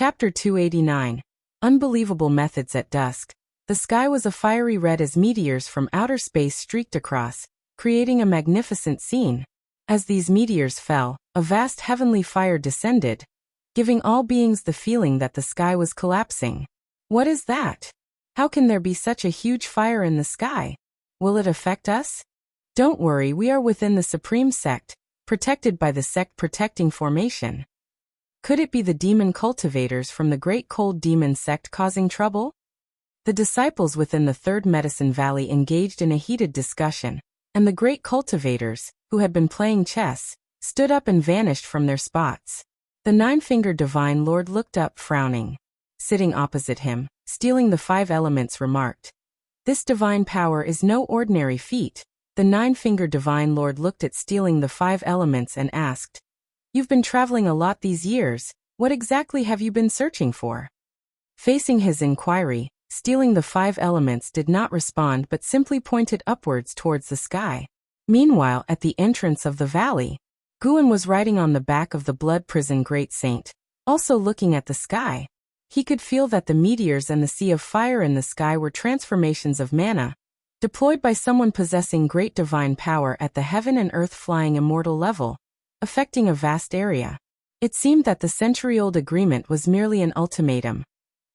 Chapter 289. Unbelievable Methods at Dusk. The sky was a fiery red as meteors from outer space streaked across, creating a magnificent scene. As these meteors fell, a vast heavenly fire descended, giving all beings the feeling that the sky was collapsing. What is that? How can there be such a huge fire in the sky? Will it affect us? Don't worry, we are within the Supreme Sect, protected by the Sect Protecting Formation. Could it be the demon cultivators from the Great Cold Demon Sect causing trouble? The disciples within the Third Medicine Valley engaged in a heated discussion, and the great cultivators, who had been playing chess, stood up and vanished from their spots. The Nine-Fingered Divine Lord looked up, frowning. Sitting opposite him, stealing the 5 elements, remarked, "This divine power is no ordinary feat." The Nine-Fingered Divine Lord looked at stealing the 5 elements and asked, "You've been traveling a lot these years, what exactly have you been searching for?" Facing his inquiry, stealing the 5 elements did not respond but simply pointed upwards towards the sky. Meanwhile, at the entrance of the valley, Guan was riding on the back of the blood prison Great Saint, also looking at the sky. He could feel that the meteors and the sea of fire in the sky were transformations of mana, deployed by someone possessing great divine power at the heaven and earth flying immortal level, affecting a vast area. It seemed that the century-old agreement was merely an ultimatum.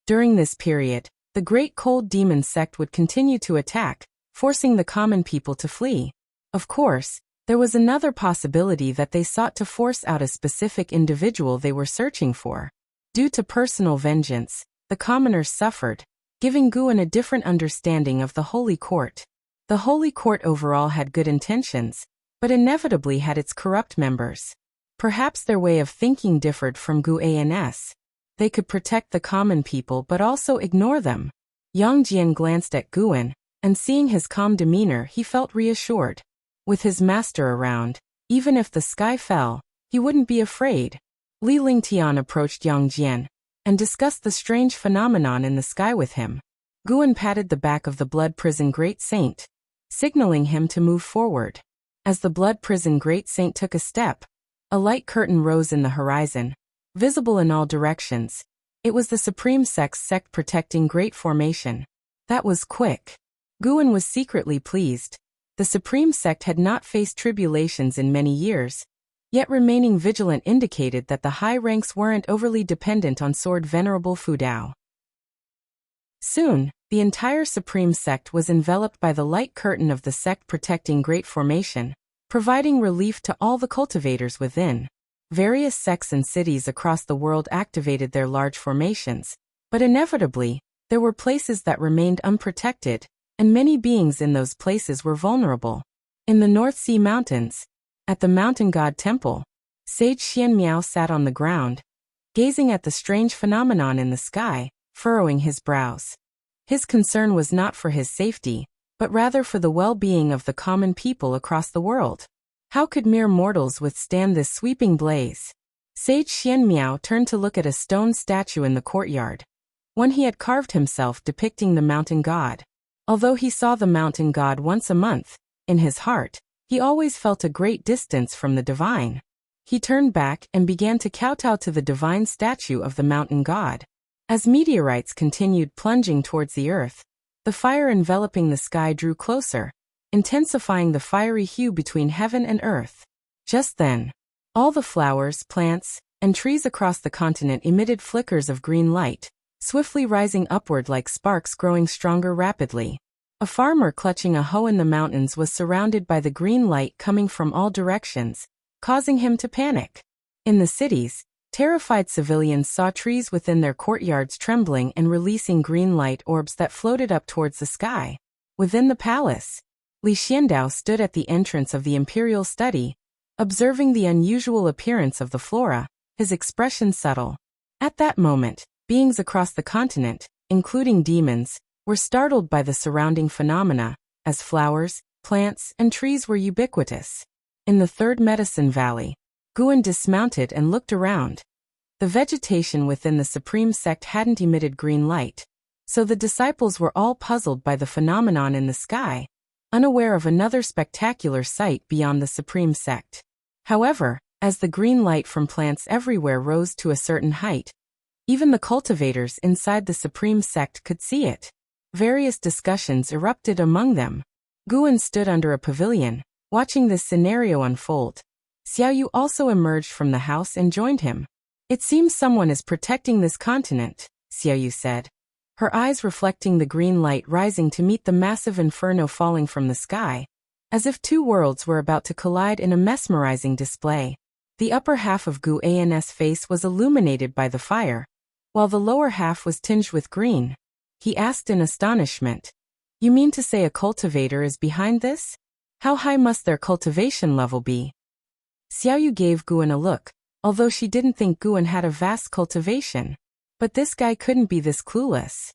During this period, the Great Cold Demon Sect would continue to attack, forcing the common people to flee. Of course, there was another possibility that they sought to force out a specific individual they were searching for. Due to personal vengeance, the commoners suffered, giving Guan a different understanding of the Holy Court. The Holy Court overall had good intentions, but inevitably had its corrupt members. Perhaps their way of thinking differed from Guan's. They could protect the common people but also ignore them. Yang Jian glanced at Guan, and seeing his calm demeanor he felt reassured. With his master around, even if the sky fell, he wouldn't be afraid. Li Lingtian approached Yang Jian, and discussed the strange phenomenon in the sky with him. Guan patted the back of the blood prison Great Saint, signaling him to move forward. As the blood prison Great Saint took a step, a light curtain rose in the horizon, visible in all directions. It was the Supreme Sect's Sect Protecting Great Formation. That was quick. Guan was secretly pleased. The Supreme Sect had not faced tribulations in many years, yet remaining vigilant indicated that the high ranks weren't overly dependent on Sword Venerable Fudao. Soon, the entire Supreme Sect was enveloped by the light curtain of the Sect Protecting Great Formation, providing relief to all the cultivators within. Various sects and cities across the world activated their large formations, but inevitably, there were places that remained unprotected, and many beings in those places were vulnerable. In the North Sea Mountains, at the Mountain God Temple, Sage Xian Miao sat on the ground, gazing at the strange phenomenon in the sky, furrowing his brows. His concern was not for his safety, but rather for the well-being of the common people across the world. How could mere mortals withstand this sweeping blaze? Sage Xian Miao turned to look at a stone statue in the courtyard, one he had carved himself depicting the mountain god. Although he saw the mountain god once a month, in his heart, he always felt a great distance from the divine. He turned back and began to kowtow to the divine statue of the mountain god. As meteorites continued plunging towards the earth, the fire enveloping the sky drew closer, intensifying the fiery hue between heaven and earth. Just then, all the flowers, plants, and trees across the continent emitted flickers of green light, swiftly rising upward like sparks growing stronger rapidly. A farmer clutching a hoe in the mountains was surrounded by the green light coming from all directions, causing him to panic. In the cities, terrified civilians saw trees within their courtyards trembling and releasing green light orbs that floated up towards the sky. Within the palace, Li Xiandao stood at the entrance of the imperial study, observing the unusual appearance of the flora, his expression subtle. At that moment, beings across the continent, including demons, were startled by the surrounding phenomena, as flowers, plants, and trees were ubiquitous. In the Third Medicine Valley, Guan dismounted and looked around. The vegetation within the Supreme Sect hadn't emitted green light, so the disciples were all puzzled by the phenomenon in the sky, unaware of another spectacular sight beyond the Supreme Sect. However, as the green light from plants everywhere rose to a certain height, Even the cultivators inside the supreme sect could see it. Various discussions erupted among them. Guan stood under a pavilion, watching this scenario unfold. Xiaoyu also emerged from the house and joined him. It seems someone is protecting this continent, Xiaoyu said, her eyes reflecting the green light rising to meet the massive inferno falling from the sky, as if two worlds were about to collide in a mesmerizing display. The upper half of Gu An's face was illuminated by the fire, while the lower half was tinged with green. He asked in astonishment, "You mean to say a cultivator is behind this? How high must their cultivation level be?" Xiaoyu gave Guan a look, although she didn't think Guan had a vast cultivation. But this guy couldn't be this clueless.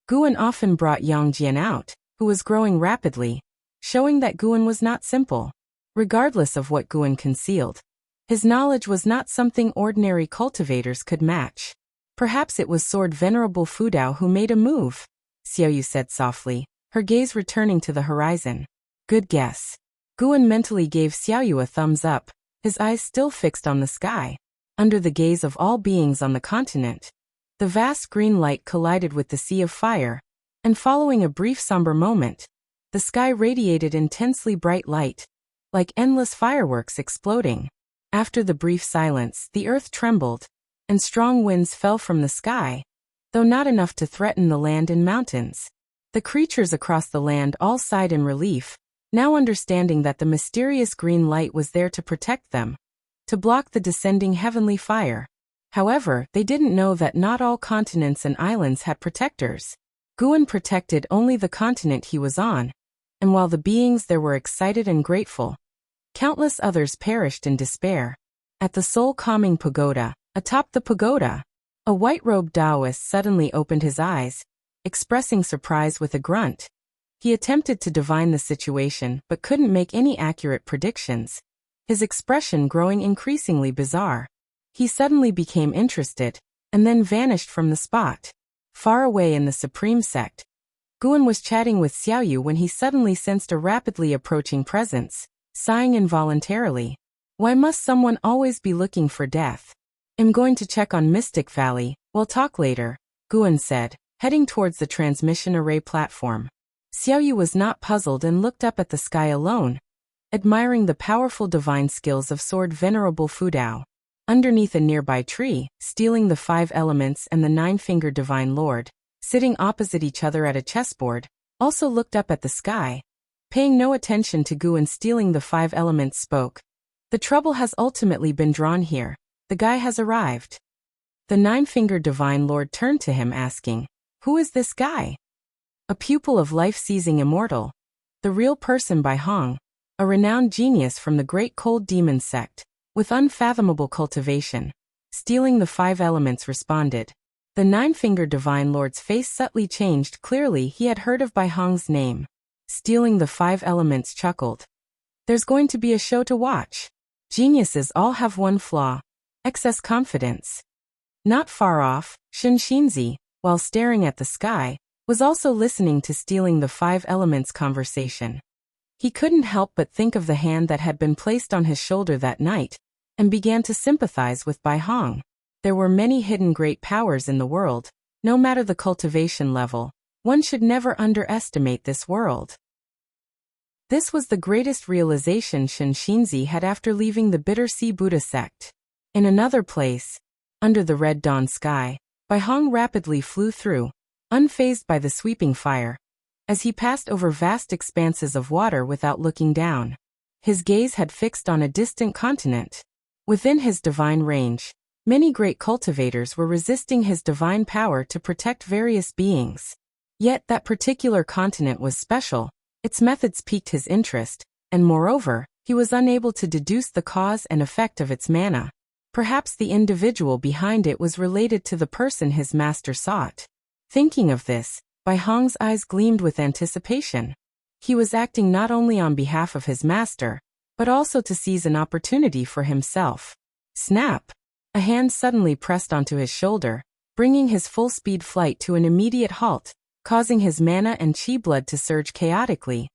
Guan often brought Yangjian out, who was growing rapidly, showing that Guan was not simple. Regardless of what Guan concealed, his knowledge was not something ordinary cultivators could match. Perhaps it was Sword Venerable Fudao who made a move, Xiaoyu said softly, her gaze returning to the horizon. Good guess. Guan mentally gave Xiaoyu a thumbs up, his eyes still fixed on the sky. Under the gaze of all beings on the continent, the vast green light collided with the sea of fire, and following a brief somber moment, the sky radiated intensely bright light, like endless fireworks exploding. After the brief silence, the earth trembled, and strong winds fell from the sky, though not enough to threaten the land and mountains. The creatures across the land all sighed in relief, now understanding that the mysterious green light was there to protect them, to block the descending heavenly fire. However, they didn't know that not all continents and islands had protectors. Guan protected only the continent he was on, and while the beings there were excited and grateful, countless others perished in despair. At the soul-calming pagoda, atop the pagoda, a white-robed Taoist suddenly opened his eyes, expressing surprise with a grunt. He attempted to divine the situation but couldn't make any accurate predictions, his expression growing increasingly bizarre. He suddenly became interested, and then vanished from the spot. Far away in the Supreme Sect, Guan was chatting with Xiaoyu when he suddenly sensed a rapidly approaching presence, sighing involuntarily. Why must someone always be looking for death? I'm going to check on Mystic Valley, we'll talk later, Guan said, heading towards the transmission array platform. Xiaoyu was not puzzled and looked up at the sky alone, admiring the powerful divine skills of Sword Venerable Fudao. Underneath a nearby tree, stealing the 5 elements and the 9-fingered Divine Lord, sitting opposite each other at a chessboard, also looked up at the sky. Paying no attention to Guan stealing the 5 elements, spoke. The trouble has ultimately been drawn here. The guy has arrived. The 9-fingered Divine Lord turned to him asking, "Who is this guy?" A pupil of life-seizing immortal. The real person Bai Hong, a renowned genius from the Great Cold Demon sect, with unfathomable cultivation. Stealing the 5 elements, responded. The 9-fingered Divine Lord's face subtly changed. Clearly he had heard of Bai Hong's name. Stealing the 5 elements, chuckled. There's going to be a show to watch. Geniuses all have one flaw: excess confidence. Not far off, Shinxinzi, while staring at the sky, was also listening to Stealing the 5 elements conversation. He couldn't help but think of the hand that had been placed on his shoulder that night, and began to sympathize with Bai Hong. There were many hidden great powers in the world. No matter the cultivation level, one should never underestimate this world. This was the greatest realization Shinxinzi had after leaving the Bitter Sea Buddha sect. In another place, under the red dawn sky, Bai Hong rapidly flew through, unfazed by the sweeping fire, as he passed over vast expanses of water without looking down. His gaze had fixed on a distant continent. Within his divine range, many great cultivators were resisting his divine power to protect various beings. Yet that particular continent was special. Its methods piqued his interest, and moreover, he was unable to deduce the cause and effect of its mana. Perhaps the individual behind it was related to the person his master sought. Thinking of this, Bai Hong's eyes gleamed with anticipation. He was acting not only on behalf of his master, but also to seize an opportunity for himself. Snap! A hand suddenly pressed onto his shoulder, bringing his full-speed flight to an immediate halt, causing his mana and chi blood to surge chaotically.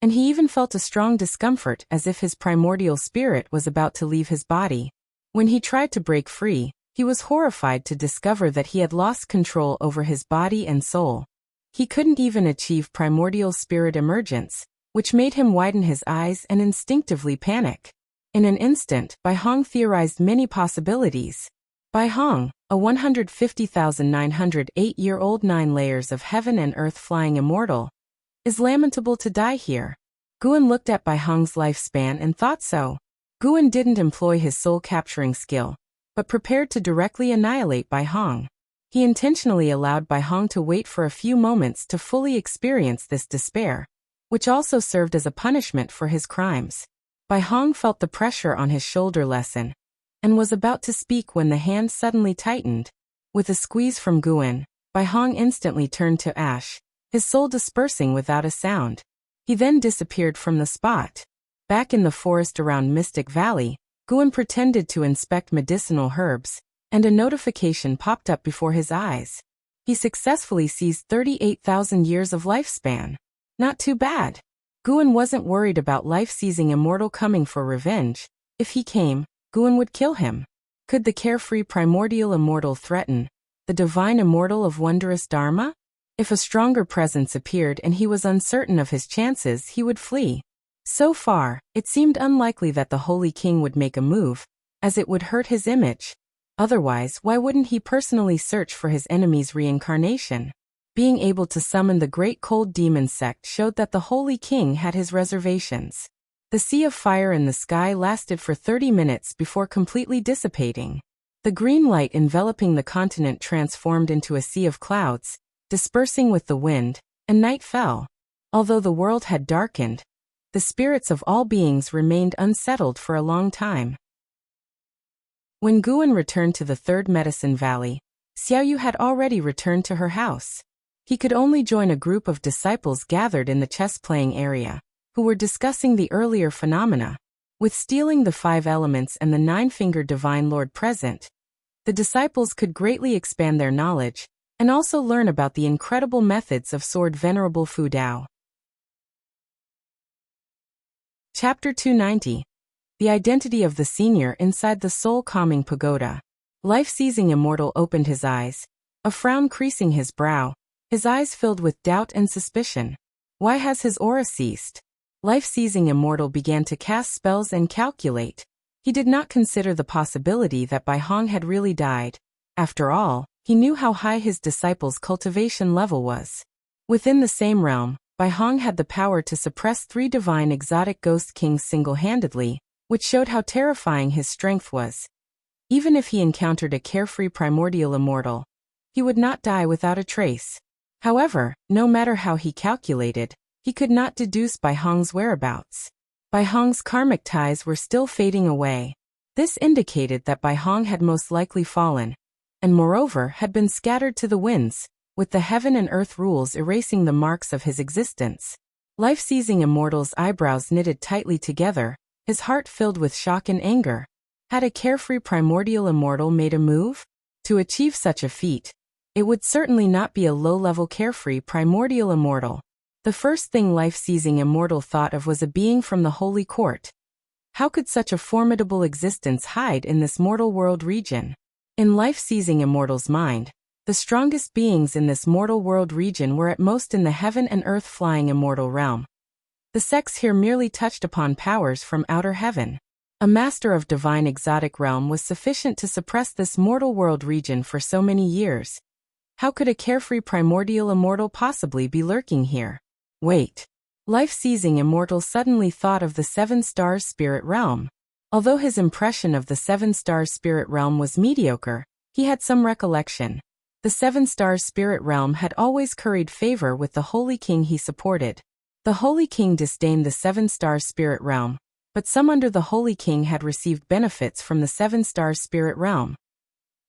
And he even felt a strong discomfort, as if his primordial spirit was about to leave his body. When he tried to break free, He was horrified to discover that he had lost control over his body and soul. He couldn't even achieve primordial spirit emergence, which made him widen his eyes and instinctively panic. In an instant, Bai Hong theorized many possibilities. Bai Hong, a 150,908-year-old 9 layers of heaven and earth flying immortal, is lamentable to die here. Guan looked at Bai Hong's lifespan and thought so. Guan didn't employ his soul-capturing skill, but prepared to directly annihilate Bai Hong. He intentionally allowed Bai Hong to wait for a few moments to fully experience this despair, which also served as a punishment for his crimes. Bai Hong felt the pressure on his shoulder lessen, and was about to speak when the hand suddenly tightened. With a squeeze from Guan, Bai Hong instantly turned to ash, his soul dispersing without a sound. He then disappeared from the spot. Back in the forest around Mystic Valley, Guan pretended to inspect medicinal herbs, and a notification popped up before his eyes. He successfully seized 38,000 years of lifespan. Not too bad. Guan wasn't worried about life-seizing immortal coming for revenge. If he came, Guan would kill him. Could the carefree primordial immortal threaten the divine immortal of wondrous Dharma? If a stronger presence appeared and he was uncertain of his chances, he would flee. So far, it seemed unlikely that the Holy King would make a move, as it would hurt his image. Otherwise, why wouldn't he personally search for his enemy's reincarnation? Being able to summon the Great Cold Demon sect showed that the Holy King had his reservations. The sea of fire in the sky lasted for 30 minutes before completely dissipating. The green light enveloping the continent transformed into a sea of clouds, dispersing with the wind, and night fell. Although the world had darkened, the spirits of all beings remained unsettled for a long time. When Guan returned to the Third Medicine Valley, Xiaoyu had already returned to her house. He could only join a group of disciples gathered in the chess-playing area, who were discussing the earlier phenomena. With stealing the 5 elements and the 9-fingered Divine Lord present, the disciples could greatly expand their knowledge, and also learn about the incredible methods of Sword Venerable Fu Dao. Chapter 290. The Identity of the Senior Inside the Soul-Calming Pagoda. Life-seizing immortal opened his eyes, a frown creasing his brow, his eyes filled with doubt and suspicion. Why has his aura ceased? Life-seizing immortal began to cast spells and calculate. He did not consider the possibility that Bai Hong had really died. After all, he knew how high his disciple's cultivation level was. Within the same realm, Bai Hong had the power to suppress 3 divine exotic ghost kings single-handedly, which showed how terrifying his strength was. Even if he encountered a carefree primordial immortal, he would not die without a trace. However, no matter how he calculated, he could not deduce Bai Hong's whereabouts. Bai Hong's karmic ties were still fading away. This indicated that Bai Hong had most likely fallen, and moreover had been scattered to the winds, with the heaven and earth rules erasing the marks of his existence. Life-seizing immortal's eyebrows knitted tightly together, his heart filled with shock and anger. Had a carefree primordial immortal made a move? To achieve such a feat, it would certainly not be a low-level carefree primordial immortal. The first thing life-seizing immortal thought of was a being from the Holy Court. How could such a formidable existence hide in this mortal world region? In life-seizing immortal's mind, the strongest beings in this mortal world region were at most in the heaven and earth flying immortal realm. The sects here merely touched upon powers from outer heaven. A master of divine exotic realm was sufficient to suppress this mortal world region for so many years. How could a carefree primordial immortal possibly be lurking here? Wait. Life-seizing immortal suddenly thought of the 7 stars spirit realm. Although his impression of the 7 stars spirit realm was mediocre, he had some recollection. The 7 stars spirit realm had always curried favor with the Holy King he supported. The Holy King disdained the 7 stars spirit realm, but some under the Holy King had received benefits from the 7 stars spirit realm.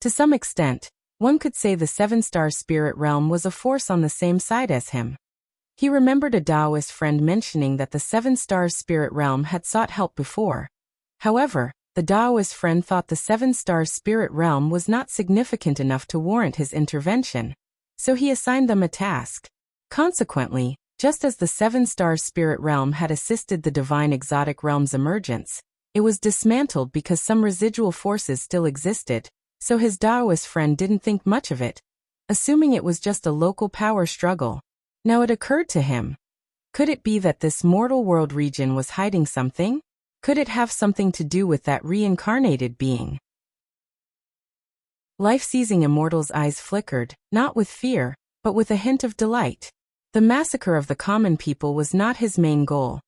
To some extent, one could say the 7 stars spirit realm was a force on the same side as him. He remembered a Taoist friend mentioning that the 7 stars spirit realm had sought help before. However, the Taoist friend thought the 7 stars spirit realm was not significant enough to warrant his intervention, so he assigned them a task. Consequently, just as the 7 stars spirit realm had assisted the divine exotic realm's emergence, it was dismantled because some residual forces still existed, So his Daoist friend didn't think much of it, assuming it was just a local power struggle. Now it occurred to him. Could it be that this mortal world region was hiding something? Could it have something to do with that reincarnated being? Life-seizing Immortal's eyes flickered, not with fear, but with a hint of delight. The massacre of the common people was not his main goal.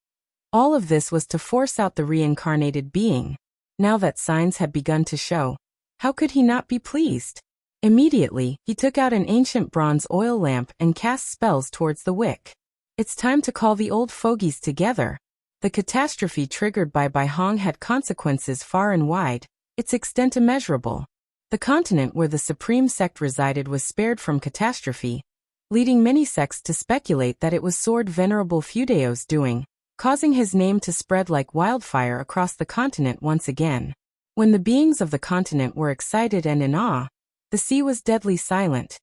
All of this was to force out the reincarnated being. Now that signs had begun to show, how could he not be pleased? Immediately, he took out an ancient bronze oil lamp and cast spells towards the wick. It's time to call the old fogies together. The catastrophe triggered by Bai Hong had consequences far and wide, its extent immeasurable. The continent where the supreme sect resided was spared from catastrophe, leading many sects to speculate that it was Sword Venerable Fudeo's doing, causing his name to spread like wildfire across the continent once again. When the beings of the continent were excited and in awe, the sea was deadly silent.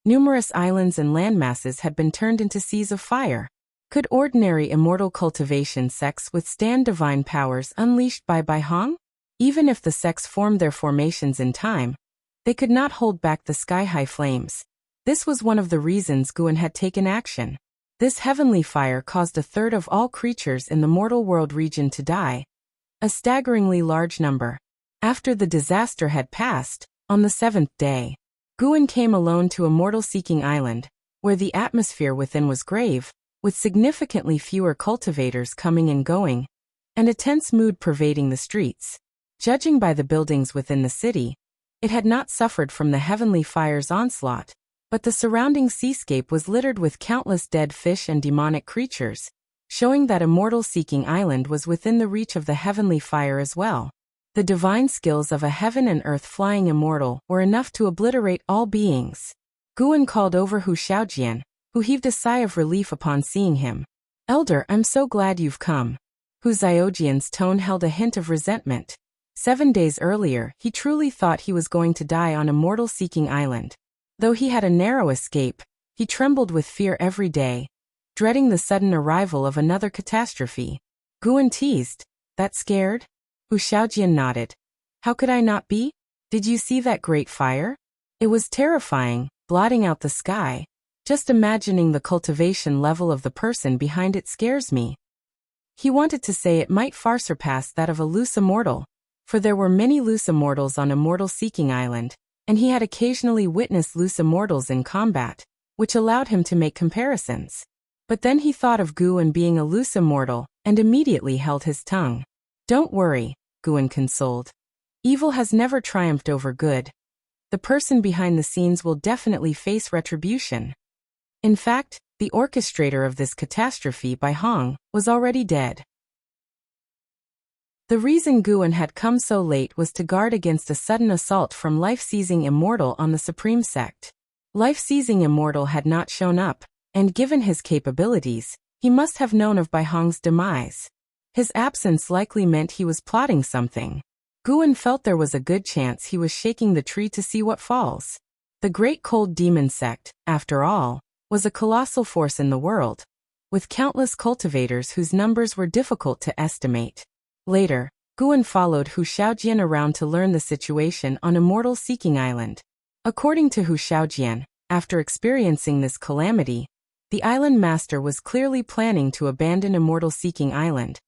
Numerous islands and landmasses had been turned into seas of fire. Could ordinary immortal cultivation sects withstand divine powers unleashed by Bai Hong? Even if the sects formed their formations in time, they could not hold back the sky-high flames. This was one of the reasons Guan had taken action. This heavenly fire caused a third of all creatures in the mortal world region to die, a staggeringly large number. After the disaster had passed, on the seventh day, Guan came alone to a mortal-seeking island, where the atmosphere within was grave, with significantly fewer cultivators coming and going, and a tense mood pervading the streets. Judging by the buildings within the city, it had not suffered from the heavenly fire's onslaught, but the surrounding seascape was littered with countless dead fish and demonic creatures, showing that a mortal-seeking island was within the reach of the heavenly fire as well. The divine skills of a heaven and earth flying immortal were enough to obliterate all beings. Guan called over Hu Xiaojian, who heaved a sigh of relief upon seeing him. "Elder, I'm so glad you've come." Hu Xiaojian's tone held a hint of resentment. 7 days earlier, he truly thought he was going to die on a mortal-seeking island. Though he had a narrow escape, he trembled with fear every day, dreading the sudden arrival of another catastrophe. Guan teased, "That scared?" Hu Xiaojian nodded. "How could I not be? Did you see that great fire? It was terrifying, blotting out the sky. Just imagining the cultivation level of the person behind it scares me." He wanted to say it might far surpass that of a loose immortal, for there were many loose immortals on a mortal-seeking island, and he had occasionally witnessed loose immortals in combat, which allowed him to make comparisons. But then he thought of Guan being a loose immortal, and immediately held his tongue. "Don't worry," Guan consoled. "Evil has never triumphed over good. The person behind the scenes will definitely face retribution." In fact, the orchestrator of this catastrophe, Bai Hong, was already dead. The reason Guan had come so late was to guard against a sudden assault from Life-Seizing Immortal on the Supreme Sect. Life-Seizing Immortal had not shown up, and given his capabilities, he must have known of Bai Hong's demise. His absence likely meant he was plotting something. Guan felt there was a good chance he was shaking the tree to see what falls. The Great Cold Demon Sect, after all, was a colossal force in the world, with countless cultivators whose numbers were difficult to estimate. Later, Guan followed Hu Xiaojian around to learn the situation on a mortal-seeking island. According to Hu Xiaojian, after experiencing this calamity, the island master was clearly planning to abandon a mortal-seeking island.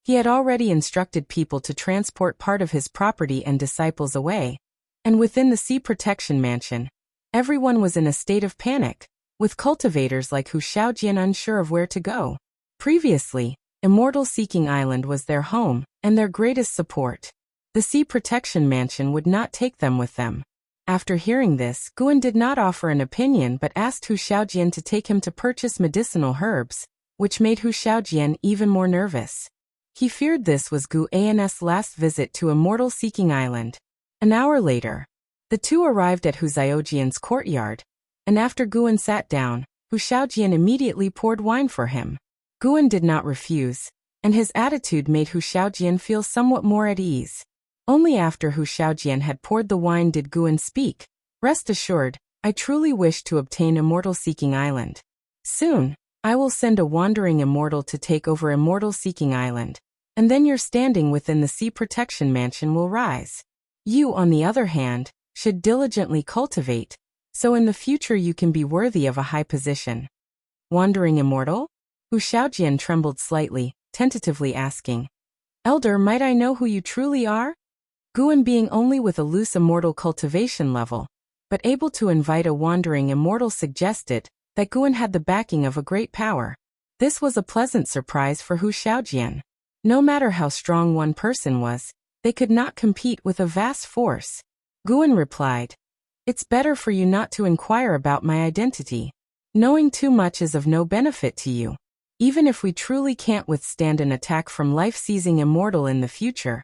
He had already instructed people to transport part of his property and disciples away, and within the Sea Protection Mansion, everyone was in a state of panic, with cultivators like Hu Xiaojian unsure of where to go. Previously, Immortal Seeking Island was their home, and their greatest support. The Sea Protection Mansion would not take them with them. After hearing this, Guan did not offer an opinion but asked Hu Xiaojian to take him to purchase medicinal herbs, which made Hu Xiaojian even more nervous. He feared this was Guan's last visit to Immortal Seeking Island. An hour later, the two arrived at Hu Xiaojian's courtyard, and after Guan sat down, Hu Xiaojian immediately poured wine for him. Guan did not refuse, and his attitude made Hu Xiaojian feel somewhat more at ease. Only after Hu Xiaojian had poured the wine did Guan speak. "Rest assured, I truly wish to obtain Immortal Seeking Island. Soon, I will send a wandering immortal to take over Immortal Seeking Island, and then your standing within the Sea Protection Mansion will rise. You, on the other hand, should diligently cultivate, so in the future you can be worthy of a high position. Wandering immortal? Hu Shaojian trembled slightly, tentatively asking, Elder, might I know who you truly are? Guan, being only with a loose immortal cultivation level, but able to invite a wandering immortal, suggested that Guan had the backing of a great power. This was a pleasant surprise for Hu Shaojian. No matter how strong one person was, they could not compete with a vast force. Guan replied, It's better for you not to inquire about my identity. Knowing too much is of no benefit to you. Even if we truly can't withstand an attack from life-seizing immortal in the future,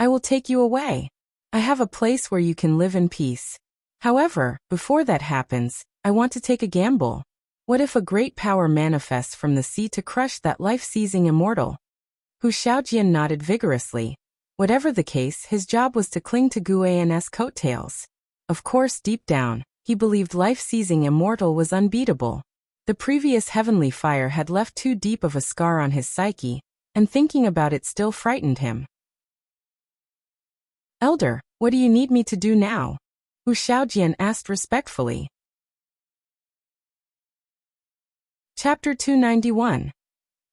I will take you away. I have a place where you can live in peace. However, before that happens, I want to take a gamble. What if a great power manifests from the sea to crush that life-seizing immortal? Hu Shaojian nodded vigorously. Whatever the case, his job was to cling to Guan's coattails. Of course, deep down, he believed life-seizing immortal was unbeatable. The previous heavenly fire had left too deep of a scar on his psyche, and thinking about it still frightened him. Elder, what do you need me to do now? Hu Shaojian asked respectfully. Chapter 291.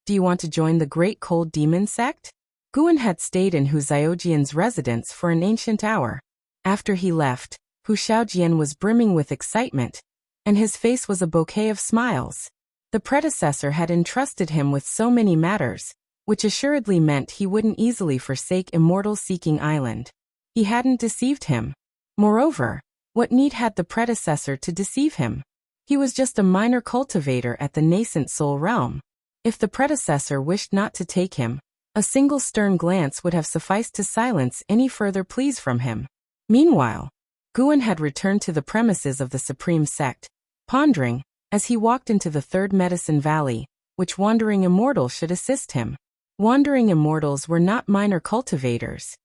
Do you want to join the Great Cold Demon sect? Guan had stayed in Hu Xiaojian's residence for an ancient hour. After he left, Hu Shaojian was brimming with excitement, and his face was a bouquet of smiles. The predecessor had entrusted him with so many matters, which assuredly meant he wouldn't easily forsake Immortal-Seeking Island. He hadn't deceived him. Moreover, what need had the predecessor to deceive him? He was just a minor cultivator at the nascent soul realm. If the predecessor wished not to take him, a single stern glance would have sufficed to silence any further pleas from him. Meanwhile, Guan had returned to the premises of the Supreme Sect, pondering, as he walked into the Third Medicine Valley, which wandering immortal should assist him. Wandering immortals were not minor cultivators.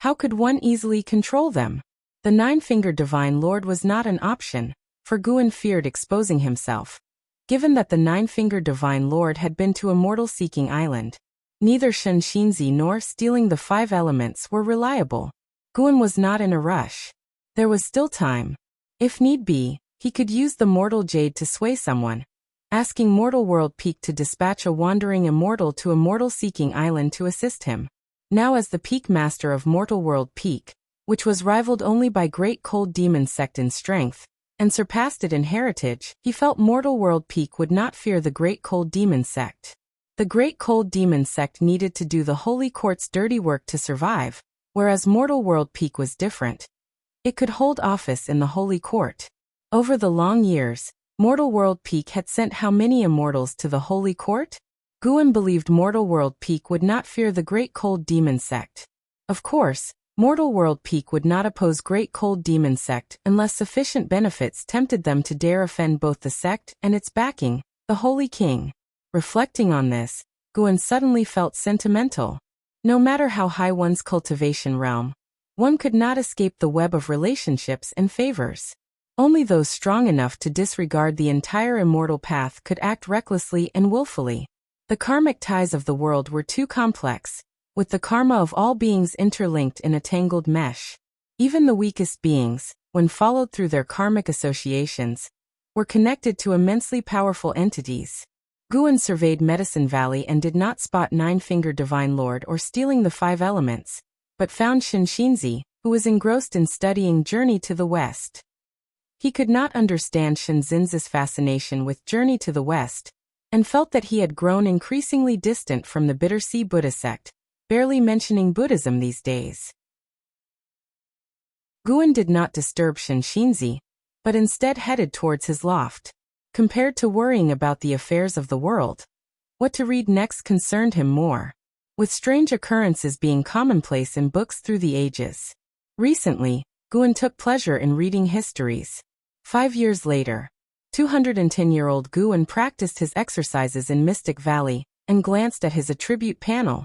How could one easily control them? The Nine-Fingered Divine Lord was not an option, for Guan feared exposing himself. Given that the Nine-Fingered Divine Lord had been to Immortal-Seeking Island, neither Shenxinzi nor stealing the 5 elements were reliable. Guan was not in a rush. There was still time. If need be, he could use the Mortal Jade to sway someone, asking Mortal World Peak to dispatch a wandering immortal to Immortal-Seeking Island to assist him. Now as the Peak Master of Mortal World Peak, which was rivaled only by Great Cold Demon Sect in strength, and surpassed it in heritage, he felt Mortal World Peak would not fear the Great Cold Demon Sect. The Great Cold Demon Sect needed to do the Holy Court's dirty work to survive, whereas Mortal World Peak was different. It could hold office in the Holy Court. Over the long years, Mortal World Peak had sent how many immortals to the Holy Court? Guan believed Mortal World Peak would not fear the Great Cold Demon Sect. Of course, Mortal World Peak would not oppose Great Cold Demon Sect unless sufficient benefits tempted them to dare offend both the sect and its backing, the Holy King. Reflecting on this, Guan suddenly felt sentimental. No matter how high one's cultivation realm, one could not escape the web of relationships and favors. Only those strong enough to disregard the entire immortal path could act recklessly and willfully. The karmic ties of the world were too complex, with the karma of all beings interlinked in a tangled mesh. Even the weakest beings, when followed through their karmic associations, were connected to immensely powerful entities. Guan surveyed Medicine Valley and did not spot Nine-Fingered Divine Lord or stealing the 5 elements, but found Shenxinzi, who was engrossed in studying Journey to the West. He could not understand Shenxinzi's fascination with Journey to the West, and felt that he had grown increasingly distant from the Bittersea Buddha sect, barely mentioning Buddhism these days. Guan did not disturb Shenxinzi, but instead headed towards his loft. Compared to worrying about the affairs of the world, what to read next concerned him more. With strange occurrences being commonplace in books through the ages. Recently, Guan took pleasure in reading histories. 5 years later, 210-year-old Guan practiced his exercises in Mystic Valley and glanced at his attribute panel,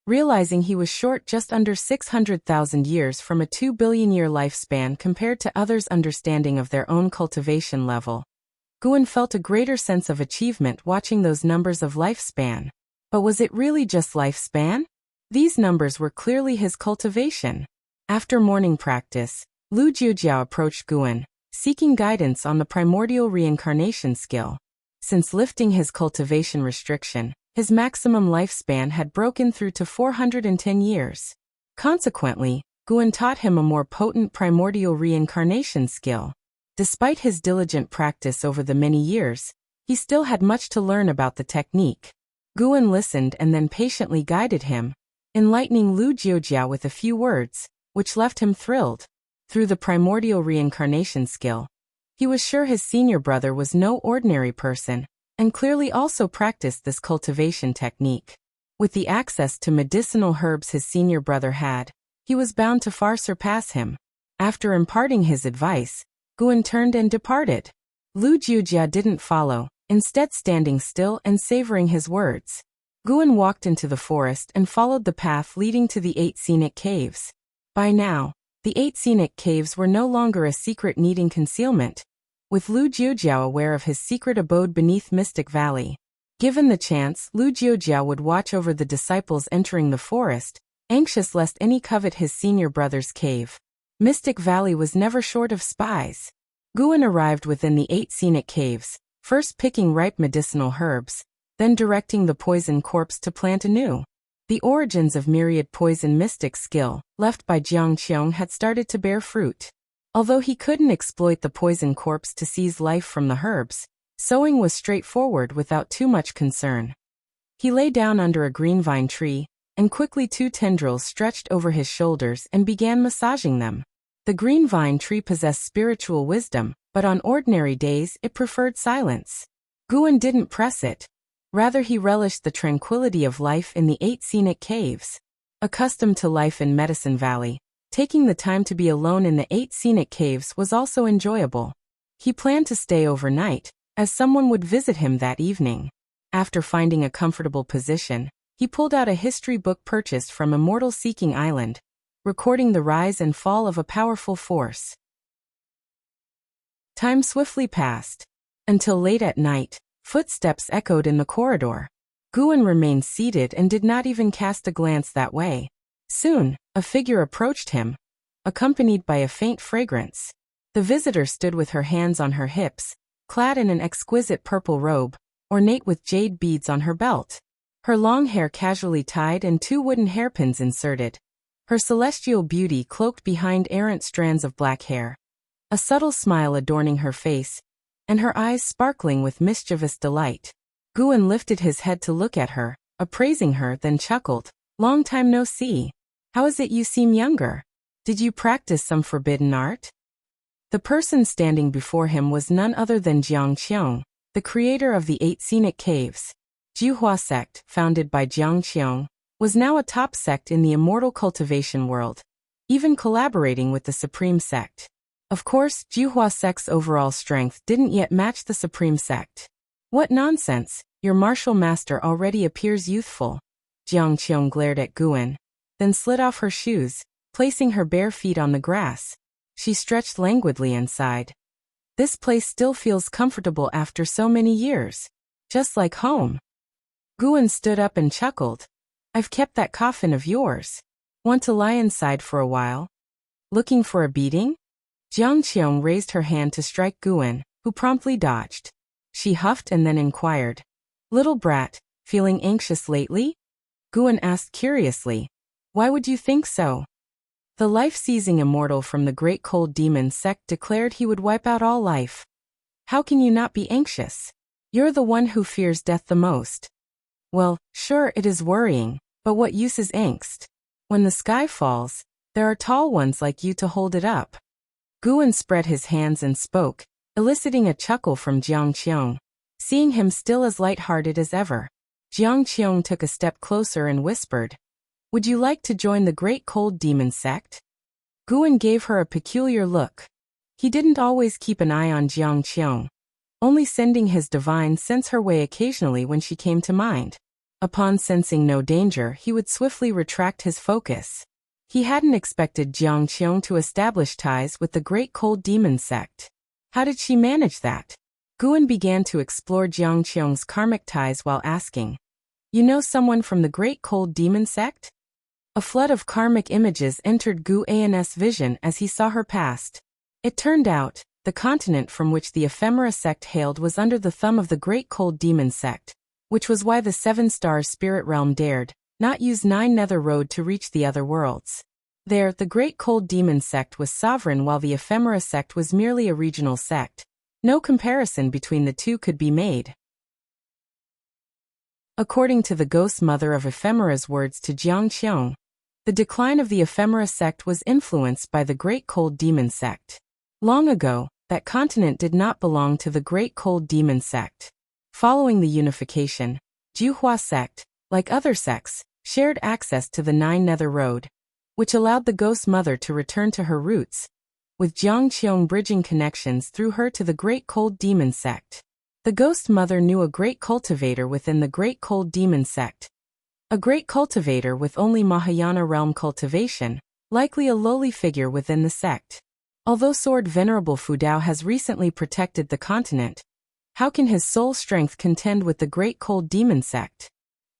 realizing he was short just under 600,000 years from a 2 billion-year lifespan compared to others' understanding of their own cultivation level. Guan felt a greater sense of achievement watching those numbers of lifespan. But was it really just lifespan? These numbers were clearly his cultivation. After morning practice, Lu Jiujiao approached Guan, seeking guidance on the primordial reincarnation skill. Since lifting his cultivation restriction, his maximum lifespan had broken through to 410 years. Consequently, Guan taught him a more potent primordial reincarnation skill. Despite his diligent practice over the many years, he still had much to learn about the technique. Guan listened and then patiently guided him, enlightening Lu Jiujiao with a few words, which left him thrilled. Through the primordial reincarnation skill, he was sure his senior brother was no ordinary person, and clearly also practiced this cultivation technique. With the access to medicinal herbs his senior brother had, he was bound to far surpass him. After imparting his advice, Guan turned and departed. Lu Jiujia didn't follow, instead standing still and savoring his words. Guan walked into the forest and followed the path leading to the 8 scenic caves. By now, the 8 scenic caves were no longer a secret needing concealment, with Lu Jiujiao aware of his secret abode beneath Mystic Valley. Given the chance, Lu Jiujiao would watch over the disciples entering the forest, anxious lest any covet his senior brother's cave. Mystic Valley was never short of spies. Guan arrived within the 8 scenic caves, first picking ripe medicinal herbs, then directing the poison corpse to plant anew. The origins of myriad poison mystic skill, left by Jiang Qiong, had started to bear fruit. Although he couldn't exploit the poison corpse to seize life from the herbs, sowing was straightforward without too much concern. He lay down under a green vine tree, and quickly 2 tendrils stretched over his shoulders and began massaging them. The green vine tree possessed spiritual wisdom, but on ordinary days it preferred silence. Guan didn't press it. Rather, he relished the tranquility of life in the 8 scenic caves. Accustomed to life in Medicine Valley, taking the time to be alone in the 8 scenic caves was also enjoyable. He planned to stay overnight, as someone would visit him that evening. After finding a comfortable position, he pulled out a history book purchased from Immortal Seeking Island, recording the rise and fall of a powerful force. Time swiftly passed. Until late at night, footsteps echoed in the corridor. Guan remained seated and did not even cast a glance that way. Soon, a figure approached him, accompanied by a faint fragrance. The visitor stood with her hands on her hips, clad in an exquisite purple robe, ornate with jade beads on her belt. Her long hair casually tied and 2 wooden hairpins inserted. Her celestial beauty cloaked behind errant strands of black hair. A subtle smile adorning her face, and her eyes sparkling with mischievous delight. Guan lifted his head to look at her, appraising her, then chuckled. "Long time no see. How is it you seem younger? Did you practice some forbidden art?" The person standing before him was none other than Jiang Qiong, the creator of the 8 scenic caves. Juhua sect, founded by Jiang Qiong, was now a top sect in the immortal cultivation world, even collaborating with the Supreme Sect. Of course, Juhua sect's overall strength didn't yet match the Supreme Sect. "What nonsense, your martial master already appears youthful." Jiang Qiong glared at Guan, then slid off her shoes, placing her bare feet on the grass. She stretched languidly and sighed. "This place still feels comfortable after so many years. Just like home." Guan stood up and chuckled. "I've kept that coffin of yours. Want to lie inside for a while? Looking for a beating?" Jiang Qiong raised her hand to strike Guan, who promptly dodged. She huffed and then inquired, "Little brat, feeling anxious lately?" Guan asked curiously, "Why would you think so?" The life-seizing immortal from the Great Cold Demon sect declared he would wipe out all life. "How can you not be anxious? You're the one who fears death the most." "Well, sure it is worrying, but what use is angst? When the sky falls, there are tall ones like you to hold it up." Guan spread his hands and spoke, eliciting a chuckle from Jiang Qiong, seeing him still as light-hearted as ever. Jiang Qiong took a step closer and whispered, "Would you like to join the Great Cold Demon sect?" Guan gave her a peculiar look. He didn't always keep an eye on Jiang Qiong, only sending his divine sense her way occasionally when she came to mind. Upon sensing no danger, he would swiftly retract his focus. He hadn't expected Jiang Qiong to establish ties with the Great Cold Demon sect. How did she manage that? Guan began to explore Jiang Qiong's karmic ties while asking, "You know someone from the Great Cold Demon sect?" A flood of karmic images entered Gu An's vision as he saw her past. It turned out, the continent from which the ephemera sect hailed was under the thumb of the Great Cold Demon sect, which was why the Seven Stars spirit realm dared not use 9 Nether Road to reach the other worlds. There, the Great Cold Demon sect was sovereign while the ephemera sect was merely a regional sect. No comparison between the two could be made. According to the ghost mother of ephemera's words to Jiang Qiong, the decline of the ephemera sect was influenced by the Great Cold Demon sect. Long ago, that continent did not belong to the Great Cold Demon sect. Following the unification, Juhua sect, like other sects, shared access to the 9 Nether Road, which allowed the ghost mother to return to her roots, with Jiang Qiong bridging connections through her to the Great Cold Demon sect. The ghost mother knew a great cultivator within the Great Cold Demon sect. A great cultivator with only Mahayana realm cultivation, likely a lowly figure within the sect. Although Sword Venerable Fudao has recently protected the continent, how can his soul strength contend with the Great Cold Demon sect?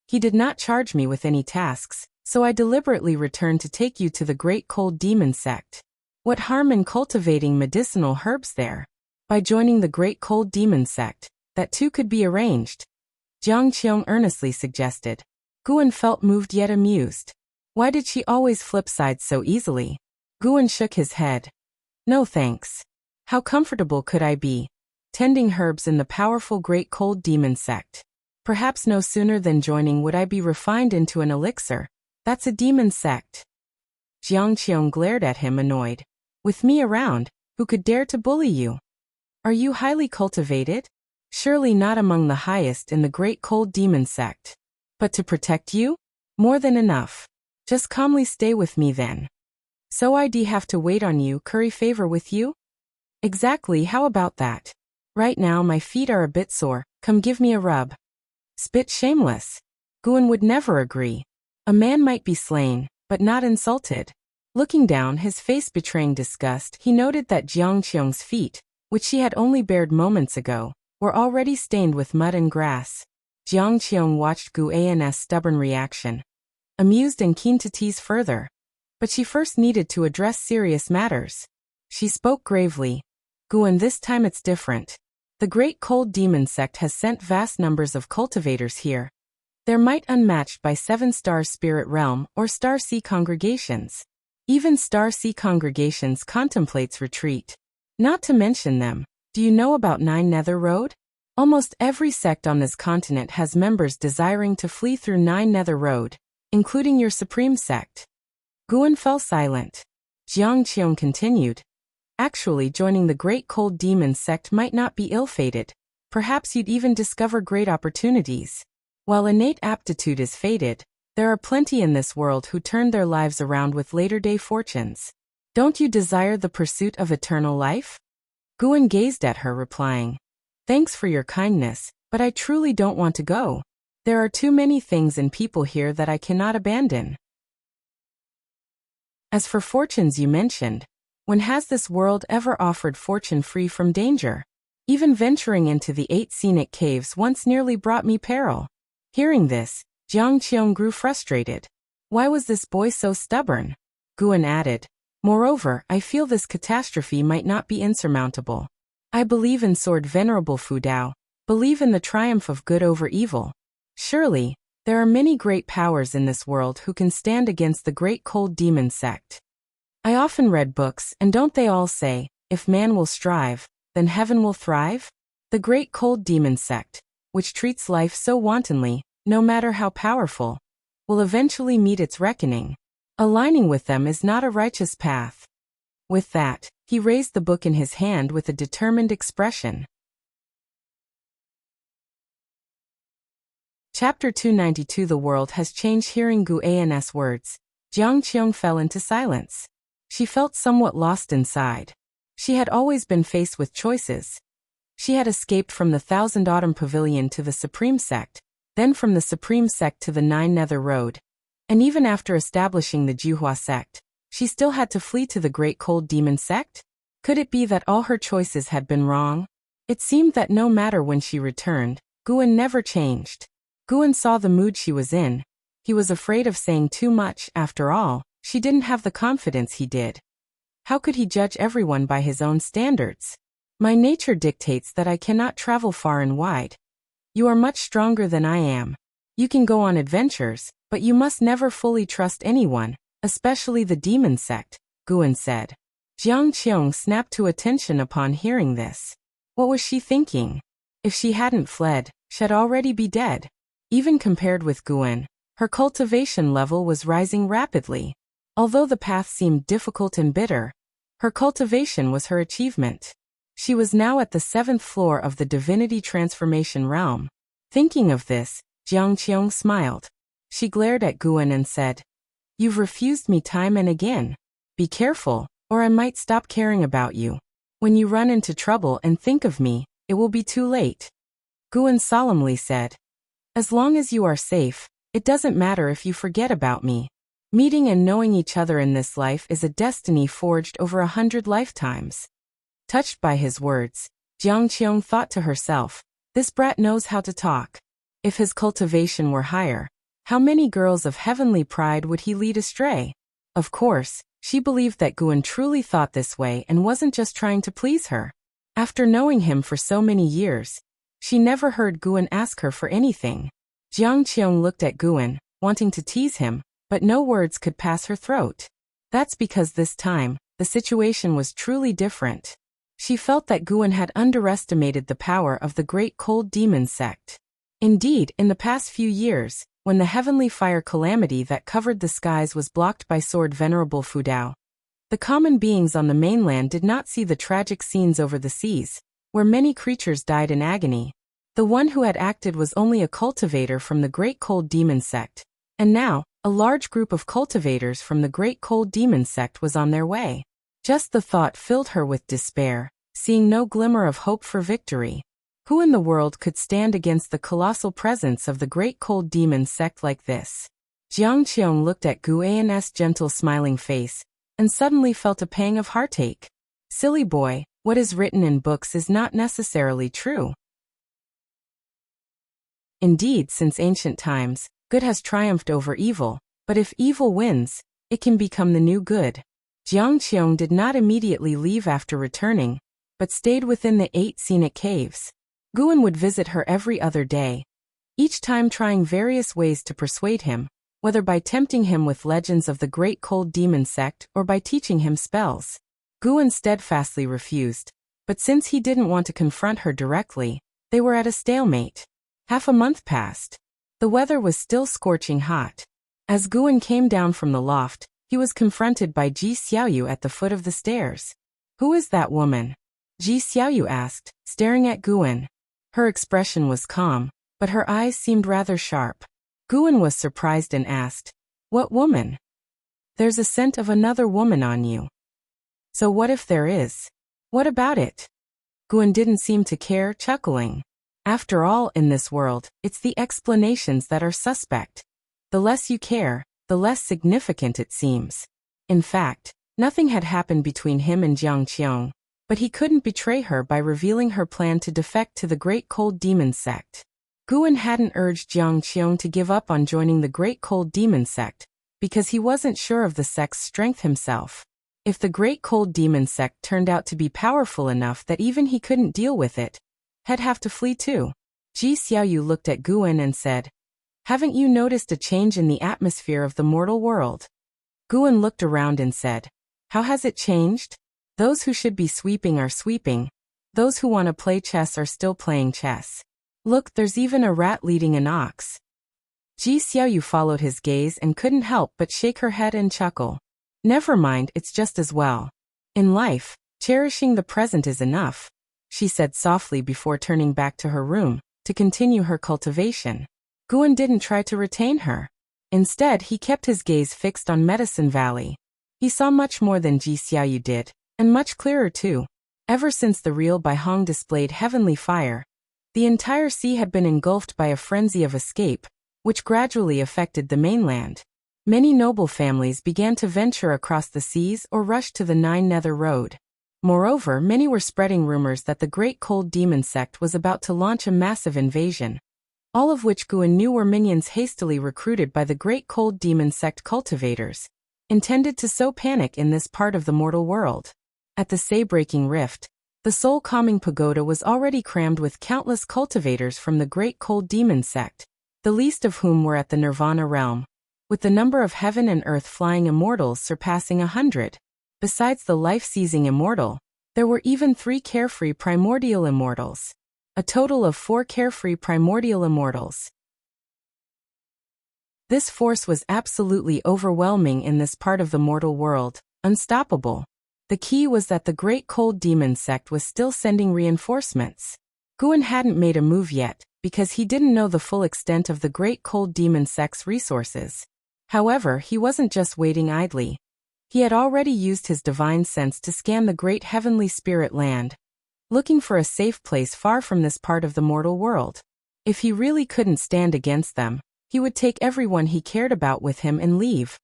He did not charge me with any tasks, so I deliberately returned to take you to the Great Cold Demon sect. What harm in cultivating medicinal herbs there? By joining the Great Cold Demon sect, that too could be arranged. Jiang Qiong earnestly suggested. Guan felt moved yet amused. Why did she always flip sides so easily? Guan shook his head. No thanks. How comfortable could I be, tending herbs in the powerful Great Cold Demon sect? Perhaps no sooner than joining would I be refined into an elixir. That's a demon sect. Jiang Qiong glared at him annoyed. With me around, who could dare to bully you? Are you highly cultivated? Surely not among the highest in the Great Cold Demon sect. But to protect you? More than enough. Just calmly stay with me then. So I'd have to wait on you, curry favor with you? Exactly, how about that? Right now my feet are a bit sore, come give me a rub. Spit shameless. Guan would never agree. A man might be slain, but not insulted. Looking down, his face betraying disgust, he noted that Jiang Qiong's feet, which she had only bared moments ago, were already stained with mud and grass. Jiang Qiong watched Gu An's stubborn reaction, amused and keen to tease further. But she first needed to address serious matters. She spoke gravely. Guan, this time it's different. The Great Cold Demon sect has sent vast numbers of cultivators here. Their might unmatched by 7 Star Spirit Realm or Star Sea congregations. Even Star Sea congregations contemplates retreat. Not to mention them, do you know about 9 Nether Road? Almost every sect on this continent has members desiring to flee through 9 Nether Road, including your supreme sect. Guan fell silent. Jiang Qiong continued. Actually, joining the Great Cold Demon sect might not be ill-fated. Perhaps you'd even discover great opportunities. While innate aptitude is fated, there are plenty in this world who turn their lives around with later-day fortunes. Don't you desire the pursuit of eternal life? Guan gazed at her, replying, Thanks for your kindness, but I truly don't want to go. There are too many things and people here that I cannot abandon. As for fortunes you mentioned, when has this world ever offered fortune free from danger? Even venturing into the 8 scenic caves once nearly brought me peril. Hearing this, Jiang Qiong grew frustrated. Why was this boy so stubborn? Guan added, Moreover, I feel this catastrophe might not be insurmountable. I believe in Sword Venerable Fudao, believe in the triumph of good over evil. Surely, there are many great powers in this world who can stand against the Great Cold Demon sect. I often read books, and don't they all say, if man will strive, then heaven will thrive? The Great Cold Demon sect, which treats life so wantonly, no matter how powerful, will eventually meet its reckoning. Aligning with them is not a righteous path. With that, he raised the book in his hand with a determined expression. Chapter 292. The world has changed. Hearing Gu An's words, Jiang Qiong fell into silence. She felt somewhat lost inside. She had always been faced with choices. She had escaped from the Thousand Autumn Pavilion to the Supreme Sect, then from the Supreme Sect to the 9 Nether Road. And even after establishing the Juhua sect, she still had to flee to the Great Cold Demon sect? Could it be that all her choices had been wrong? It seemed that no matter when she returned, Guan never changed. Guan saw the mood she was in. He was afraid of saying too much. After all, she didn't have the confidence he did. How could he judge everyone by his own standards? My nature dictates that I cannot travel far and wide. You are much stronger than I am. You can go on adventures, but you must never fully trust anyone, especially the demon sect, Guan said. Jiang Qiong snapped to attention upon hearing this. What was she thinking? If she hadn't fled, she'd already be dead. Even compared with Guan, her cultivation level was rising rapidly. Although the path seemed difficult and bitter, her cultivation was her achievement. She was now at the 7th floor of the divinity transformation realm. Thinking of this, Jiang Qiong smiled. She glared at Guan and said, "You've refused me time and again. Be careful, or I might stop caring about you. When you run into trouble and think of me, it will be too late." Guan solemnly said, "As long as you are safe, it doesn't matter if you forget about me. Meeting and knowing each other in this life is a destiny forged over 100 lifetimes." Touched by his words, Jiang Qiong thought to herself, this brat knows how to talk. If his cultivation were higher, how many girls of heavenly pride would he lead astray? Of course, she believed that Guan truly thought this way and wasn't just trying to please her. After knowing him for so many years, she never heard Guan ask her for anything. Jiang Qiong looked at Guan, wanting to tease him, but no words could pass her throat. That's because this time, the situation was truly different. She felt that Guan had underestimated the power of the great cold demon sect. Indeed, in the past few years, when the heavenly fire calamity that covered the skies was blocked by Sword Venerable Fudao, the common beings on the mainland did not see the tragic scenes over the seas, where many creatures died in agony. The one who had acted was only a cultivator from the great cold demon sect, and now, a large group of cultivators from the great cold demon sect was on their way. Just the thought filled her with despair, seeing no glimmer of hope for victory. Who in the world could stand against the colossal presence of the great cold demon sect like this? Jiang Qiong looked at Guan's gentle smiling face, and suddenly felt a pang of heartache. Silly boy, what is written in books is not necessarily true. Indeed, since ancient times, good has triumphed over evil, but if evil wins, it can become the new good. Jiang Qiong did not immediately leave after returning, but stayed within the 8 scenic caves. Guan would visit her every other day, each time trying various ways to persuade him, whether by tempting him with legends of the great cold demon sect or by teaching him spells. Guan steadfastly refused, but since he didn't want to confront her directly, they were at a stalemate. Half a month passed. The weather was still scorching hot. As Guan came down from the loft, he was confronted by Ji Xiaoyu at the foot of the stairs. "Who is that woman?" Ji Xiaoyu asked, staring at Guan. Her expression was calm, but her eyes seemed rather sharp. Guan was surprised and asked, "What woman?" "There's a scent of another woman on you." "So what if there is? What about it?" Guan didn't seem to care, chuckling. After all, in this world, it's the explanations that are suspect. The less you care, the less significant it seems. In fact, nothing had happened between him and Jiang Qiong, but he couldn't betray her by revealing her plan to defect to the great cold demon sect. Guan hadn't urged Jiang Qiong to give up on joining the great cold demon sect, because he wasn't sure of the sect's strength himself. If the great cold demon sect turned out to be powerful enough that even he couldn't deal with it, he'd have to flee too. Ji Xiaoyu looked at Guan and said, "Haven't you noticed a change in the atmosphere of the mortal world?" Guan looked around and said, "How has it changed? Those who should be sweeping are sweeping. Those who want to play chess are still playing chess. Look, there's even a rat leading an ox." Ji Xiaoyu followed his gaze and couldn't help but shake her head and chuckle. "Never mind, it's just as well. In life, cherishing the present is enough," she said softly before turning back to her room to continue her cultivation. Guan didn't try to retain her. Instead, he kept his gaze fixed on Medicine Valley. He saw much more than Ji Xiaoyu did, and much clearer too. Ever since the real Bai Hong displayed heavenly fire, the entire sea had been engulfed by a frenzy of escape, which gradually affected the mainland. Many noble families began to venture across the seas or rush to the Nine Nether Road. Moreover, many were spreading rumors that the great cold demon sect was about to launch a massive invasion. all of which Guan knew were minions hastily recruited by the great cold demon sect cultivators, intended to sow panic in this part of the mortal world. At the Say-breaking rift, the soul-calming pagoda was already crammed with countless cultivators from the great cold demon sect, the least of whom were at the Nirvana realm, with the number of heaven and earth flying immortals surpassing 100. Besides the life-seizing immortal, there were even 3 carefree primordial immortals. A total of 4 carefree primordial immortals. This force was absolutely overwhelming in this part of the mortal world, unstoppable. The key was that the great cold demon sect was still sending reinforcements. Guan hadn't made a move yet, because he didn't know the full extent of the great cold demon sect's resources. However, he wasn't just waiting idly. He had already used his divine sense to scan the great heavenly spirit land, looking for a safe place far from this part of the mortal world. If he really couldn't stand against them, he would take everyone he cared about with him and leave,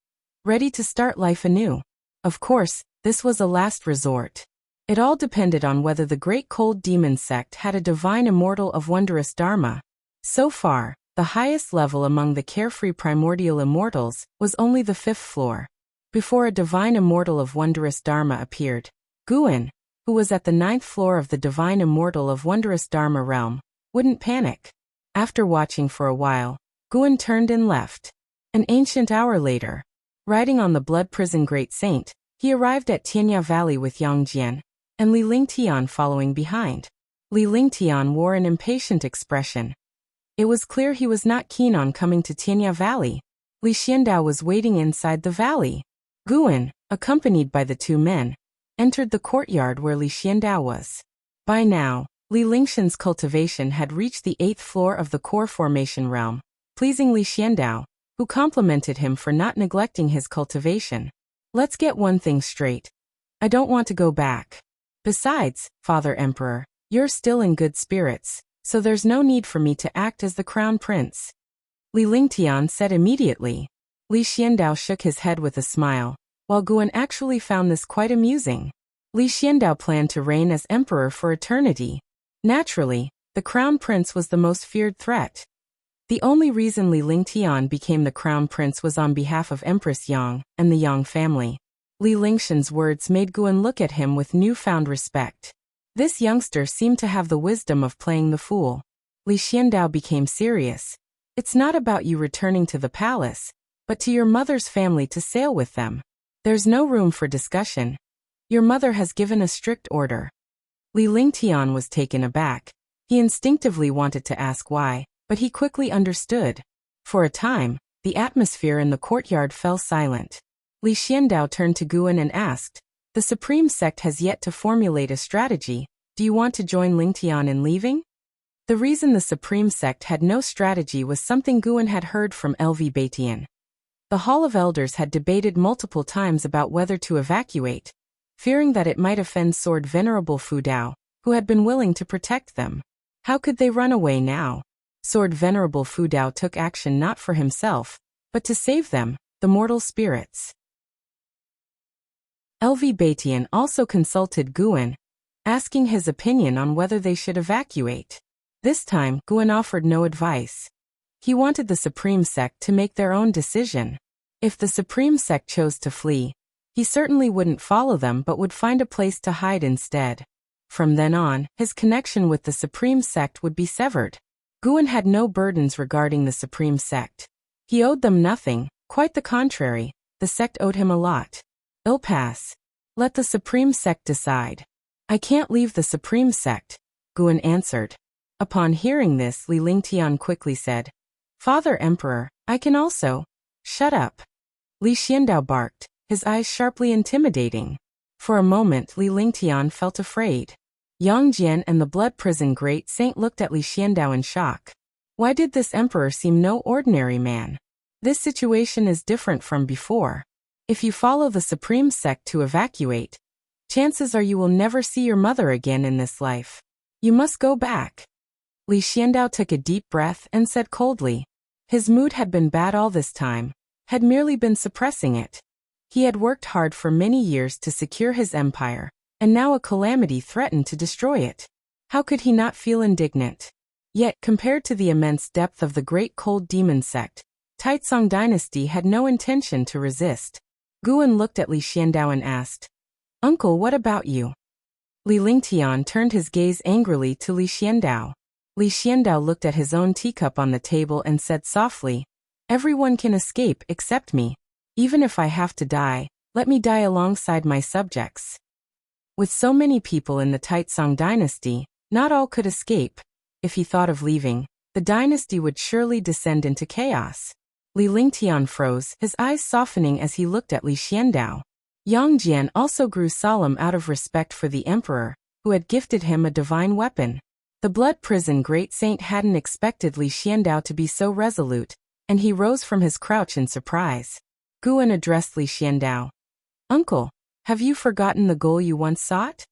ready to start life anew. Of course, this was a last resort. It all depended on whether the great cold demon sect had a divine immortal of wondrous dharma. So far, the highest level among the carefree primordial immortals was only the 5th floor. Before a divine immortal of wondrous dharma appeared, Guan, who was at the 9th floor of the divine immortal of wondrous dharma realm, wouldn't panic. After watching for a while, Guan turned and left. An ancient hour later, riding on the blood prison great saint, he arrived at Tianya Valley with Yang Jian, and Li Lingtian following behind. Li Lingtian wore an impatient expression. It was clear he was not keen on coming to Tianya Valley. Li Xiandao was waiting inside the valley. Guan, accompanied by the 2 men, entered the courtyard where Li Xiandao was. By now, Li Lingxian's cultivation had reached the 8th floor of the core formation realm, pleasing Li Xiandao, who complimented him for not neglecting his cultivation. Let's get one thing straight. I don't want to go back. Besides, Father Emperor, you're still in good spirits, so there's no need for me to act as the crown prince. Li Lingtian said immediately. Li Xiandao shook his head with a smile, while Guan actually found this quite amusing. Li Xiandao planned to reign as emperor for eternity. Naturally, the crown prince was the most feared threat. The only reason Li Lingtian became the crown prince was on behalf of Empress Yang and the Yang family. Li Lingxian's words made Guan look at him with newfound respect. This youngster seemed to have the wisdom of playing the fool. Li Xiandao became serious. It's not about you returning to the palace, but to your mother's family to sail with them. There's no room for discussion. Your mother has given a strict order. Li Lingtian was taken aback. He instinctively wanted to ask why, but he quickly understood. For a time, the atmosphere in the courtyard fell silent. Li Xiandao turned to Guan and asked, "The Supreme Sect has yet to formulate a strategy. Do you want to join Lingtian in leaving?" The reason the Supreme Sect had no strategy was something Guan had heard from LV Batian. The Hall of Elders had debated multiple times about whether to evacuate, fearing that it might offend Sword Venerable Fu Dao, who had been willing to protect them. How could they run away now? Sword Venerable Fu Dao took action not for himself, but to save them, the mortal spirits. LV Batian also consulted Guan, asking his opinion on whether they should evacuate. This time, Guan offered no advice. He wanted the Supreme Sect to make their own decision. If the Supreme Sect chose to flee, he certainly wouldn't follow them but would find a place to hide instead. From then on, his connection with the Supreme Sect would be severed. Guan had no burdens regarding the Supreme Sect. He owed them nothing, quite the contrary, the sect owed him a lot. It'll pass. Let the Supreme Sect decide. I can't leave the Supreme Sect, Guan answered. Upon hearing this, Li Lingtian quickly said, "Father Emperor, I can also." "Shut up." Li Xiandao barked, his eyes sharply intimidating. For a moment Li Lingtian felt afraid. Yang Jian and the blood prison great saint looked at Li Xiandao in shock. Why did this emperor seem no ordinary man? This situation is different from before. If you follow the Supreme Sect to evacuate, chances are you will never see your mother again in this life. You must go back. Li Xiandao took a deep breath and said coldly. His mood had been bad all this time, had merely been suppressing it. He had worked hard for many years to secure his empire, and now a calamity threatened to destroy it. How could he not feel indignant? Yet, compared to the immense depth of the great cold demon sect, Taizong dynasty had no intention to resist. Guan looked at Li Xiandao and asked, "Uncle, what about you?" Li Lingtian turned his gaze angrily to Li Xiandao. Li Xiandao looked at his own teacup on the table and said softly, "Everyone can escape except me. Even if I have to die, let me die alongside my subjects." With so many people in the Taizong dynasty, not all could escape. If he thought of leaving, the dynasty would surely descend into chaos. Li Lingtian froze, his eyes softening as he looked at Li Xiandao. Yang Jian also grew solemn out of respect for the emperor, who had gifted him a divine weapon. The blood prison great saint hadn't expected Li Xiandao to be so resolute, and he rose from his crouch in surprise. Guan addressed Li Xiandao. "Uncle, have you forgotten the goal you once sought?"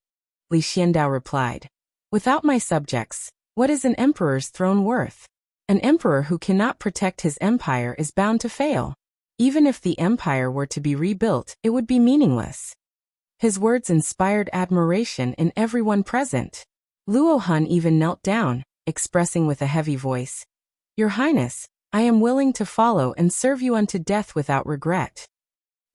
Li Xiandao replied, "Without my subjects, what is an emperor's throne worth? An emperor who cannot protect his empire is bound to fail. Even if the empire were to be rebuilt, it would be meaningless." His words inspired admiration in everyone present. Luo Han even knelt down, expressing with a heavy voice, "Your Highness, I am willing to follow and serve you unto death without regret."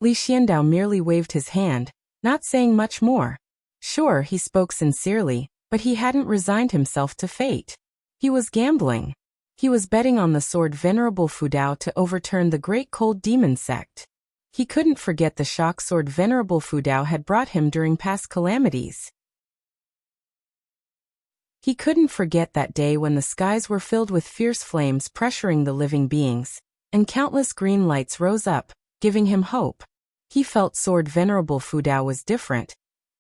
Li Xiandao merely waved his hand, not saying much more. Sure, he spoke sincerely, but he hadn't resigned himself to fate. He was gambling. He was betting on the sword Venerable Fudao to overturn the great cold demon sect. He couldn't forget the shock sword Venerable Fudao had brought him during past calamities. He couldn't forget that day when the skies were filled with fierce flames pressuring the living beings, and countless green lights rose up, giving him hope. He felt sword Venerable Fudao was different,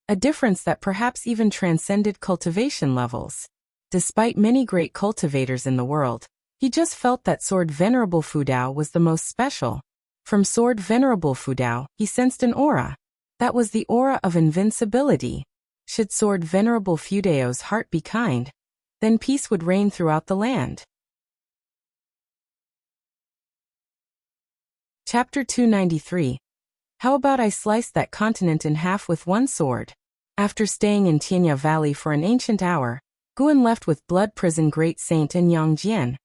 a difference that perhaps even transcended cultivation levels. Despite many great cultivators in the world, he just felt that sword Venerable Fudao was the most special. From sword Venerable Fudao, he sensed an aura. That was the aura of invincibility. Should sword Venerable Fudao's heart be kind, then peace would reign throughout the land. Chapter 293. How about I slice that continent in half with one sword? After staying in Tianya Valley for an ancient hour, Guan left with Blood Prison Great Saint and Yang Jian,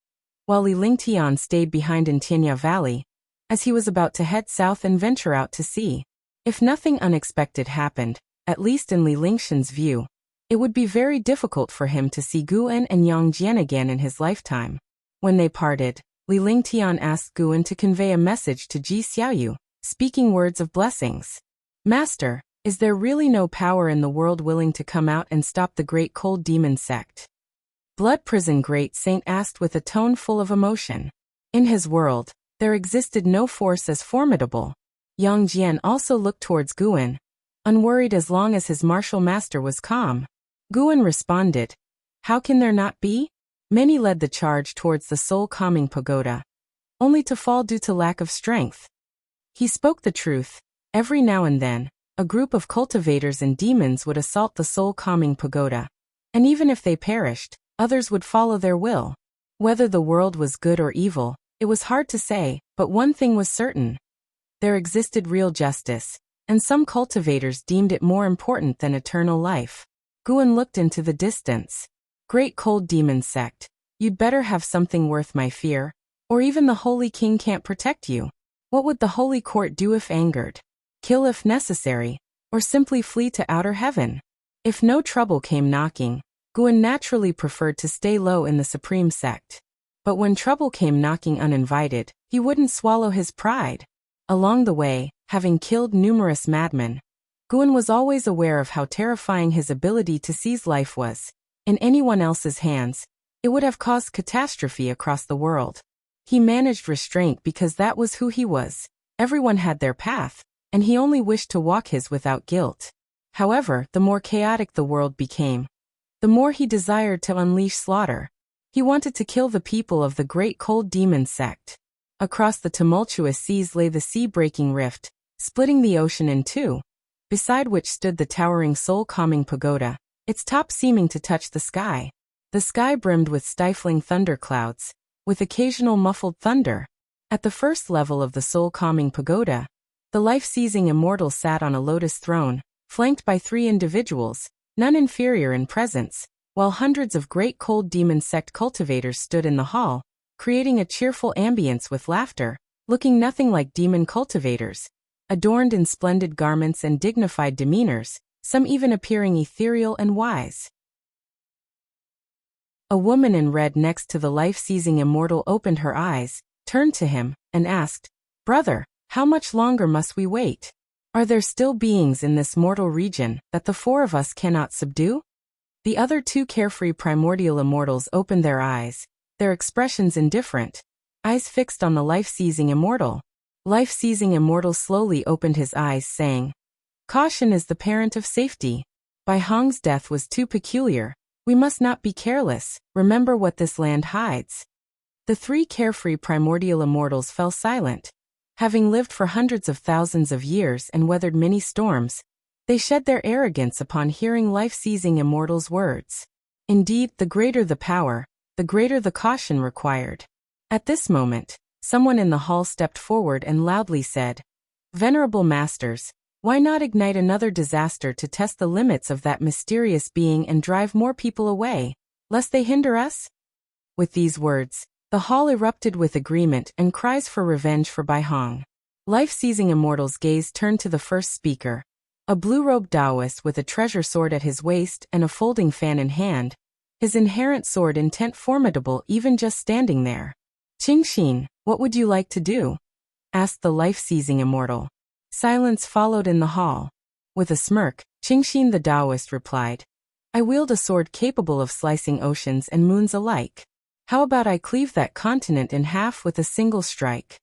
while Li Lingtian stayed behind in Tianya Valley, as he was about to head south and venture out to sea. If nothing unexpected happened, at least in Li Lingshan's view, it would be very difficult for him to see Guan and Yang Jian again in his lifetime. When they parted, Li Lingtian asked Guan to convey a message to Ji Xiaoyu, speaking words of blessings. "Master, is there really no power in the world willing to come out and stop the great cold demon sect?" Blood Prison Great Saint asked with a tone full of emotion. In his world, there existed no force as formidable. Yang Jian also looked towards Guan, unworried as long as his martial master was calm. Guan responded, "How can there not be? Many led the charge towards the soul-calming pagoda, only to fall due to lack of strength." He spoke the truth. Every now and then, a group of cultivators and demons would assault the soul-calming pagoda, and even if they perished, others would follow their will. Whether the world was good or evil, it was hard to say, but one thing was certain. There existed real justice, and some cultivators deemed it more important than eternal life. Guan looked into the distance. "Great cold demon sect, you'd better have something worth my fear, or even the Holy King can't protect you. What would the Holy Court do if angered? Kill if necessary, or simply flee to outer heaven?" If no trouble came knocking, Guan naturally preferred to stay low in the supreme sect. But when trouble came knocking uninvited, he wouldn't swallow his pride. Along the way, having killed numerous madmen, Guan was always aware of how terrifying his ability to seize life was. In anyone else's hands, it would have caused catastrophe across the world. He managed restraint because that was who he was. Everyone had their path, and he only wished to walk his without guilt. However, the more chaotic the world became, the more he desired to unleash slaughter. He wanted to kill the people of the great cold demon sect. Across the tumultuous seas lay the sea-breaking rift, splitting the ocean in two, beside which stood the towering soul-calming pagoda, its top seeming to touch the sky. The sky brimmed with stifling thunderclouds, with occasional muffled thunder. At the first level of the soul-calming pagoda, the life-seizing immortal sat on a lotus throne, flanked by 3 individuals, none inferior in presence, while hundreds of great cold demon sect cultivators stood in the hall, creating a cheerful ambience with laughter, looking nothing like demon cultivators, adorned in splendid garments and dignified demeanors, some even appearing ethereal and wise. A woman in red next to the life-seizing immortal opened her eyes, turned to him, and asked, "Brother, how much longer must we wait? Are there still beings in this mortal region that the four of us cannot subdue?" The other two carefree primordial immortals opened their eyes, their expressions indifferent, eyes fixed on the life-seizing immortal. Life-seizing immortal slowly opened his eyes, saying, "Caution is the parent of safety. Bai Hong's death was too peculiar. We must not be careless. Remember what this land hides." The three carefree primordial immortals fell silent. Having lived for hundreds of thousands of years and weathered many storms, they shed their arrogance upon hearing life-seizing immortals' words. Indeed, the greater the power, the greater the caution required. At this moment, someone in the hall stepped forward and loudly said, "Venerable masters, why not ignite another disaster to test the limits of that mysterious being and drive more people away, lest they hinder us?" With these words, the hall erupted with agreement and cries for revenge for Bai Hong. Life-seizing immortals' gaze turned to the first speaker, a blue-robed Taoist with a treasure sword at his waist and a folding fan in hand, his inherent sword intent formidable even just standing there. "Qingxin, what would you like to do?" asked the life-seizing immortal. Silence followed in the hall. With a smirk, Qingxin the Taoist replied, "I wield a sword capable of slicing oceans and moons alike. How about I cleave that continent in half with a single strike?"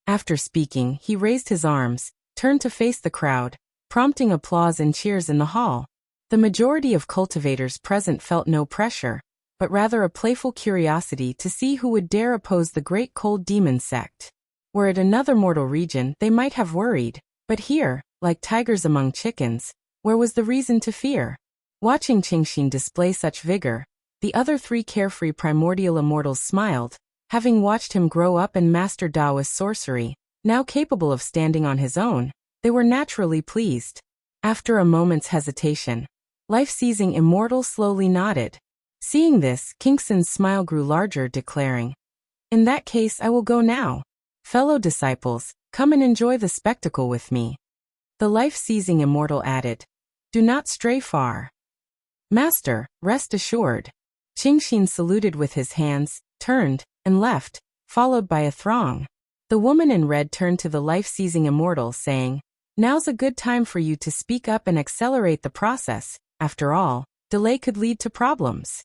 After speaking, he raised his arms, turned to face the crowd, prompting applause and cheers in the hall. The majority of cultivators present felt no pressure, but rather a playful curiosity to see who would dare oppose the great cold demon sect. Were it another mortal region, they might have worried, but here, like tigers among chickens, where was the reason to fear? Watching Qingxin display such vigor, the other three carefree primordial immortals smiled, having watched him grow up and master Taoist sorcery. Now capable of standing on his own, they were naturally pleased. After a moment's hesitation, life-seizing immortal slowly nodded. Seeing this, Qingxin's smile grew larger, declaring, "In that case I will go now. Fellow disciples, come and enjoy the spectacle with me." The life-seizing immortal added, "Do not stray far." "Master, rest assured." Qingxin saluted with his hands, turned, and left, followed by a throng. The woman in red turned to the life-seizing immortal, saying, "Now's a good time for you to speak up and accelerate the process. After all, delay could lead to problems."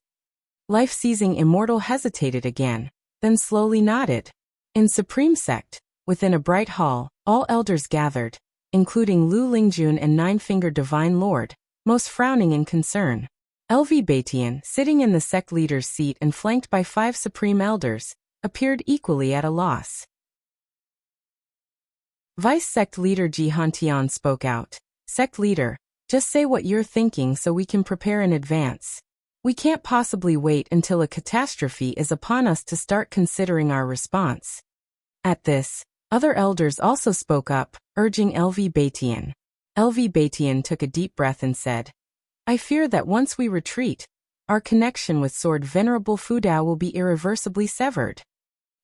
Life-seizing immortal hesitated again, then slowly nodded. In Supreme Sect, within a bright hall, all elders gathered, including Lu Lingjun and Nine-Fingered Divine Lord, most frowning in concern. LV Baitian, sitting in the sect leader's seat and flanked by 5 supreme elders, appeared equally at a loss. Vice Sect Leader Ji Hantian spoke out. "Sect Leader, just say what you're thinking so we can prepare in advance. We can't possibly wait until a catastrophe is upon us to start considering our response." At this, other elders also spoke up, urging LV Baitian. LV Baitian took a deep breath and said, "I fear that once we retreat, our connection with Sword Venerable Fudao will be irreversibly severed."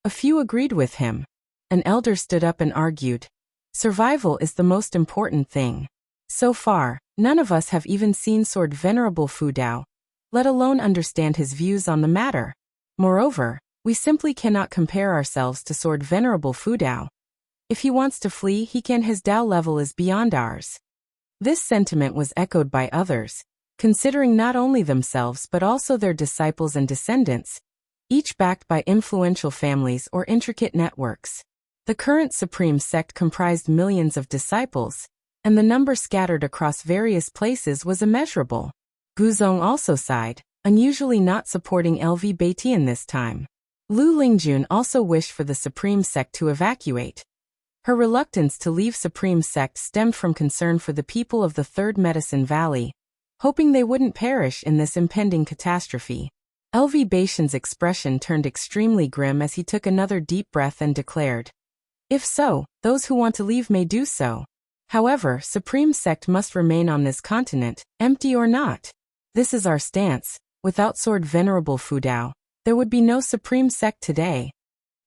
A few agreed with him. An elder stood up and argued, "Survival is the most important thing. So far, none of us have even seen Sword Venerable Fudao, let alone understand his views on the matter. Moreover, we simply cannot compare ourselves to Sword Venerable Fudao. If he wants to flee, he can. His Dao level is beyond ours." This sentiment was echoed by others, considering not only themselves but also their disciples and descendants, each backed by influential families or intricate networks. The current Supreme Sect comprised millions of disciples, and the number scattered across various places was immeasurable. Guzong also sighed, unusually not supporting LV Baitian this time. Lu Lingjun also wished for the Supreme Sect to evacuate. Her reluctance to leave Supreme Sect stemmed from concern for the people of the Third Medicine Valley, hoping they wouldn't perish in this impending catastrophe. LV Baitian's expression turned extremely grim as he took another deep breath and declared, "If so, those who want to leave may do so. However, Supreme Sect must remain on this continent, empty or not. This is our stance. Without Sword Venerable Fudao, there would be no supreme sect today.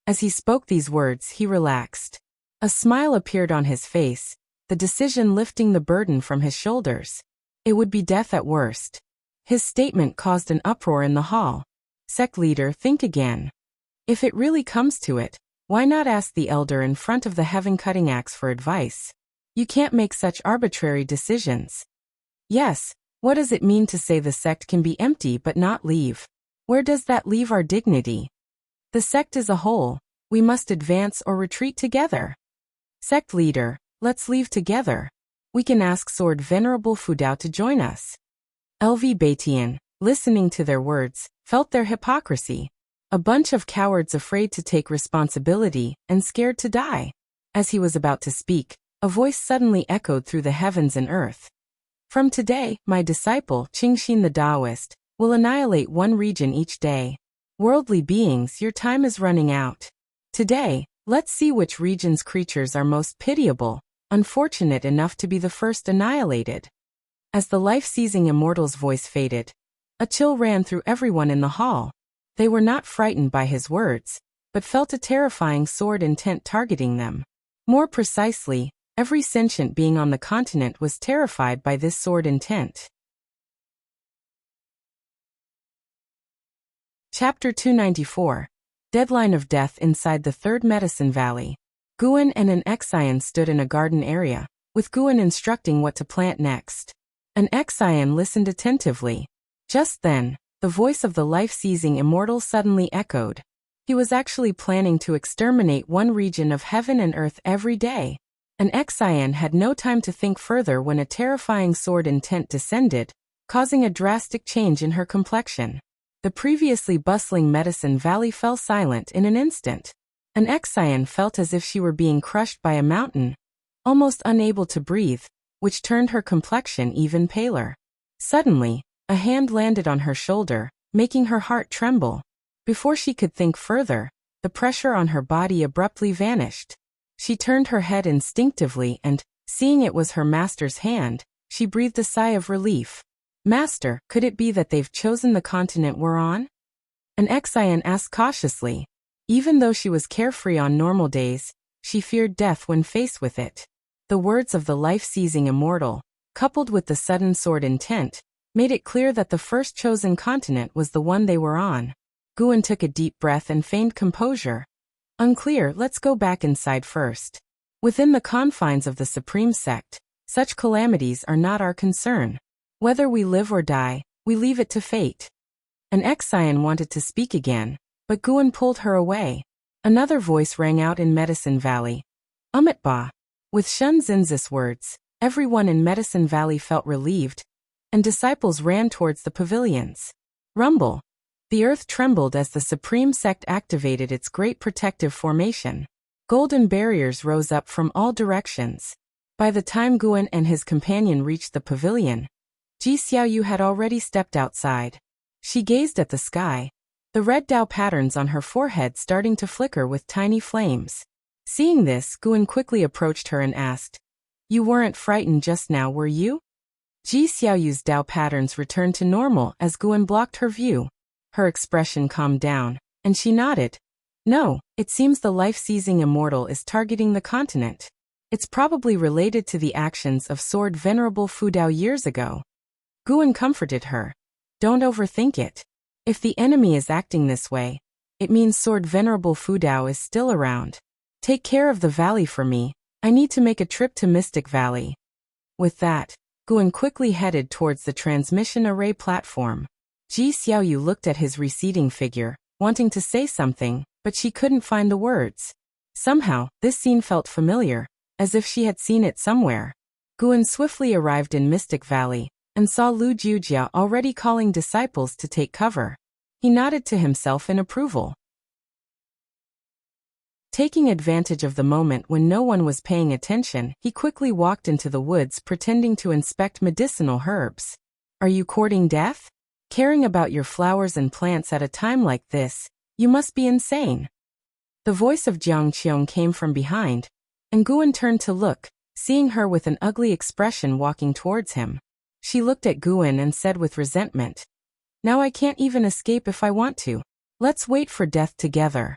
As he spoke these words, he relaxed. A smile appeared on his face, the decision lifting the burden from his shoulders. It would be death at worst. His statement caused an uproar in the hall. Sect leader, think again. If it really comes to it, why not ask the elder in front of the heaven-cutting axe for advice? You can't make such arbitrary decisions. Yes, what does it mean to say the sect can be empty but not leave? Where does that leave our dignity? The sect is a whole. We must advance or retreat together. Sect leader, let's leave together. We can ask Sword Venerable Fudao to join us. LV Baitian, listening to their words, felt their hypocrisy. A bunch of cowards afraid to take responsibility and scared to die. As he was about to speak, a voice suddenly echoed through the heavens and earth. From today, my disciple, Qingxin the Taoist, will annihilate one region each day. Worldly beings, your time is running out. Today, let's see which region's creatures are most pitiable, unfortunate enough to be the first annihilated. As the life-seizing immortal's voice faded, a chill ran through everyone in the hall. They were not frightened by his words, but felt a terrifying sword intent targeting them. More precisely, every sentient being on the continent was terrified by this sword intent. Chapter 294. Deadline of Death inside the Third Medicine Valley. Guan and an Exian stood in a garden area, with Guan instructing what to plant next. An Exian listened attentively. Just then, the voice of the life-seizing immortal suddenly echoed. He was actually planning to exterminate one region of heaven and earth every day. An Exian had no time to think further when a terrifying sword intent descended, causing a drastic change in her complexion. The previously bustling Medicine Valley fell silent in an instant. An Exian felt as if she were being crushed by a mountain, almost unable to breathe, which turned her complexion even paler. Suddenly, a hand landed on her shoulder, making her heart tremble. Before she could think further, the pressure on her body abruptly vanished. She turned her head instinctively and, seeing it was her master's hand, she breathed a sigh of relief. Master, could it be that they've chosen the continent we're on? An Exian asked cautiously. Even though she was carefree on normal days, she feared death when faced with it. The words of the life-seizing immortal, coupled with the sudden sword intent, made it clear that the first chosen continent was the one they were on. Guan took a deep breath and feigned composure. Unclear, let's go back inside first. Within the confines of the Supreme Sect, such calamities are not our concern. Whether we live or die, we leave it to fate. An Exian wanted to speak again, but Guan pulled her away. Another voice rang out in Medicine Valley. Ba. With Shun Zinzis words, everyone in Medicine Valley felt relieved, and disciples ran towards the pavilions. Rumble. The earth trembled as the Supreme Sect activated its great protective formation. Golden barriers rose up from all directions. By the time Guan and his companion reached the pavilion, Ji Xiaoyu had already stepped outside. She gazed at the sky, the red Dao patterns on her forehead starting to flicker with tiny flames. Seeing this, Guan quickly approached her and asked, "You weren't frightened just now, were you?" Ji Xiaoyu's Dao patterns returned to normal as Guan blocked her view. Her expression calmed down, and she nodded. "No, it seems the life-seizing immortal is targeting the continent. It's probably related to the actions of Sword Venerable Fudao years ago." Guan comforted her. "Don't overthink it. If the enemy is acting this way, it means Sword Venerable Fudao is still around. Take care of the valley for me. I need to make a trip to Mystic Valley." With that, Guan quickly headed towards the transmission array platform. Ji Xiaoyu looked at his receding figure, wanting to say something, but she couldn't find the words. Somehow, this scene felt familiar, as if she had seen it somewhere. Guan swiftly arrived in Mystic Valley, and saw Lu Jiujia already calling disciples to take cover. He nodded to himself in approval. Taking advantage of the moment when no one was paying attention, he quickly walked into the woods pretending to inspect medicinal herbs. "Are you courting death? Caring about your flowers and plants at a time like this? You must be insane." The voice of Jiang Qiong came from behind, and Guan turned to look, seeing her with an ugly expression walking towards him. She looked at Guan and said with resentment, Now I can't even escape if I want to. Let's wait for death together.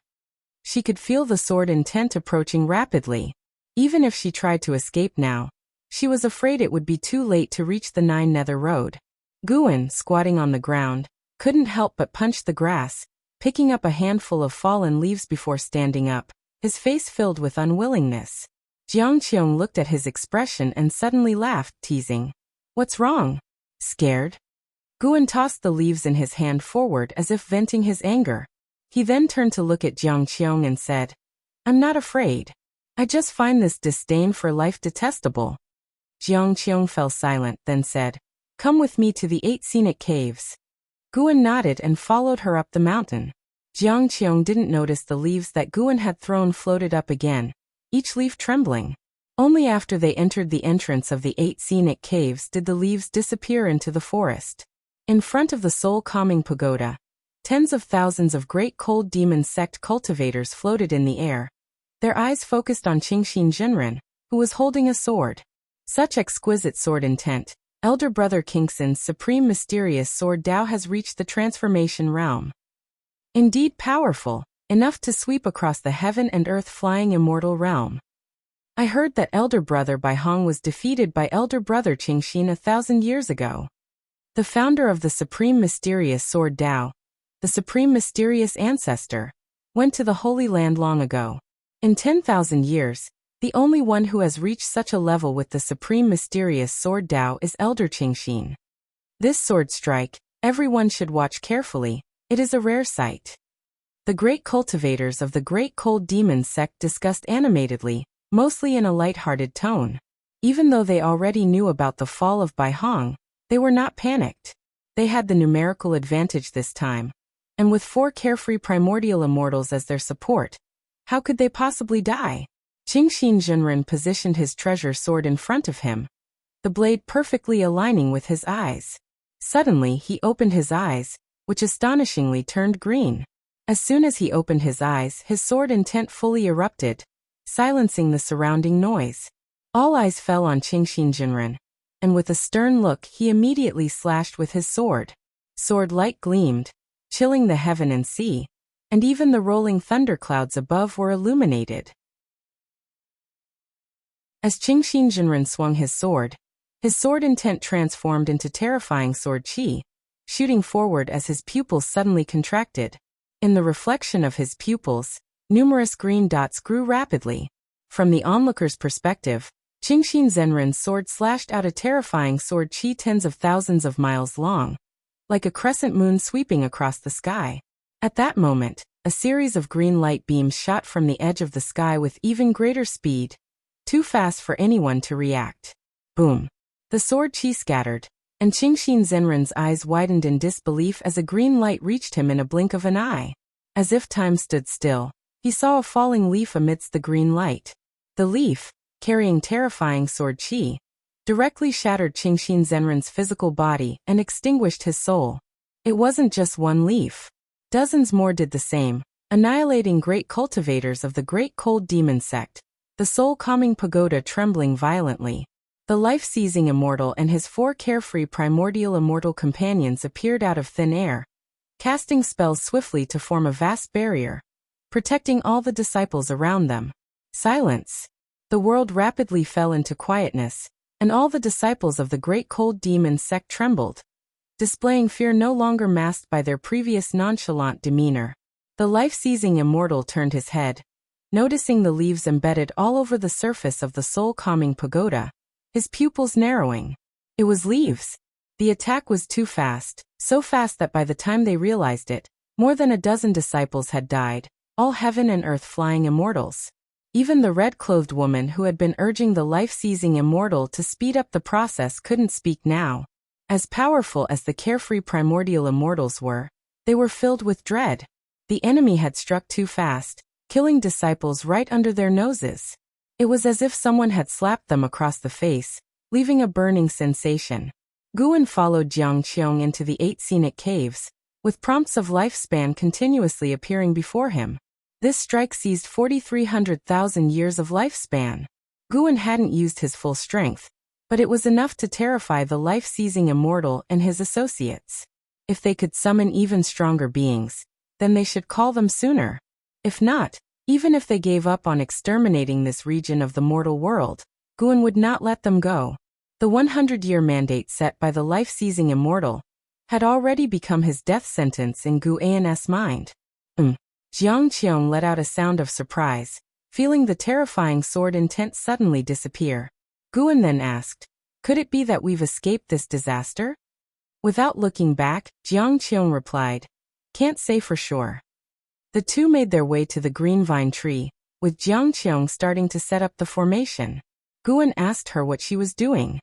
She could feel the sword intent approaching rapidly. Even if she tried to escape now, she was afraid it would be too late to reach the Nine Nether Road. Guin, squatting on the ground, couldn't help but punch the grass, picking up a handful of fallen leaves before standing up, his face filled with unwillingness. Jiang Qiong looked at his expression and suddenly laughed, teasing. What's wrong? Scared? Guin tossed the leaves in his hand forward as if venting his anger. He then turned to look at Jiang Qiong and said, I'm not afraid. I just find this disdain for life detestable. Jiang Qiong fell silent, then said, Come with me to the 8 scenic caves. Guin nodded and followed her up the mountain. Jiang Qiong didn't notice the leaves that Guin had thrown floated up again, each leaf trembling. Only after they entered the entrance of the 8 scenic caves did the leaves disappear into the forest. In front of the soul-calming pagoda, tens of thousands of great cold demon sect cultivators floated in the air. Their eyes focused on Qingxin Jinren, who was holding a sword. Such exquisite sword intent. Elder Brother Kingxin's supreme mysterious sword Dao has reached the transformation realm. Indeed powerful, enough to sweep across the heaven and earth flying immortal realm. I heard that Elder Brother Bai Hong was defeated by Elder Brother Qingxin 1,000 years ago. The founder of the supreme mysterious sword Dao, the supreme mysterious ancestor, went to the Holy Land long ago. In 10,000 years, the only one who has reached such a level with the supreme mysterious sword Dao is Elder Qingxin. This sword strike, everyone should watch carefully, it is a rare sight. The great cultivators of the great cold demon sect discussed animatedly, mostly in a light-hearted tone. Even though they already knew about the fall of Bai Hong, they were not panicked. They had the numerical advantage this time. And with 4 carefree primordial immortals as their support, how could they possibly die? Qingxin Jinren positioned his treasure sword in front of him, the blade perfectly aligning with his eyes. Suddenly he opened his eyes, which astonishingly turned green. As soon as he opened his eyes, his sword intent fully erupted, silencing the surrounding noise. All eyes fell on Qingxin Jinren, and with a stern look he immediately slashed with his sword. Sword light gleamed, chilling the heaven and sea, and even the rolling thunderclouds above were illuminated. As Qingxin Jinren swung his sword intent transformed into terrifying sword chi, shooting forward as his pupils suddenly contracted. In the reflection of his pupils, numerous green dots grew rapidly. From the onlooker's perspective, Qingxin Jinren's sword slashed out a terrifying sword chi tens of thousands of miles long, like a crescent moon sweeping across the sky. At that moment, a series of green light beams shot from the edge of the sky with even greater speed, too fast for anyone to react. Boom! The sword chi scattered, and Qingxin Jinren's eyes widened in disbelief as a green light reached him in a blink of an eye. As if time stood still, he saw a falling leaf amidst the green light. The leaf, carrying terrifying sword chi, directly shattered Qingxin Jinren's physical body and extinguished his soul. It wasn't just one leaf. Dozens more did the same, annihilating great cultivators of the great cold demon sect, the soul-calming pagoda trembling violently. The life-seizing immortal and his 4 carefree primordial immortal companions appeared out of thin air, casting spells swiftly to form a vast barrier, protecting all the disciples around them. Silence. The world rapidly fell into quietness, and all the disciples of the great cold demon sect trembled, displaying fear no longer masked by their previous nonchalant demeanor. The life-seizing immortal turned his head, noticing the leaves embedded all over the surface of the soul-calming pagoda, his pupils narrowing. It was leaves. The attack was too fast, so fast that by the time they realized it, more than a dozen disciples had died, all heaven and earth flying immortals. Even the red-clothed woman who had been urging the life-seizing immortal to speed up the process couldn't speak now. As powerful as the carefree primordial immortals were, they were filled with dread. The enemy had struck too fast, killing disciples right under their noses. It was as if someone had slapped them across the face, leaving a burning sensation. Guin followed Jiang Qiong into the 8 scenic caves, with prompts of lifespan continuously appearing before him. This strike seized 4,300,000 years of lifespan. Guin hadn't used his full strength, but it was enough to terrify the life-seizing immortal and his associates. If they could summon even stronger beings, then they should call them sooner. If not, even if they gave up on exterminating this region of the mortal world, Guan would not let them go. The 100-year mandate set by the life-seizing immortal had already become his death sentence in Guan's mind. Jiang Qiong let out a sound of surprise, feeling the terrifying sword intent suddenly disappear. Guan then asked, "Could it be that we've escaped this disaster?" Without looking back, Jiang Qiong replied, "Can't say for sure." The two made their way to the green vine tree, with Jiang Qiong starting to set up the formation. Guan asked her what she was doing.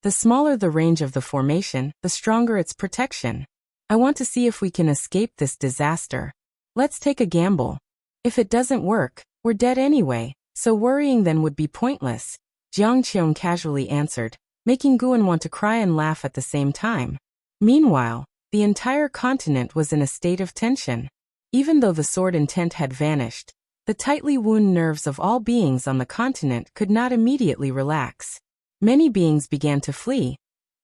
The smaller the range of the formation, the stronger its protection. I want to see if we can escape this disaster. Let's take a gamble. If it doesn't work, we're dead anyway, so worrying then would be pointless, Jiang Qiong casually answered, making Guan want to cry and laugh at the same time. Meanwhile, the entire continent was in a state of tension. Even though the sword intent had vanished, the tightly wound nerves of all beings on the continent could not immediately relax. Many beings began to flee,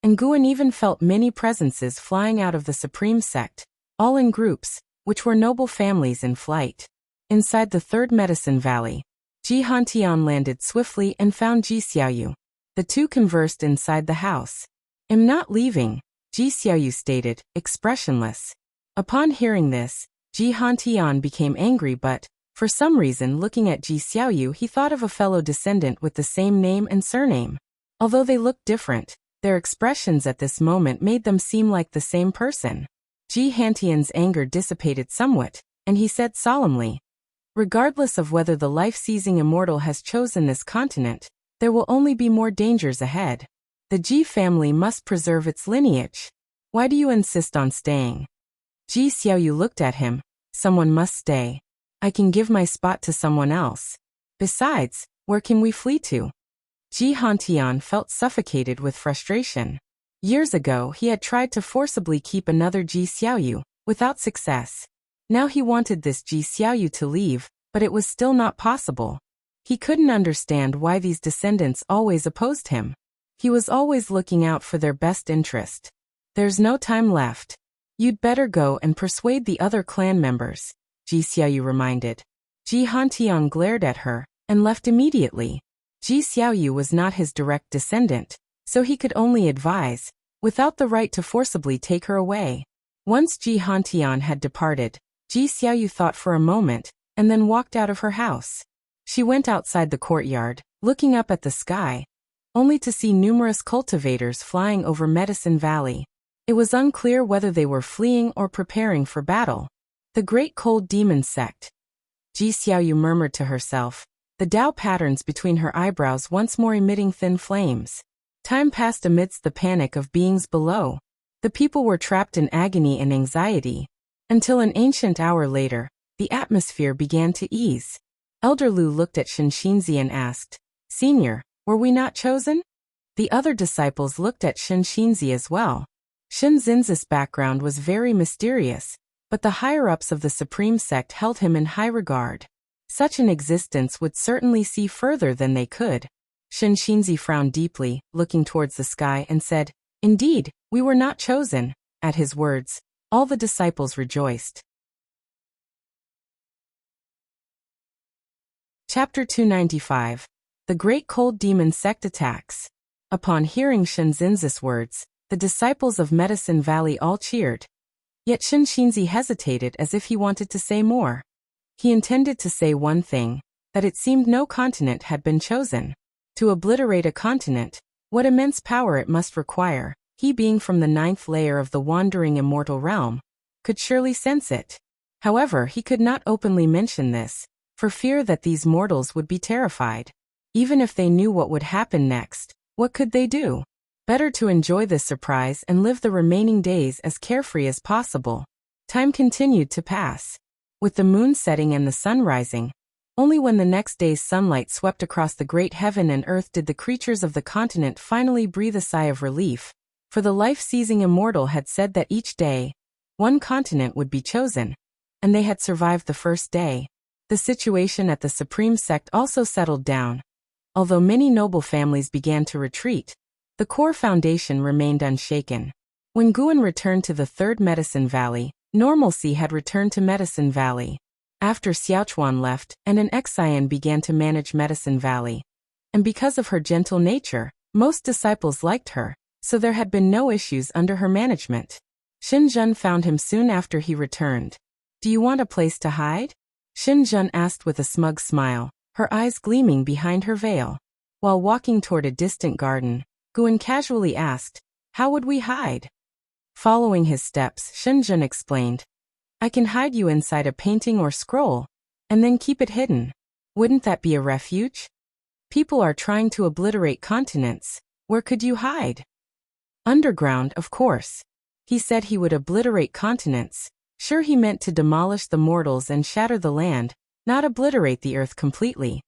and Guan even felt many presences flying out of the supreme sect, all in groups, which were noble families in flight. Inside the third medicine valley, Ji Hantian landed swiftly and found Ji Xiaoyu. The two conversed inside the house. "I'm not leaving," Ji Xiaoyu stated, expressionless. Upon hearing this, Ji Hantian became angry, but, for some reason, looking at Ji Xiaoyu, he thought of a fellow descendant with the same name and surname. Although they looked different, their expressions at this moment made them seem like the same person. Ji Hantian's anger dissipated somewhat, and he said solemnly, "Regardless of whether the life-seizing immortal has chosen this continent, there will only be more dangers ahead. The Ji family must preserve its lineage. Why do you insist on staying?" Ji Xiaoyu looked at him. "Someone must stay. I can give my spot to someone else. Besides, where can we flee to?" Ji Hantian felt suffocated with frustration. Years ago, he had tried to forcibly keep another Ji Xiaoyu, without success. Now he wanted this Ji Xiaoyu to leave, but it was still not possible. He couldn't understand why these descendants always opposed him. He was always looking out for their best interest. "There's no time left. You'd better go and persuade the other clan members," Ji Xiaoyu reminded. Ji Hantian glared at her, and left immediately. Ji Xiaoyu was not his direct descendant, so he could only advise, without the right to forcibly take her away. Once Ji Hantian had departed, Ji Xiaoyu thought for a moment, and then walked out of her house. She went outside the courtyard, looking up at the sky, only to see numerous cultivators flying over Medicine Valley. It was unclear whether they were fleeing or preparing for battle. The Great Cold Demon Sect. Ji Xiaoyu murmured to herself, the Tao patterns between her eyebrows once more emitting thin flames. Time passed amidst the panic of beings below. The people were trapped in agony and anxiety. Until an ancient hour later, the atmosphere began to ease. Elder Lu looked at Shenxinzi and asked, "Senior, were we not chosen?" The other disciples looked at Shenxinzi as well. Shenxinzi's background was very mysterious, but the higher-ups of the Supreme Sect held him in high regard. Such an existence would certainly see further than they could. Shenxinzi frowned deeply, looking towards the sky, and said, "Indeed, we were not chosen." At his words, all the disciples rejoiced. Chapter 295. The Great Cold Demon Sect Attacks. Upon hearing Shenxinzi's words, the disciples of Medicine Valley all cheered. Yet Shenxinzi hesitated as if he wanted to say more. He intended to say one thing, that it seemed no continent had been chosen. To obliterate a continent, what immense power it must require, he being from the 9th layer of the wandering immortal realm, could surely sense it. However, he could not openly mention this, for fear that these mortals would be terrified. Even if they knew what would happen next, what could they do? Better to enjoy this surprise and live the remaining days as carefree as possible. Time continued to pass. With the moon setting and the sun rising, only when the next day's sunlight swept across the great heaven and earth did the creatures of the continent finally breathe a sigh of relief, for the life-seizing immortal had said that each day, one continent would be chosen, and they had survived the first day. The situation at the Supreme Sect also settled down. Although many noble families began to retreat, the core foundation remained unshaken. When Guan returned to the third Medicine Valley, normalcy had returned to Medicine Valley. After Xiaochuan left, and an Xian began to manage Medicine Valley. And because of her gentle nature, most disciples liked her, so there had been no issues under her management. Xinzhen found him soon after he returned. Do you want a place to hide? Xinzhen asked with a smug smile, her eyes gleaming behind her veil. While walking toward a distant garden, Guan casually asked, how would we hide? Following his steps, Xinzhen explained, I can hide you inside a painting or scroll, and then keep it hidden. Wouldn't that be a refuge? People are trying to obliterate continents. Where could you hide? Underground, of course. He said he would obliterate continents. Sure, he meant to demolish the mortals and shatter the land, not obliterate the earth completely.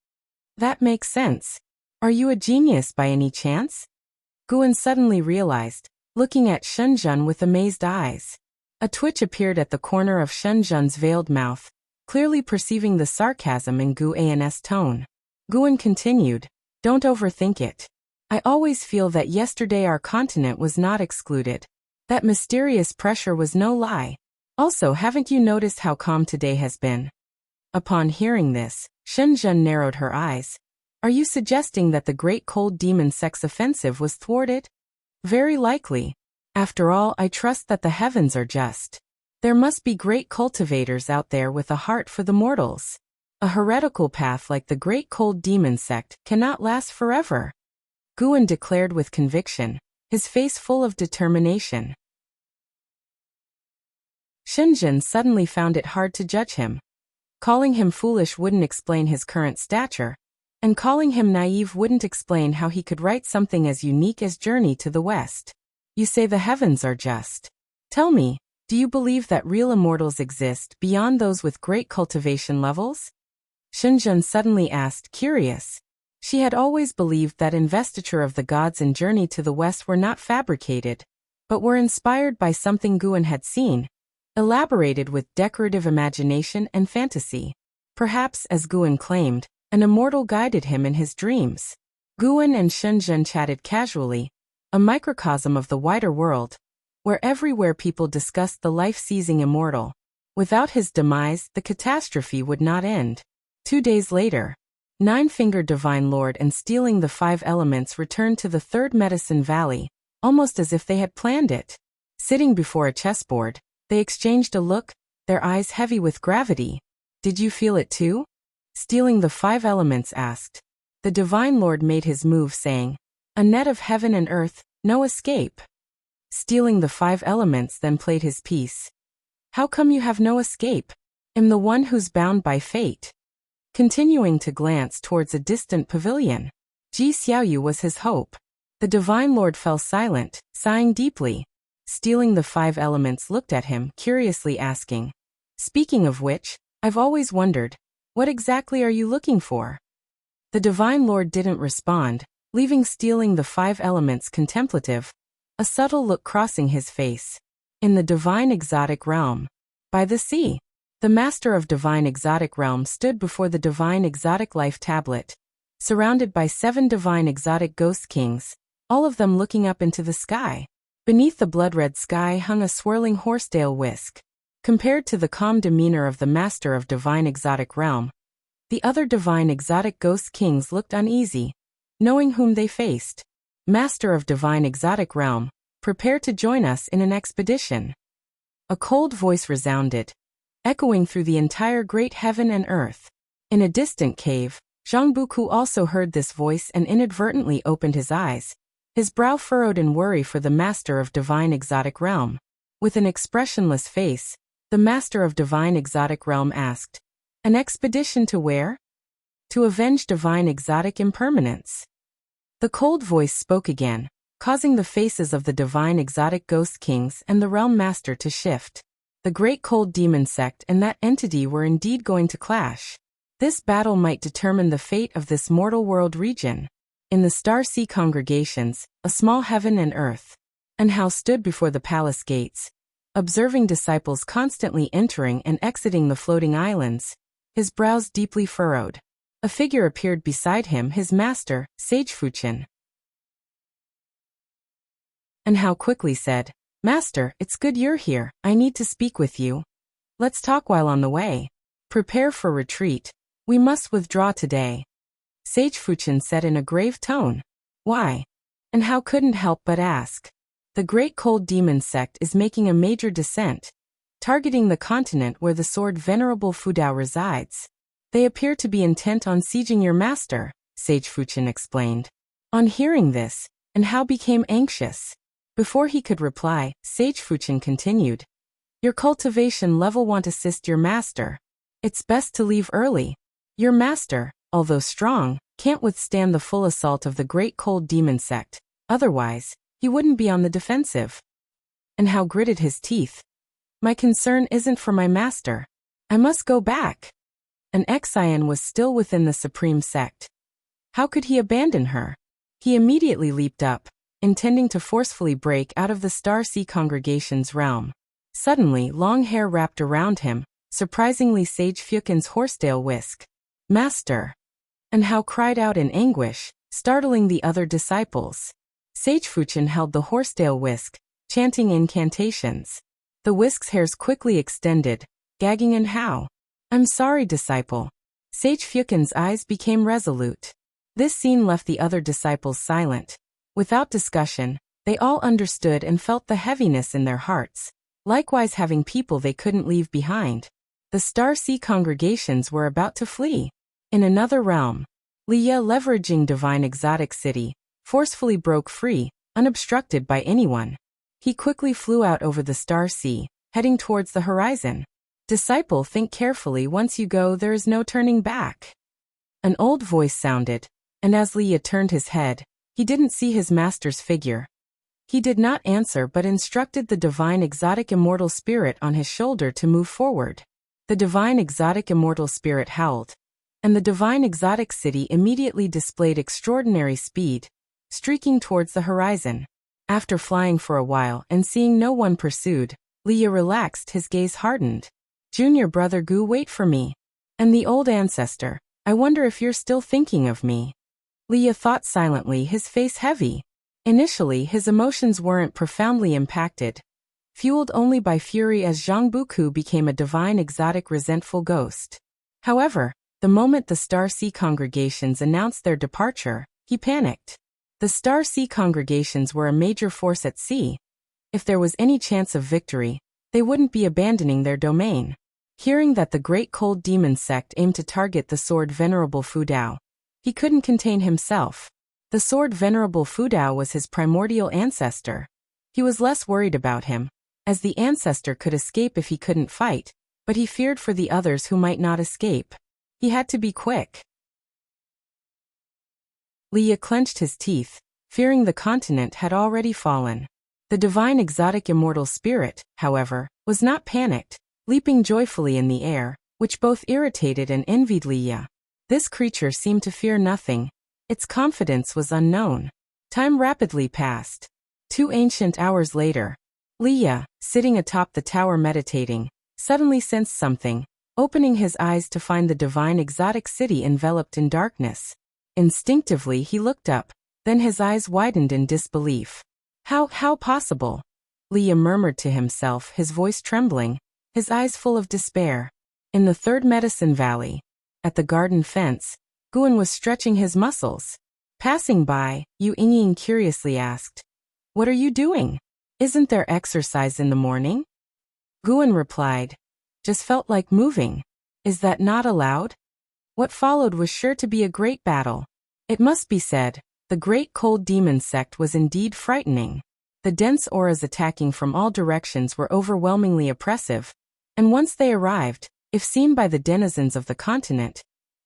That makes sense. Are you a genius by any chance? Guan suddenly realized, looking at Shenzhen with amazed eyes. A twitch appeared at the corner of Shenzhen's veiled mouth, clearly perceiving the sarcasm in Guan's tone. Guan continued, don't overthink it. I always feel that yesterday our continent was not excluded. That mysterious pressure was no lie. Also, haven't you noticed how calm today has been? Upon hearing this, Shenzhen narrowed her eyes. Are you suggesting that the great cold demon sex offensive was thwarted? Very likely. After all, I trust that the heavens are just. There must be great cultivators out there with a heart for the mortals. A heretical path like the great cold demon sect cannot last forever. Guan declared with conviction, his face full of determination. Shenzhen suddenly found it hard to judge him. Calling him foolish wouldn't explain his current stature, and calling him naive wouldn't explain how he could write something as unique as Journey to the West. You say the heavens are just. Tell me, do you believe that real immortals exist beyond those with great cultivation levels? Shenzhen suddenly asked, curious. She had always believed that investiture of the gods in Journey to the West were not fabricated, but were inspired by something Guan had seen, elaborated with decorative imagination and fantasy. Perhaps, as Guan claimed, an immortal guided him in his dreams. Guan and Shenzhen chatted casually, a microcosm of the wider world, where everywhere people discussed the life-seizing immortal. Without his demise, the catastrophe would not end. 2 days later, Nine-Fingered Divine Lord and Stealing the 5 Elements returned to the Third Medicine Valley, almost as if they had planned it. Sitting before a chessboard, they exchanged a look, their eyes heavy with gravity. Did you feel it too? Stealing the 5 Elements asked. The Divine Lord made his move, saying, a net of heaven and earth, no escape. Stealing the 5 Elements then played his piece. How come you have no escape? I'm the one who's bound by fate. Continuing to glance towards a distant pavilion, Ji Xiaoyu was his hope. The Divine Lord fell silent, sighing deeply. Stealing the 5 Elements looked at him, curiously asking, speaking of which, I've always wondered, what exactly are you looking for? The Divine Lord didn't respond, leaving Stealing the 5 Elements contemplative, a subtle look crossing his face. In the Divine Exotic Realm. By the sea. The Master of Divine Exotic Realm stood before the Divine Exotic Life Tablet, surrounded by 7 Divine Exotic Ghost Kings, all of them looking up into the sky. Beneath the blood-red sky hung a swirling horsetail whisk. Compared to the calm demeanor of the Master of Divine Exotic Realm, the other Divine Exotic Ghost Kings looked uneasy, knowing whom they faced. Master of Divine Exotic Realm, prepare to join us in an expedition. A cold voice resounded, echoing through the entire great heaven and earth. In a distant cave, Zhang Buku also heard this voice and inadvertently opened his eyes, his brow furrowed in worry for the Master of Divine Exotic Realm. With an expressionless face, the Master of Divine Exotic Realm asked, an expedition to where? To avenge Divine Exotic Impermanence. The cold voice spoke again, causing the faces of the Divine Exotic Ghost Kings and the Realm Master to shift. The Great Cold Demon Sect and that entity were indeed going to clash. This battle might determine the fate of this mortal world region. In the Star Sea congregations, a small heaven and earth, Anhao stood before the palace gates, observing disciples constantly entering and exiting the floating islands, his brows deeply furrowed. A figure appeared beside him, his master, Sage Fuchen. Anhao quickly said, Master, it's good you're here. I need to speak with you. Let's talk while on the way. Prepare for retreat. We must withdraw today. Sage Fuchin said in a grave tone. Why? And how couldn't help but ask. The Great Cold Demon sect is making a major descent, targeting the continent where the sword Venerable Fudao resides. They appear to be intent on sieging your master, Sage Fuchin explained. On hearing this, and how became anxious. Before he could reply, Sage Fuchin continued. Your cultivation level won't assist your master. It's best to leave early. Your master, although strong, can't withstand the full assault of the Great Cold Demon sect. Otherwise, he wouldn't be on the defensive. And how gritted his teeth. My concern isn't for my master. I must go back. An Xian was still within the supreme sect. How could he abandon her? He immediately leaped up, intending to forcefully break out of the Star Sea congregation's realm. Suddenly, long hair wrapped around him, surprisingly Sage Fukin's horsetail whisk. Master! And how cried out in anguish, startling the other disciples. Sage Fuchin held the horsetail whisk, chanting incantations. The whisk's hairs quickly extended, gagging and how? I'm sorry, disciple. Sage Fukin's eyes became resolute. This scene left the other disciples silent. Without discussion, they all understood and felt the heaviness in their hearts, likewise having people they couldn't leave behind. The Star Sea congregations were about to flee. In another realm, Liya, leveraging Divine Exotic City, forcefully broke free, unobstructed by anyone. He quickly flew out over the Star Sea, heading towards the horizon. Disciple, think carefully. Once you go, there is no turning back. An old voice sounded, and as Liya turned his head, he didn't see his master's figure. He did not answer but instructed the Divine Exotic Immortal Spirit on his shoulder to move forward. The Divine Exotic Immortal Spirit howled, and the Divine Exotic City immediately displayed extraordinary speed, streaking towards the horizon. After flying for a while and seeing no one pursued, Liya relaxed, his gaze hardened. Junior brother Gu, wait for me. And the old ancestor, I wonder if you're still thinking of me. Liya thought silently, his face heavy. Initially, his emotions weren't profoundly impacted, fueled only by fury as Zhang Buku became a divine exotic resentful ghost. However, the moment the Star Sea congregations announced their departure, he panicked. The Star Sea congregations were a major force at sea. If there was any chance of victory, they wouldn't be abandoning their domain. Hearing that the Great Cold Demon sect aimed to target the sword Venerable Fudao, he couldn't contain himself. The sword Venerable Fudao was his primordial ancestor. He was less worried about him, as the ancestor could escape if he couldn't fight, but he feared for the others who might not escape. He had to be quick. Liya clenched his teeth, fearing the continent had already fallen. The Divine Exotic Immortal Spirit, however, was not panicked, leaping joyfully in the air, which both irritated and envied Liya. This creature seemed to fear nothing. Its confidence was unknown. Time rapidly passed. 2 ancient hours later, Liya, sitting atop the tower meditating, suddenly sensed something, opening his eyes to find the Divine Exotic City enveloped in darkness. Instinctively he looked up, then his eyes widened in disbelief. How possible? Liya murmured to himself, his voice trembling, his eyes full of despair. In the third medicine valley, at the garden fence, Guan was stretching his muscles. Passing by, Yu Yingying curiously asked, "What are you doing? Isn't there exercise in the morning?" Guan replied, "Just felt like moving. Is that not allowed?" What followed was sure to be a great battle. It must be said, the Great Cold Demon sect was indeed frightening. The dense auras attacking from all directions were overwhelmingly oppressive, and once they arrived, if seen by the denizens of the continent,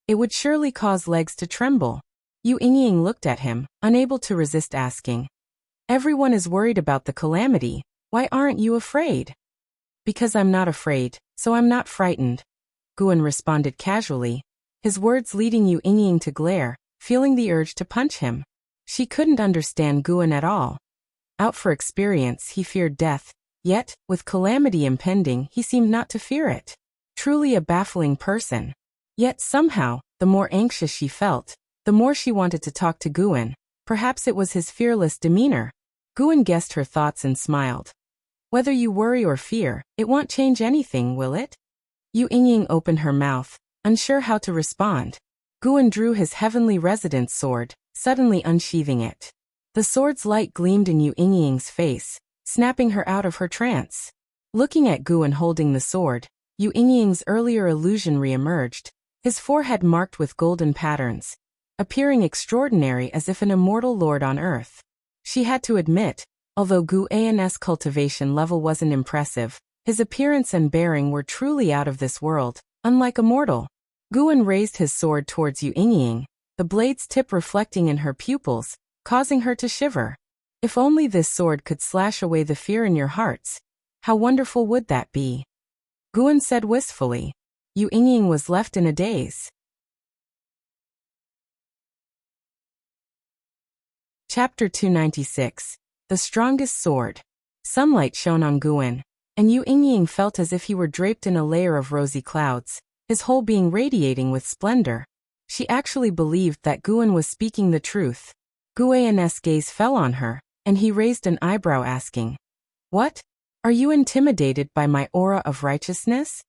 it would surely cause legs to tremble. Yu Yingying looked at him, unable to resist asking, "Everyone is worried about the calamity. Why aren't you afraid?" "Because I'm not afraid, so I'm not frightened," Guan responded casually, his words leading Yu Yingying to glare, feeling the urge to punch him. She couldn't understand Guan at all. Out for experience, he feared death, yet, with calamity impending, he seemed not to fear it. Truly a baffling person. Yet somehow, the more anxious she felt, the more she wanted to talk to Guan. Perhaps it was his fearless demeanor. Guan guessed her thoughts and smiled. Whether you worry or fear, it won't change anything, will it? Yu Yingying opened her mouth, unsure how to respond. Guan drew his heavenly residence sword, suddenly unsheathing it. The sword's light gleamed in Yu Yingying's face, snapping her out of her trance. Looking at Guan holding the sword, Yu Yingying's earlier illusion re-emerged, his forehead marked with golden patterns, appearing extraordinary as if an immortal lord on earth. She had to admit, although Guan's cultivation level wasn't impressive, his appearance and bearing were truly out of this world, unlike a mortal. Guan raised his sword towards Yu Yingying, the blade's tip reflecting in her pupils, causing her to shiver. If only this sword could slash away the fear in your hearts, how wonderful would that be? Guan said wistfully. Yu Yingying was left in a daze. Chapter 296. The Strongest Sword. Sunlight shone on Guan, and Yu Yingying felt as if he were draped in a layer of rosy clouds, his whole being radiating with splendor. She actually believed that Guan was speaking the truth. Guan's gaze fell on her, and he raised an eyebrow asking, "What? Are you intimidated by my aura of righteousness?"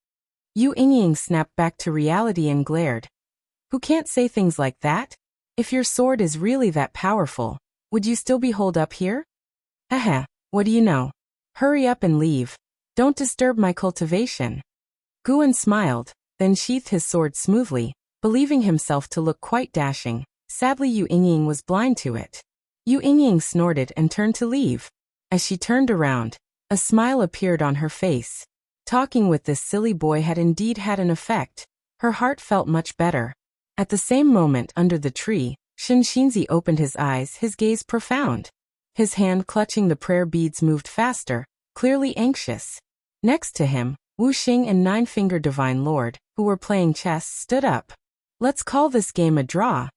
Yu Yingying snapped back to reality and glared. "Who can't say things like that? If your sword is really that powerful, would you still be holed up here?" What do you know? Hurry up and leave. Don't disturb my cultivation." Guan smiled, then sheathed his sword smoothly, believing himself to look quite dashing. Sadly, Yu Yingying was blind to it. Yu Yingying snorted and turned to leave. As she turned around, a smile appeared on her face. Talking with this silly boy had indeed had an effect. Her heart felt much better. At the same moment under the tree, Shinxinzi opened his eyes, his gaze profound. His hand clutching the prayer beads moved faster, clearly anxious. Next to him, Wu Xing and Nine-Finger Divine Lord, who were playing chess, stood up. "Let's call this game a draw,"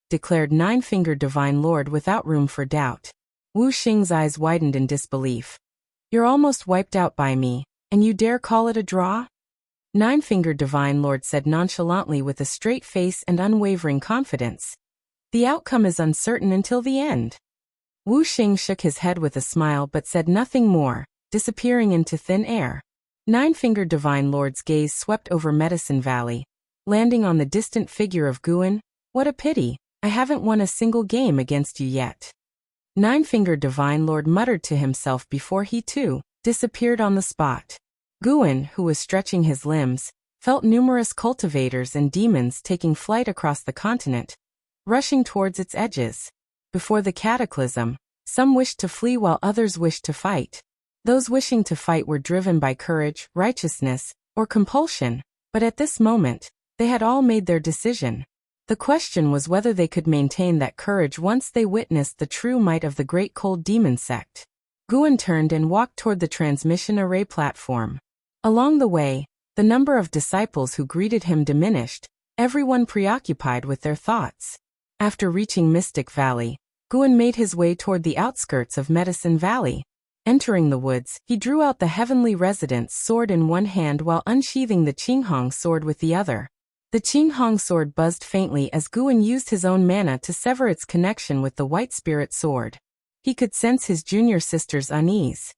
declared Nine-Finger Divine Lord without room for doubt. Wu Xing's eyes widened in disbelief. "You're almost wiped out by me, and you dare call it a draw?" Nine-Finger Divine Lord said nonchalantly with a straight face and unwavering confidence. "The outcome is uncertain until the end." Wu Xing shook his head with a smile but said nothing more, disappearing into thin air. Nine-Finger Divine Lord's gaze swept over Medicine Valley, landing on the distant figure of Guan. "What a pity, I haven't won a single game against you yet." Nine-Finger Divine Lord muttered to himself before he too disappeared on the spot. Guan, who was stretching his limbs, felt numerous cultivators and demons taking flight across the continent, rushing towards its edges. Before the cataclysm, some wished to flee while others wished to fight. Those wishing to fight were driven by courage, righteousness, or compulsion, but at this moment, they had all made their decision. The question was whether they could maintain that courage once they witnessed the true might of the great cold demon sect. Guan turned and walked toward the transmission array platform. Along the way, the number of disciples who greeted him diminished, everyone preoccupied with their thoughts. After reaching Mystic Valley, Guan made his way toward the outskirts of Medicine Valley. Entering the woods, he drew out the heavenly residence sword in one hand while unsheathing the Qinghong sword with the other. The Qinghong sword buzzed faintly as Guan used his own mana to sever its connection with the White Spirit sword. He could sense his junior sister's unease.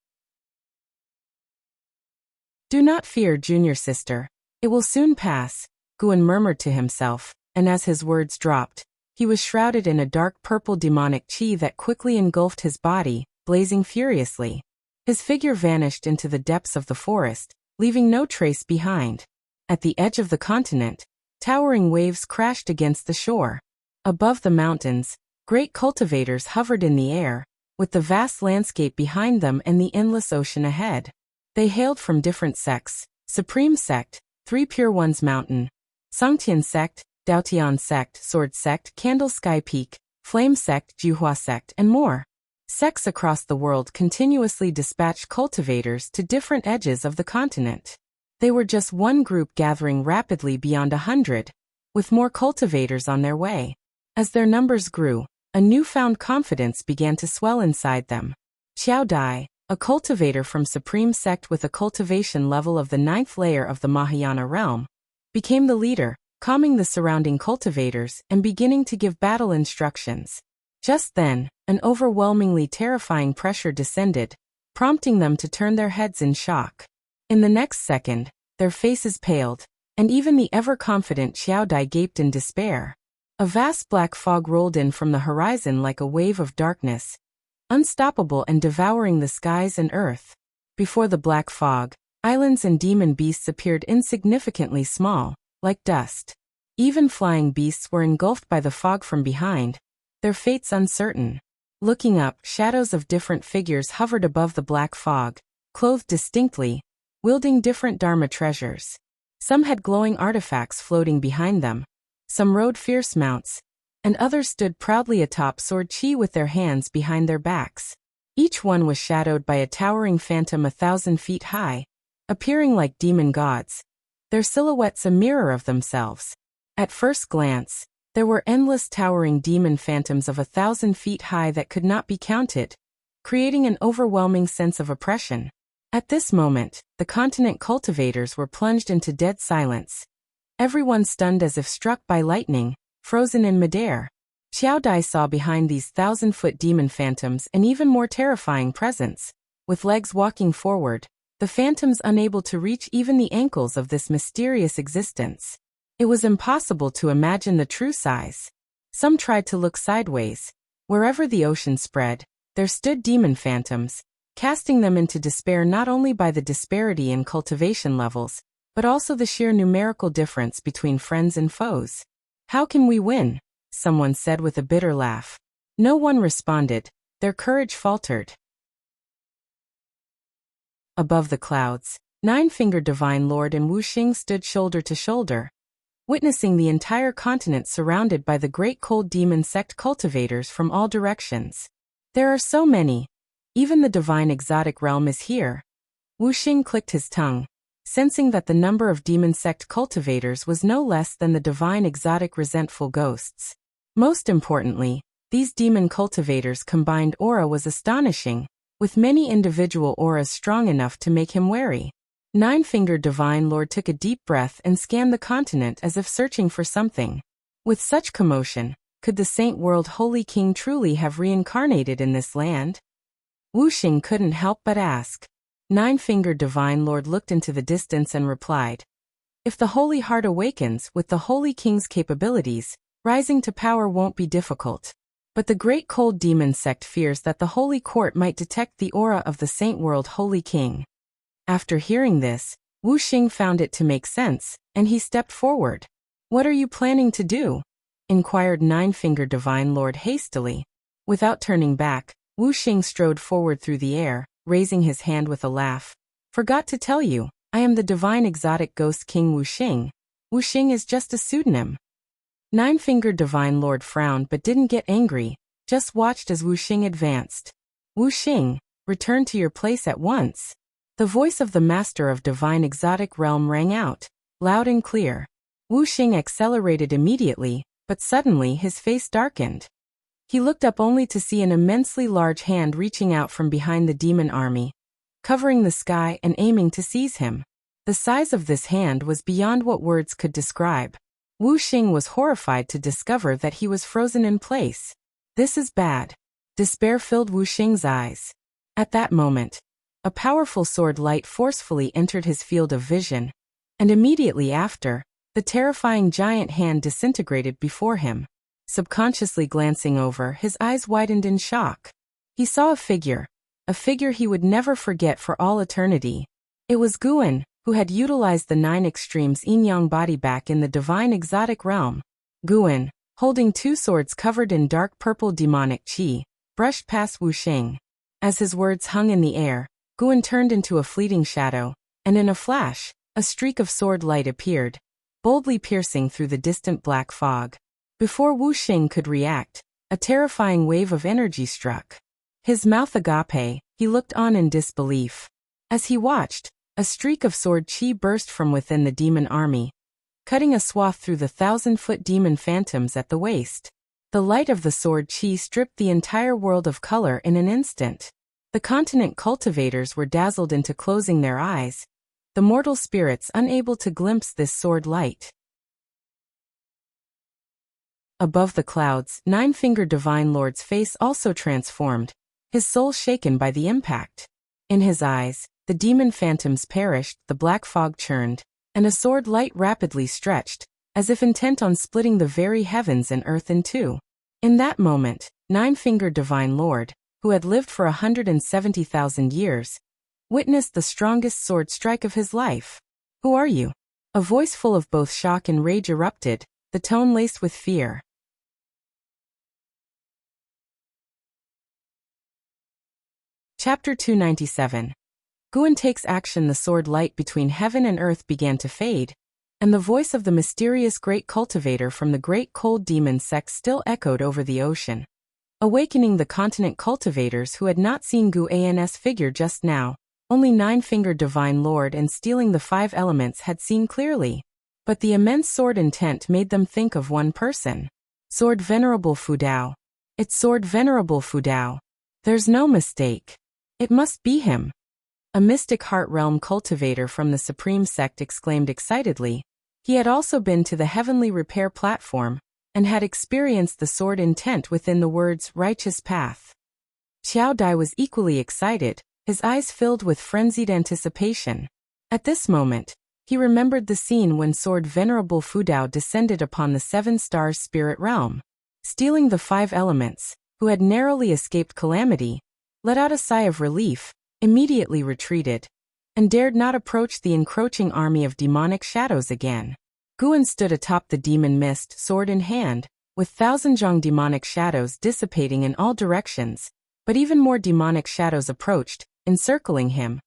"Do not fear, junior sister. It will soon pass," Guan murmured to himself, and as his words dropped, he was shrouded in a dark purple demonic chi that quickly engulfed his body, blazing furiously. His figure vanished into the depths of the forest, leaving no trace behind. At the edge of the continent, towering waves crashed against the shore. Above the mountains, great cultivators hovered in the air, with the vast landscape behind them and the endless ocean ahead. They hailed from different sects: Supreme Sect, Three Pure Ones Mountain, Songtian Sect, Daotian Sect, Sword Sect, Candle Sky Peak, Flame Sect, Juhua Sect, and more. Sects across the world continuously dispatched cultivators to different edges of the continent. They were just one group gathering rapidly beyond 100, with more cultivators on their way. As their numbers grew, a newfound confidence began to swell inside them. Xiao Dai, a cultivator from Supreme Sect with a cultivation level of the 9th layer of the Mahayana realm, became the leader, calming the surrounding cultivators and beginning to give battle instructions. Just then, an overwhelmingly terrifying pressure descended, prompting them to turn their heads in shock. In the next second, their faces paled, and even the ever-confident Xiao Dai gaped in despair. A vast black fog rolled in from the horizon like a wave of darkness, unstoppable and devouring the skies and earth. Before the black fog, islands and demon beasts appeared insignificantly small, like dust. Even flying beasts were engulfed by the fog from behind, their fates uncertain. Looking up, shadows of different figures hovered above the black fog, clothed distinctly, wielding different Dharma treasures. Some had glowing artifacts floating behind them, some rode fierce mounts, and others stood proudly atop sword chi with their hands behind their backs. Each one was shadowed by a towering phantom 1,000 feet high, appearing like demon gods, their silhouettes a mirror of themselves. At first glance, there were endless towering demon phantoms of 1,000 feet high that could not be counted, creating an overwhelming sense of oppression. At this moment, the continent cultivators were plunged into dead silence. Everyone stunned as if struck by lightning, frozen in midair. Xiao Dai saw behind these 1,000-foot demon phantoms an even more terrifying presence. With legs walking forward, the phantoms unable to reach even the ankles of this mysterious existence. It was impossible to imagine the true size. Some tried to look sideways. Wherever the ocean spread, there stood demon phantoms, casting them into despair not only by the disparity in cultivation levels, but also the sheer numerical difference between friends and foes. "How can we win?" someone said with a bitter laugh. No one responded, their courage faltered. Above the clouds, Nine-Fingered Divine Lord and Wu Xing stood shoulder to shoulder, witnessing the entire continent surrounded by the great cold demon sect cultivators from all directions. "There are so many. Even the divine exotic realm is here." Wu Xing clicked his tongue, sensing that the number of demon sect cultivators was no less than the divine exotic resentful ghosts. Most importantly, these demon cultivators' combined aura was astonishing, with many individual auras strong enough to make him wary. Nine-Fingered Divine Lord took a deep breath and scanned the continent as if searching for something. With such commotion, could the Saint World Holy King truly have reincarnated in this land? Wu Xing couldn't help but ask. Nine-Fingered Divine Lord looked into the distance and replied, "If the Holy Heart awakens with the Holy King's capabilities, rising to power won't be difficult. But the Great Cold Demon Sect fears that the Holy Court might detect the aura of the Saint World Holy King." After hearing this, Wu Xing found it to make sense, and he stepped forward. "What are you planning to do?" inquired Nine-Fingered Divine Lord hastily. Without turning back, Wu Xing strode forward through the air, raising his hand with a laugh. "Forgot to tell you, I am the divine exotic ghost king Wu Xing. Wu Xing is just a pseudonym." Nine-Fingered Divine Lord frowned but didn't get angry, just watched as Wu Xing advanced. "Wu Xing, return to your place at once." The voice of the master of divine exotic realm rang out, loud and clear. Wu Xing accelerated immediately, but suddenly his face darkened. He looked up only to see an immensely large hand reaching out from behind the demon army, covering the sky and aiming to seize him. The size of this hand was beyond what words could describe. Wu Xing was horrified to discover that he was frozen in place. "This is bad." Despair filled Wu Xing's eyes. At that moment, a powerful sword light forcefully entered his field of vision, and immediately after, the terrifying giant hand disintegrated before him. Subconsciously glancing over, his eyes widened in shock. He saw a figure he would never forget for all eternity. It was Guan, who had utilized the 9 extremes yin-yang body back in the divine exotic realm. Guan, holding 2 swords covered in dark purple demonic qi, brushed past Wu Xing. As his words hung in the air, Guan turned into a fleeting shadow, and in a flash, a streak of sword light appeared, boldly piercing through the distant black fog. Before Wu Xing could react, a terrifying wave of energy struck. His mouth agape, he looked on in disbelief. As he watched, a streak of sword chi burst from within the demon army, cutting a swath through the 1,000-foot demon phantoms at the waist. The light of the sword chi stripped the entire world of color in an instant. The continent cultivators were dazzled into closing their eyes, the mortal spirits unable to glimpse this sword light. Above the clouds, Nine-Fingered Divine Lord's face also transformed, his soul shaken by the impact. In his eyes, the demon phantoms perished, the black fog churned, and a sword light rapidly stretched, as if intent on splitting the very heavens and earth in two. In that moment, Nine-Fingered Divine Lord, who had lived for 170,000 years, witnessed the strongest sword strike of his life. "Who are you?" A voice full of both shock and rage erupted, the tone laced with fear. Chapter 297. Guan takes action. The sword light between heaven and earth began to fade, and the voice of the mysterious great cultivator from the great cold demon sect still echoed over the ocean, awakening the continent cultivators who had not seen Guan's figure just now. Only Nine-Fingered Divine Lord and stealing the 5 elements had seen clearly. But the immense sword intent made them think of one person. Sword Venerable Fudao. It's Sword Venerable Fudao. There's no mistake. It must be him. A mystic heart realm cultivator from the Supreme Sect exclaimed excitedly. He had also been to the heavenly repair platform, and had experienced the sword intent within the words righteous path. Xiao Dai was equally excited, his eyes filled with frenzied anticipation. At this moment, he remembered the scene when Sword Venerable Fudao descended upon the 7 stars spirit realm. Stealing the 5 elements, who had narrowly escaped calamity, let out a sigh of relief, immediately retreated, and dared not approach the encroaching army of demonic shadows again. Guan stood atop the demon mist, sword in hand, with thousand-zhong demonic shadows dissipating in all directions, but even more demonic shadows approached, encircling him.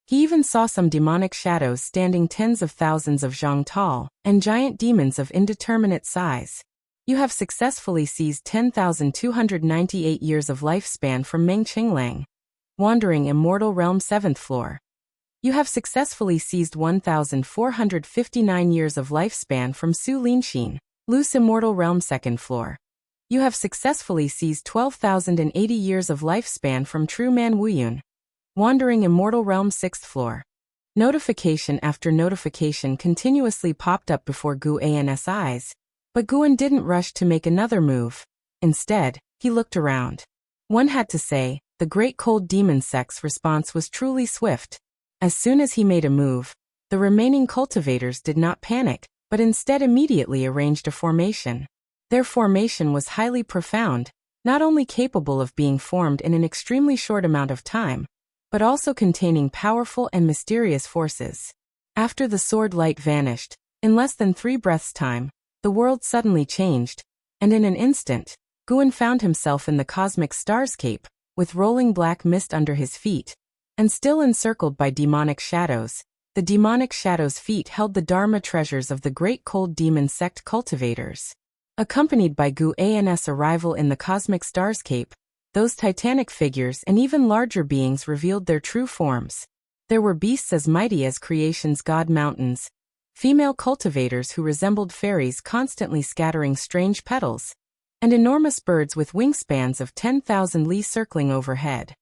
He even saw some demonic shadows standing tens of thousands of zhong tall, and giant demons of indeterminate size. You have successfully seized 10,298 years of lifespan from Meng Qinglang, Wandering Immortal Realm 7th floor. You have successfully seized 1,459 years of lifespan from Su Linxin, Loose Immortal Realm 2nd floor. You have successfully seized 12,080 years of lifespan from True Man Wuyun, Wandering Immortal Realm 6th floor. Notification after notification continuously popped up before Guan's eyes, but Guan didn't rush to make another move. Instead, he looked around. One had to say, the Great Cold Demon Sect's response was truly swift. As soon as he made a move, the remaining cultivators did not panic, but instead immediately arranged a formation. Their formation was highly profound, not only capable of being formed in an extremely short amount of time, but also containing powerful and mysterious forces. After the sword light vanished, in less than 3 breaths' time, the world suddenly changed, and in an instant, Guan found himself in the cosmic starscape, with rolling black mist under his feet, and still encircled by demonic shadows. The demonic shadows' feet held the Dharma treasures of the Great Cold Demon Sect cultivators. Accompanied by Guan's arrival in the cosmic starscape, those titanic figures and even larger beings revealed their true forms. There were beasts as mighty as creation's god mountains, female cultivators who resembled fairies constantly scattering strange petals, and enormous birds with wingspans of 10,000 li circling overhead.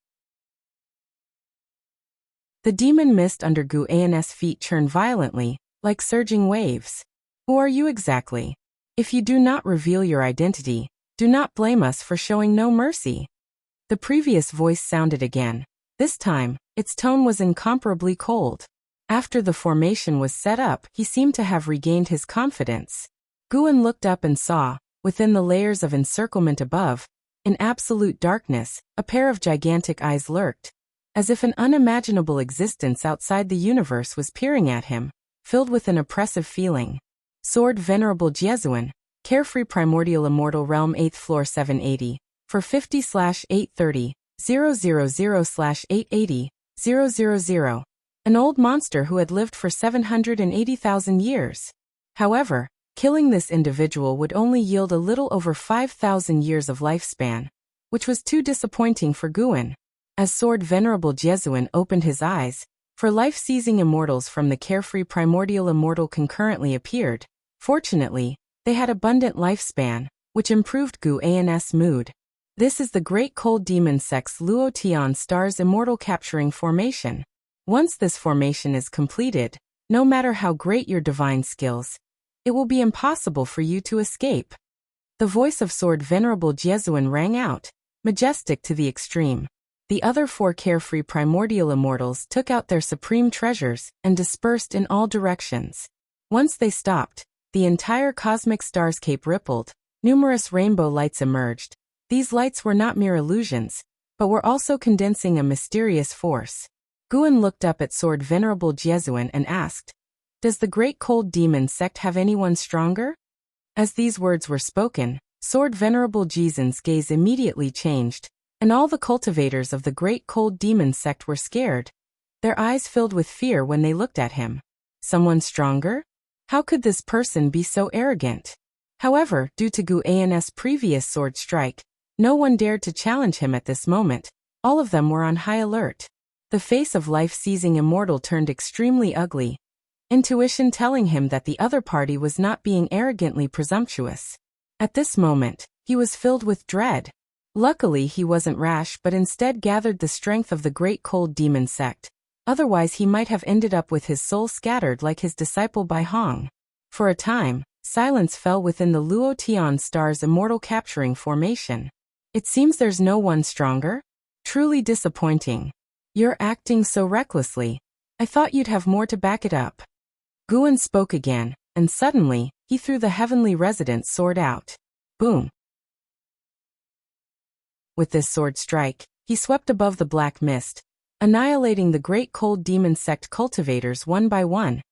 The demon mist under Guan's feet churned violently, like surging waves. Who are you exactly? If you do not reveal your identity, do not blame us for showing no mercy. The previous voice sounded again. This time, its tone was incomparably cold. After the formation was set up, he seemed to have regained his confidence. Guan looked up and saw, within the layers of encirclement above, in absolute darkness, a pair of gigantic eyes lurked, as if an unimaginable existence outside the universe was peering at him, filled with an oppressive feeling. Sword Venerable Jesuan, Carefree Primordial Immortal Realm 8th floor 780, for 50/830, 000/880, 000. An old monster who had lived for 780,000 years. However, killing this individual would only yield a little over 5,000 years of lifespan, which was too disappointing for Guan. As Sword Venerable Jesuan opened his eyes, for life-seizing immortals from the Carefree Primordial Immortal concurrently appeared. Fortunately, they had abundant lifespan, which improved Guan's mood. This is the Great Cold Demon Sect's Luo Tian Stars Immortal Capturing Formation. Once this formation is completed, no matter how great your divine skills, it will be impossible for you to escape. The voice of Sword Venerable Jesuan rang out, majestic to the extreme. The other 4 carefree primordial immortals took out their supreme treasures and dispersed in all directions. Once they stopped, the entire cosmic starscape rippled, numerous rainbow lights emerged. These lights were not mere illusions, but were also condensing a mysterious force. Guan looked up at Sword Venerable Jesuin and asked, "Does the Great Cold Demon sect have anyone stronger?" As these words were spoken, Sword Venerable Jesuin's gaze immediately changed, and all the cultivators of the Great Cold Demon sect were scared. Their eyes filled with fear when they looked at him. Someone stronger? How could this person be so arrogant? However, due to Guan's previous sword strike, no one dared to challenge him at this moment. All of them were on high alert. The face of life-seizing immortal turned extremely ugly, intuition telling him that the other party was not being arrogantly presumptuous. At this moment, he was filled with dread. Luckily he wasn't rash but instead gathered the strength of the Great Cold Demon sect. Otherwise he might have ended up with his soul scattered like his disciple Bai Hong. For a time, silence fell within the Luo Tian star's immortal capturing formation. It seems there's no one stronger? Truly disappointing. You're acting so recklessly. I thought you'd have more to back it up. Guan spoke again, and suddenly, he threw the heavenly resident's sword out. Boom. With this sword strike, he swept above the black mist, annihilating the Great Cold Demon sect cultivators one by one.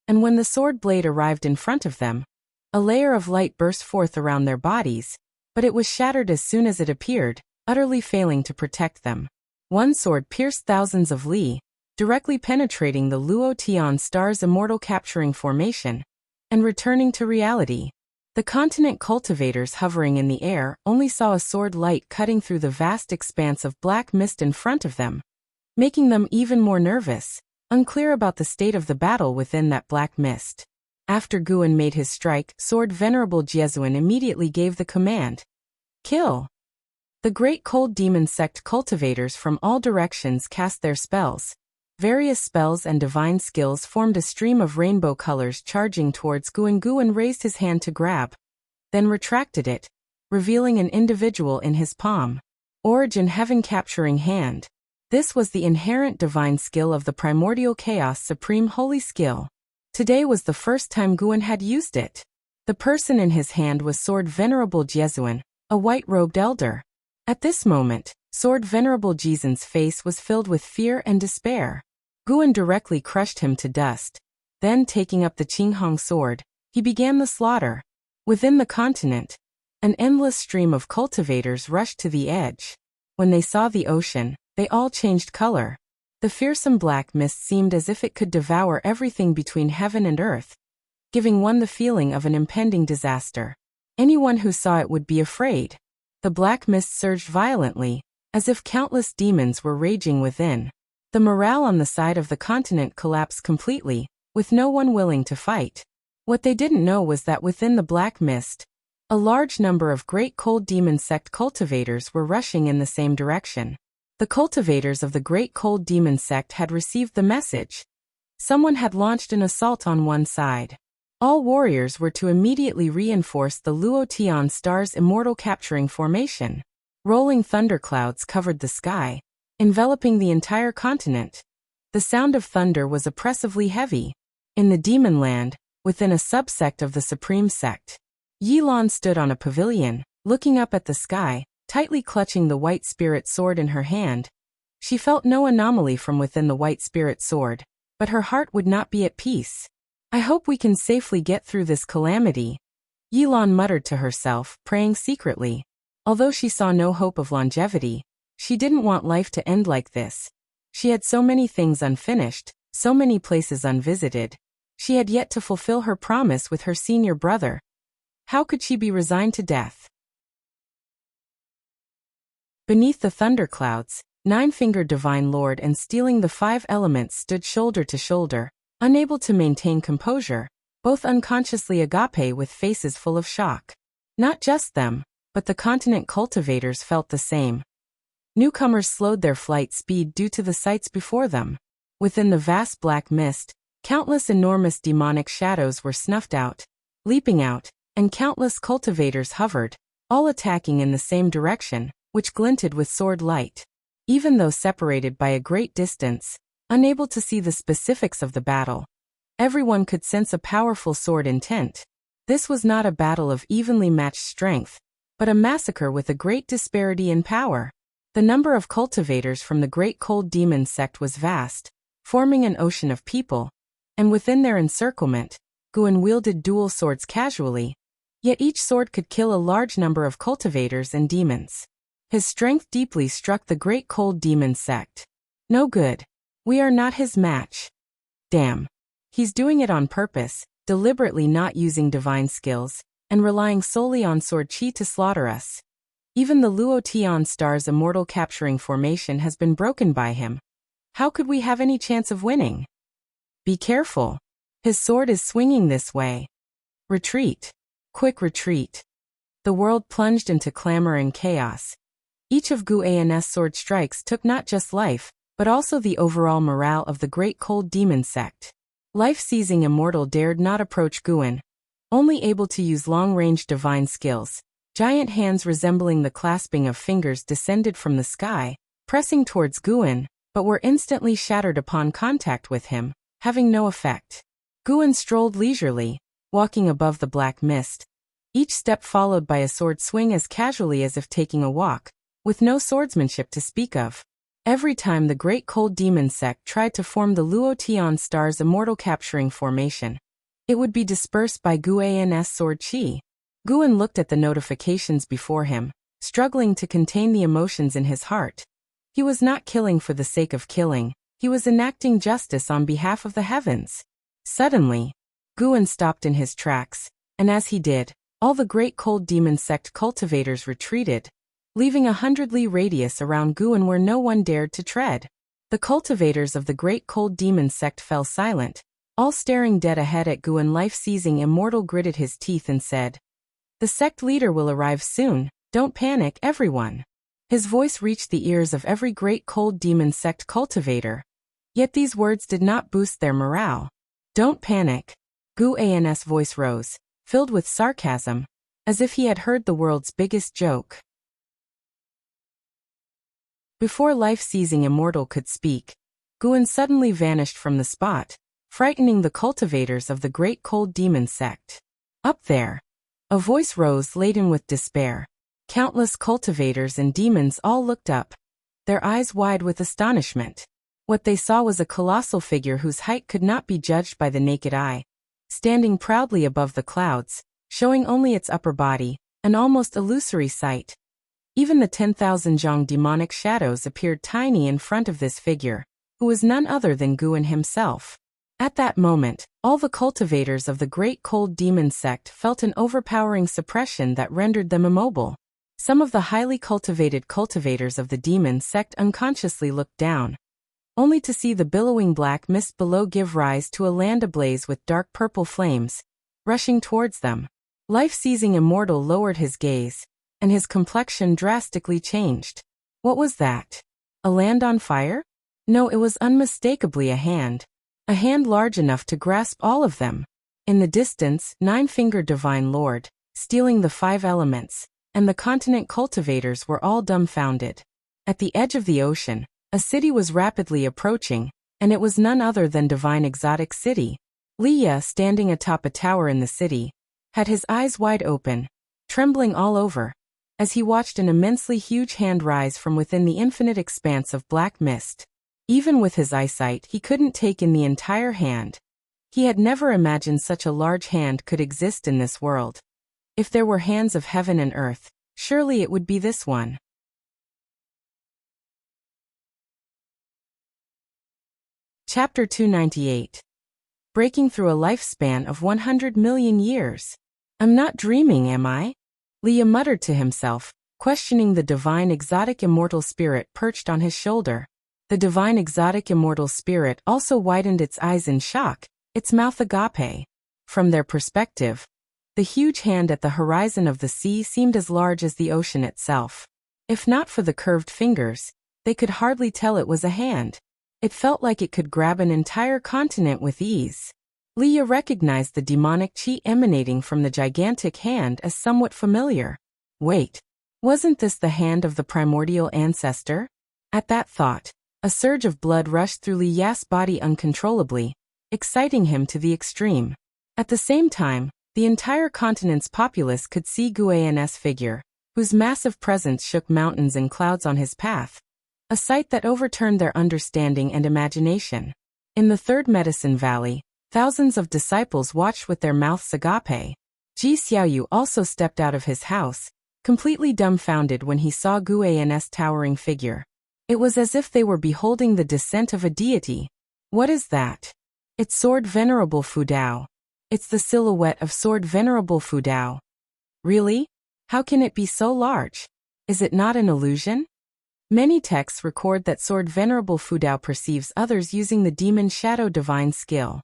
And when the sword blade arrived in front of them, a layer of light burst forth around their bodies, but it was shattered as soon as it appeared, utterly failing to protect them. One sword pierced thousands of li, directly penetrating the Luo Tian star's immortal capturing formation, and returning to reality. The continent cultivators hovering in the air only saw a sword light cutting through the vast expanse of black mist in front of them, making them even more nervous, unclear about the state of the battle within that black mist. After Guan made his strike, Sword Venerable Jesuin immediately gave the command. Kill! The Great Cold Demon sect cultivators from all directions cast their spells. Various spells and divine skills formed a stream of rainbow colors charging towards Guan. Guan raised his hand to grab, then retracted it, revealing an individual in his palm. Origin Heaven Capturing Hand. This was the inherent divine skill of the Primordial Chaos Supreme Holy Skill. Today was the first time Guan had used it. The person in his hand was Sword Venerable Jesuin, a white-robed elder. At this moment, Sword Venerable Jesuin's face was filled with fear and despair. Guan directly crushed him to dust. Then taking up the Qinghong sword, he began the slaughter. Within the continent, an endless stream of cultivators rushed to the edge. When they saw the ocean, they all changed color. The fearsome black mist seemed as if it could devour everything between heaven and earth, giving one the feeling of an impending disaster. Anyone who saw it would be afraid. The black mist surged violently, as if countless demons were raging within. The morale on the side of the continent collapsed completely, with no one willing to fight. What they didn't know was that within the black mist, a large number of Great Cold Demon sect cultivators were rushing in the same direction. The cultivators of the Great Cold Demon sect had received the message. Someone had launched an assault on one side. All warriors were to immediately reinforce the Luo Tian star's immortal capturing formation. Rolling thunderclouds covered the sky, enveloping the entire continent. The sound of thunder was oppressively heavy. In the demon land, within a subsect of the supreme sect, Yilan stood on a pavilion, looking up at the sky, tightly clutching the white spirit sword in her hand. She felt no anomaly from within the white spirit sword, but her heart would not be at peace. I hope we can safely get through this calamity, Yilan muttered to herself, praying secretly. Although she saw no hope of longevity, she didn't want life to end like this. She had so many things unfinished, so many places unvisited. She had yet to fulfill her promise with her senior brother. How could she be resigned to death? Beneath the thunderclouds, Nine-Fingered Divine Lord and Stealing the Five Elements stood shoulder to shoulder, unable to maintain composure, both unconsciously agape with faces full of shock. Not just them, but the continent cultivators felt the same. Newcomers slowed their flight speed due to the sights before them. Within the vast black mist, countless enormous demonic shadows were snuffed out, leaping out, and countless cultivators hovered, all attacking in the same direction, which glinted with sword light. Even though separated by a great distance, unable to see the specifics of the battle, everyone could sense a powerful sword intent. This was not a battle of evenly matched strength, but a massacre with a great disparity in power. The number of cultivators from the Great Cold Demon sect was vast, forming an ocean of people, and within their encirclement, Guin wielded dual swords casually, yet each sword could kill a large number of cultivators and demons. His strength deeply struck the Great Cold Demon sect. No good. We are not his match. Damn. He's doing it on purpose, deliberately not using divine skills, and relying solely on sword chi to slaughter us. Even the Luo Tian star's immortal capturing formation has been broken by him. How could we have any chance of winning? Be careful. His sword is swinging this way. Retreat. Quick retreat. The world plunged into clamor and chaos. Each of Guan's sword strikes took not just life, but also the overall morale of the Great Cold Demon sect. Life-seizing immortal dared not approach Guin, only able to use long-range divine skills. Giant hands resembling the clasping of fingers descended from the sky, pressing towards Guin, but were instantly shattered upon contact with him, having no effect. Guin strolled leisurely, walking above the black mist, each step followed by a sword swing as casually as if taking a walk, with no swordsmanship to speak of. Every time the Great Cold Demon sect tried to form the Luo Tian star's immortal capturing formation, it would be dispersed by Guan's sword chi. Guin looked at the notifications before him, struggling to contain the emotions in his heart. He was not killing for the sake of killing, he was enacting justice on behalf of the heavens. Suddenly, Guin stopped in his tracks, and as he did, all the Great Cold Demon sect cultivators retreated, leaving a 100-li radius around Guin where no one dared to tread. The cultivators of the Great Cold Demon sect fell silent, all staring dead ahead at Guin. Life-seizing immortal gritted his teeth and said, "The sect leader will arrive soon, don't panic everyone." His voice reached the ears of every Great Cold Demon sect cultivator. Yet these words did not boost their morale. "Don't panic." Guan's voice rose, filled with sarcasm, as if he had heard the world's biggest joke. Before life-seizing immortal could speak, Guin suddenly vanished from the spot, frightening the cultivators of the Great Cold Demon sect. Up there, a voice rose laden with despair. Countless cultivators and demons all looked up, their eyes wide with astonishment. What they saw was a colossal figure whose height could not be judged by the naked eye, standing proudly above the clouds, showing only its upper body, an almost illusory sight. Even the 10,000 Zhang demonic shadows appeared tiny in front of this figure, who was none other than Guin himself. At that moment, all the cultivators of the Great Cold Demon sect felt an overpowering suppression that rendered them immobile. Some of the highly cultivated cultivators of the demon sect unconsciously looked down, only to see the billowing black mist below give rise to a land ablaze with dark purple flames, rushing towards them. Life-seizing immortal lowered his gaze, and his complexion drastically changed. What was that? A land on fire? No, it was unmistakably a hand large enough to grasp all of them. In the distance, 9-fingered divine lord, stealing the 5 elements, and the continent cultivators were all dumbfounded. At the edge of the ocean, a city was rapidly approaching, and it was none other than divine exotic city. Liya, standing atop a tower in the city, had his eyes wide open, trembling all over, as he watched an immensely huge hand rise from within the infinite expanse of black mist. Even with his eyesight, he couldn't take in the entire hand. He had never imagined such a large hand could exist in this world. If there were hands of heaven and earth, surely it would be this one. Chapter 298. Breaking through a lifespan of 100 million years. I'm not dreaming, am I? Liya muttered to himself, questioning the divine exotic immortal spirit perched on his shoulder. The divine exotic immortal spirit also widened its eyes in shock, its mouth agape. From their perspective, the huge hand at the horizon of the sea seemed as large as the ocean itself. If not for the curved fingers, they could hardly tell it was a hand. It felt like it could grab an entire continent with ease. Liya recognized the demonic chi emanating from the gigantic hand as somewhat familiar. Wait, wasn't this the hand of the primordial ancestor? At that thought, a surge of blood rushed through Li Ya's body uncontrollably, exciting him to the extreme. At the same time, the entire continent's populace could see Guan's figure, whose massive presence shook mountains and clouds on his path, a sight that overturned their understanding and imagination. In the Third Medicine Valley, thousands of disciples watched with their mouths agape. Ji Xiaoyu also stepped out of his house, completely dumbfounded when he saw Guan's towering figure. It was as if they were beholding the descent of a deity. What is that? It's Sword Venerable Fu Dao. It's the silhouette of Sword Venerable Fu Dao. Really? How can it be so large? Is it not an illusion? Many texts record that Sword Venerable Fu Dao perceives others using the demon shadow divine skill.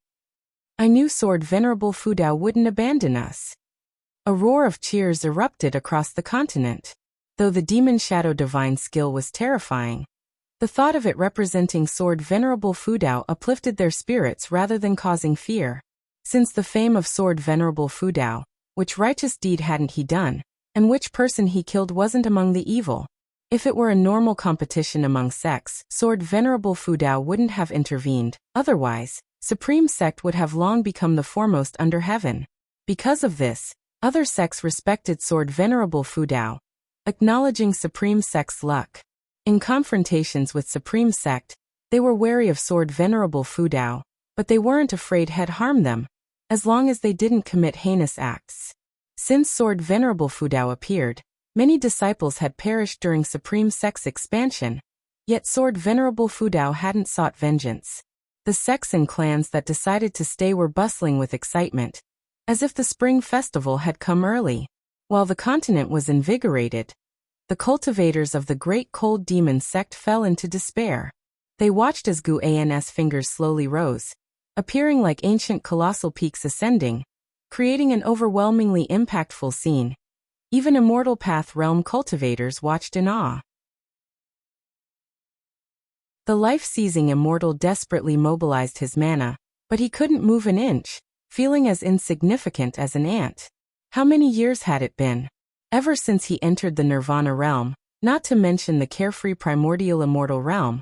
I knew Sword Venerable Fu Dao wouldn't abandon us. A roar of cheers erupted across the continent. Though the demon shadow divine skill was terrifying, the thought of it representing Sword Venerable Fu Dao uplifted their spirits rather than causing fear. Since the fame of Sword Venerable Fu Dao, which righteous deed hadn't he done, and which person he killed wasn't among the evil? If it were a normal competition among sects, Sword Venerable Fu Dao wouldn't have intervened. Otherwise, Supreme Sect would have long become the foremost under heaven. Because of this, other sects respected Sword Venerable Fu Dao, acknowledging Supreme Sect's luck. In confrontations with Supreme Sect, they were wary of Sword Venerable Fu Dao, but they weren't afraid he'd harm them, as long as they didn't commit heinous acts. Since Sword Venerable Fu Dao appeared, many disciples had perished during Supreme Sect's expansion, yet Sword Venerable Fu Dao hadn't sought vengeance. The sects and clans that decided to stay were bustling with excitement, as if the spring festival had come early. While the continent was invigorated, the cultivators of the Great Cold Demon Sect fell into despair. They watched as Guan's fingers slowly rose, appearing like ancient colossal peaks ascending, creating an overwhelmingly impactful scene. Even Immortal Path Realm cultivators watched in awe. The life-seizing immortal desperately mobilized his mana, but he couldn't move an inch, feeling as insignificant as an ant. How many years had it been? Ever since he entered the Nirvana realm, not to mention the carefree primordial immortal realm,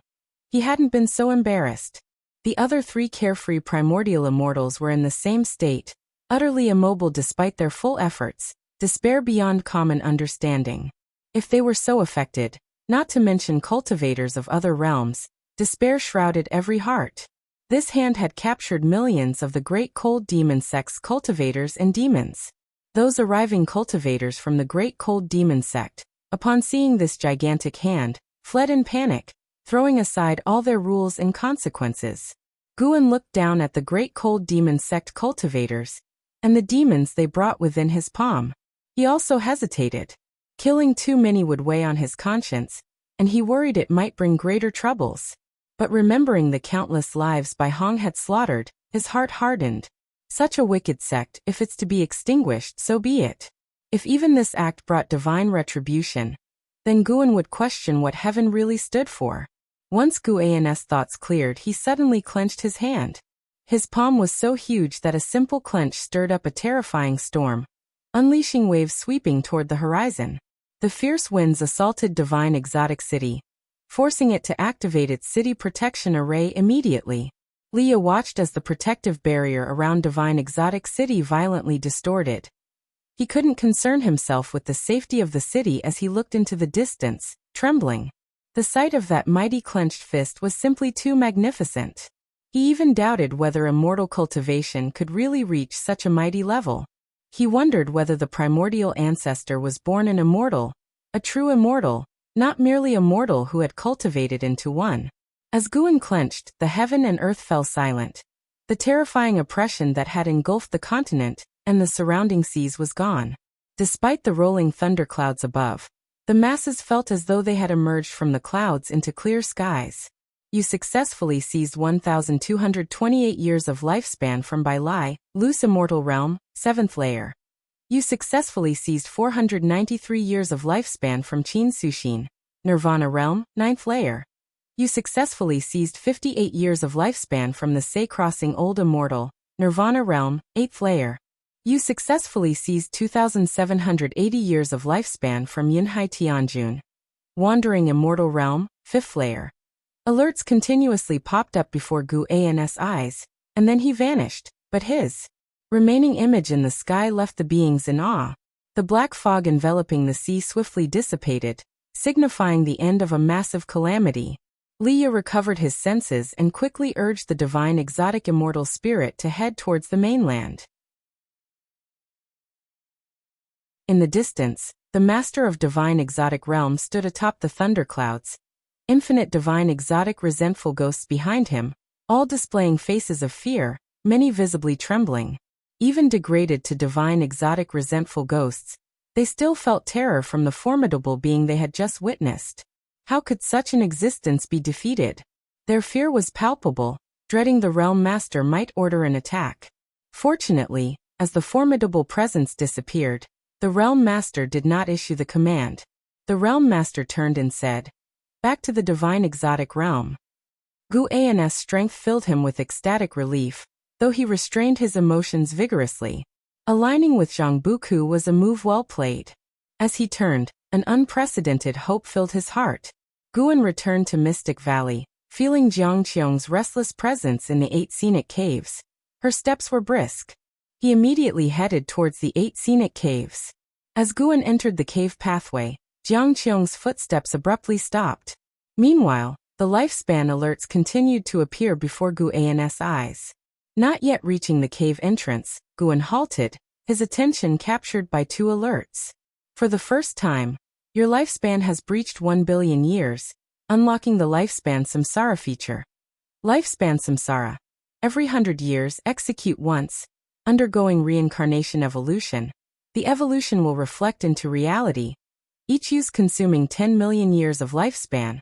he hadn't been so embarrassed. The other three carefree primordial immortals were in the same state, utterly immobile despite their full efforts, despair beyond common understanding. If they were so affected, not to mention cultivators of other realms, despair shrouded every heart. This hand had captured millions of the Great Cold Demon Sect's cultivators and demons. Those arriving cultivators from the Great Cold Demon Sect, upon seeing this gigantic hand, fled in panic, throwing aside all their rules and consequences. Guan looked down at the Great Cold Demon Sect cultivators, and the demons they brought within his palm. He also hesitated. Killing too many would weigh on his conscience, and he worried it might bring greater troubles. But remembering the countless lives Bai Hong had slaughtered, his heart hardened. Such a wicked sect, if it's to be extinguished, so be it. If even this act brought divine retribution, then Guan would question what heaven really stood for. Once Guan's thoughts cleared, he suddenly clenched his hand. His palm was so huge that a simple clench stirred up a terrifying storm, unleashing waves sweeping toward the horizon. The fierce winds assaulted Divine Exotic City, forcing it to activate its city protection array immediately. Leah watched as the protective barrier around Divine Exotic City violently distorted. He couldn't concern himself with the safety of the city as he looked into the distance, trembling. The sight of that mighty clenched fist was simply too magnificent. He even doubted whether immortal cultivation could really reach such a mighty level. He wondered whether the primordial ancestor was born an immortal, a true immortal, not merely a mortal who had cultivated into one. As Guan clenched, the heaven and earth fell silent. The terrifying oppression that had engulfed the continent and the surrounding seas was gone. Despite the rolling thunderclouds above, the masses felt as though they had emerged from the clouds into clear skies. You successfully seized 1,228 years of lifespan from Bai Lai, Loose Immortal Realm, 7th layer. You successfully seized 493 years of lifespan from Qin Sushin, Nirvana Realm, 9th layer. You successfully seized 58 years of lifespan from the Sei Crossing Old Immortal, Nirvana Realm, 8th layer. You successfully seized 2,780 years of lifespan from Yunhai Tianjun, Wandering Immortal Realm, fifth layer. Alerts continuously popped up before Guan's eyes, and then he vanished, but his remaining image in the sky left the beings in awe. The black fog enveloping the sea swiftly dissipated, signifying the end of a massive calamity. Leah recovered his senses and quickly urged the divine exotic immortal spirit to head towards the mainland. In the distance, the master of divine exotic realm stood atop the thunderclouds. Infinite divine exotic resentful ghosts behind him, all displaying faces of fear, many visibly trembling. Even degraded to divine exotic resentful ghosts, they still felt terror from the formidable being they had just witnessed. How could such an existence be defeated? Their fear was palpable, dreading the realm master might order an attack. Fortunately, as the formidable presence disappeared, the realm master did not issue the command. The realm master turned and said, "Back to the divine exotic realm." Guan's strength filled him with ecstatic relief, though he restrained his emotions vigorously. Aligning with Zhang Buku was a move well played. As he turned, an unprecedented hope filled his heart. Guan returned to Mystic Valley, feeling Jiang Qiong's restless presence in the 8 scenic caves. Her steps were brisk. He immediately headed towards the 8 scenic caves. As Guan entered the cave pathway, Jiang Qiong's footsteps abruptly stopped. Meanwhile, the lifespan alerts continued to appear before Guan's eyes. Not yet reaching the cave entrance, Guan halted, his attention captured by 2 alerts. For the first time, your lifespan has breached 1 billion years, unlocking the Lifespan Samsara feature. Lifespan Samsara. Every 100 years, execute once, undergoing reincarnation evolution. The evolution will reflect into reality, each use consuming 10 million years of lifespan.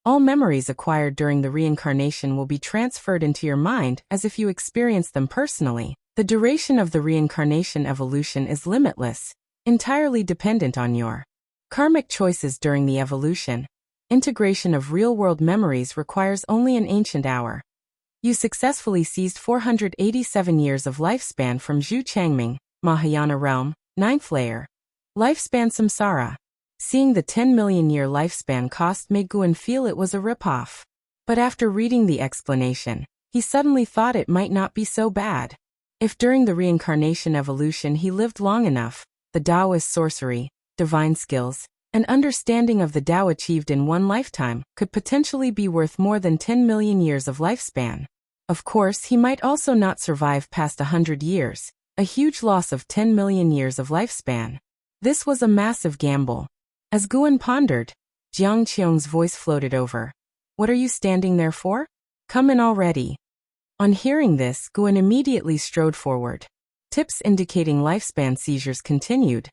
All memories acquired during the reincarnation will be transferred into your mind as if you experienced them personally. The duration of the reincarnation evolution is limitless, entirely dependent on your karmic choices during the evolution. Integration of real-world memories requires only an ancient hour. You successfully seized 487 years of lifespan from Zhu Changming, Mahayana realm, 9th layer. Lifespan Samsara. Seeing the 10 million year lifespan cost made Guan feel it was a ripoff. But after reading the explanation, he suddenly thought it might not be so bad. If during the reincarnation evolution he lived long enough, the Taoist sorcery, divine skills, and understanding of the Tao achieved in one lifetime could potentially be worth more than 10 million years of lifespan. Of course, he might also not survive past 100 years, a huge loss of 10 million years of lifespan. This was a massive gamble. As Guan pondered, Jiang Qiong's voice floated over. "What are you standing there for? Come in already." On hearing this, Guan immediately strode forward. Tips indicating lifespan seizures continued.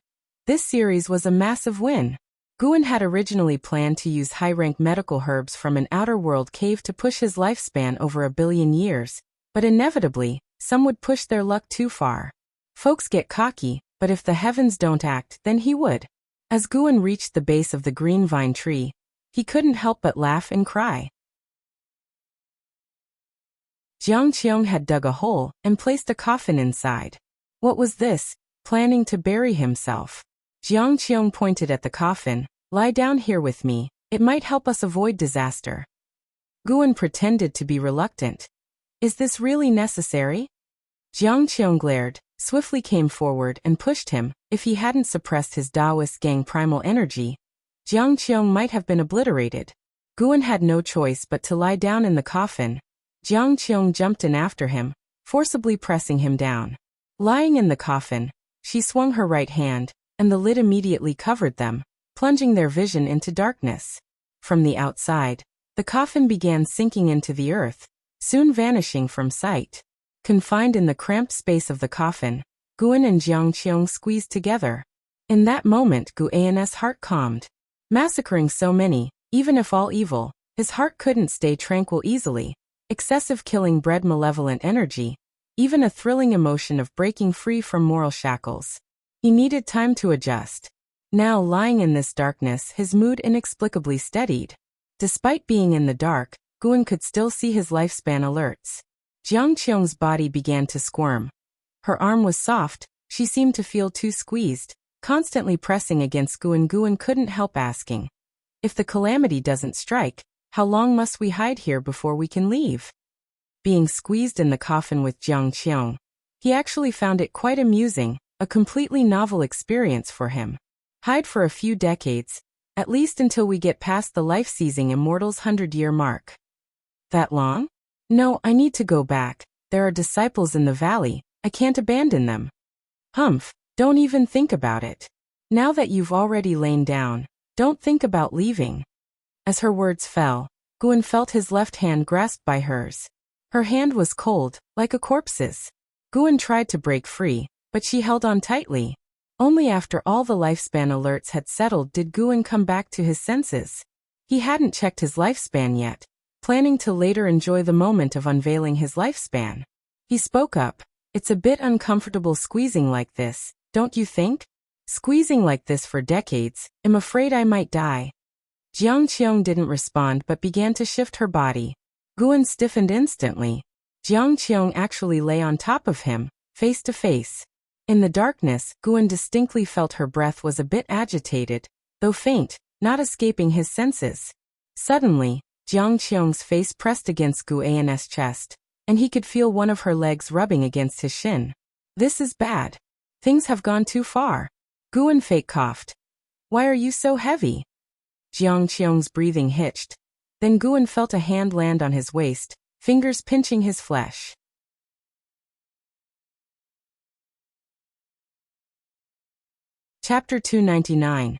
This series was a massive win. Guan had originally planned to use high-rank medical herbs from an outer world cave to push his lifespan over 1 billion years, but inevitably, some would push their luck too far. Folks get cocky, but if the heavens don't act, then he would. As Guan reached the base of the green vine tree, he couldn't help but laugh and cry. Jiang Qiong had dug a hole and placed a coffin inside. What was this? Planning to bury himself. Jiang Qiong pointed at the coffin. "Lie down here with me, it might help us avoid disaster." Guan pretended to be reluctant. "Is this really necessary?" Jiang Qiong glared, swiftly came forward and pushed him. If he hadn't suppressed his Taoist gang primal energy, Jiang Qiong might have been obliterated. Guan had no choice but to lie down in the coffin. Jiang Qiong jumped in after him, forcibly pressing him down. Lying in the coffin, she swung her right hand, and the lid immediately covered them, plunging their vision into darkness. From the outside, the coffin began sinking into the earth, soon vanishing from sight. Confined in the cramped space of the coffin, Guan and Jiang Qiong squeezed together. In that moment, Guan's heart calmed. Massacring so many, even if all evil, his heart couldn't stay tranquil easily. Excessive killing bred malevolent energy, even a thrilling emotion of breaking free from moral shackles. He needed time to adjust. Now, lying in this darkness, his mood inexplicably steadied. Despite being in the dark, Guan could still see his lifespan alerts. Jiang Qiong's body began to squirm. Her arm was soft, she seemed to feel too squeezed, constantly pressing against Guan. Guan couldn't help asking, "If the calamity doesn't strike, How long must we hide here before we can leave? Being squeezed in the coffin with Jiang Qiong, he actually found it quite amusing, a completely novel experience for him. Hide for a few decades, at least until we get past the life-seizing immortal's 100-year mark. That long? No, I need to go back. There are disciples in the valley. I can't abandon them. Humph, don't even think about it. Now that you've already lain down, don't think about leaving. As her words fell, Guan felt his left hand grasped by hers. Her hand was cold, like a corpse's. Guan tried to break free, but she held on tightly. Only after all the lifespan alerts had settled did Guan come back to his senses. He hadn't checked his lifespan yet, planning to later enjoy the moment of unveiling his lifespan. He spoke up. It's a bit uncomfortable squeezing like this, don't you think? Squeezing like this for decades, I'm afraid I might die. Jiang Qiong didn't respond but began to shift her body. Guan stiffened instantly. Jiang Qiong actually lay on top of him, face to face. In the darkness, Guan distinctly felt her breath was a bit agitated, though faint, not escaping his senses. Suddenly, Jiang Qiong's face pressed against Guan's chest, and he could feel one of her legs rubbing against his shin. This is bad. Things have gone too far. Guan fake coughed. Why are you so heavy? Jiang Qiong's breathing hitched. Then Guan felt a hand land on his waist, fingers pinching his flesh. Chapter 299.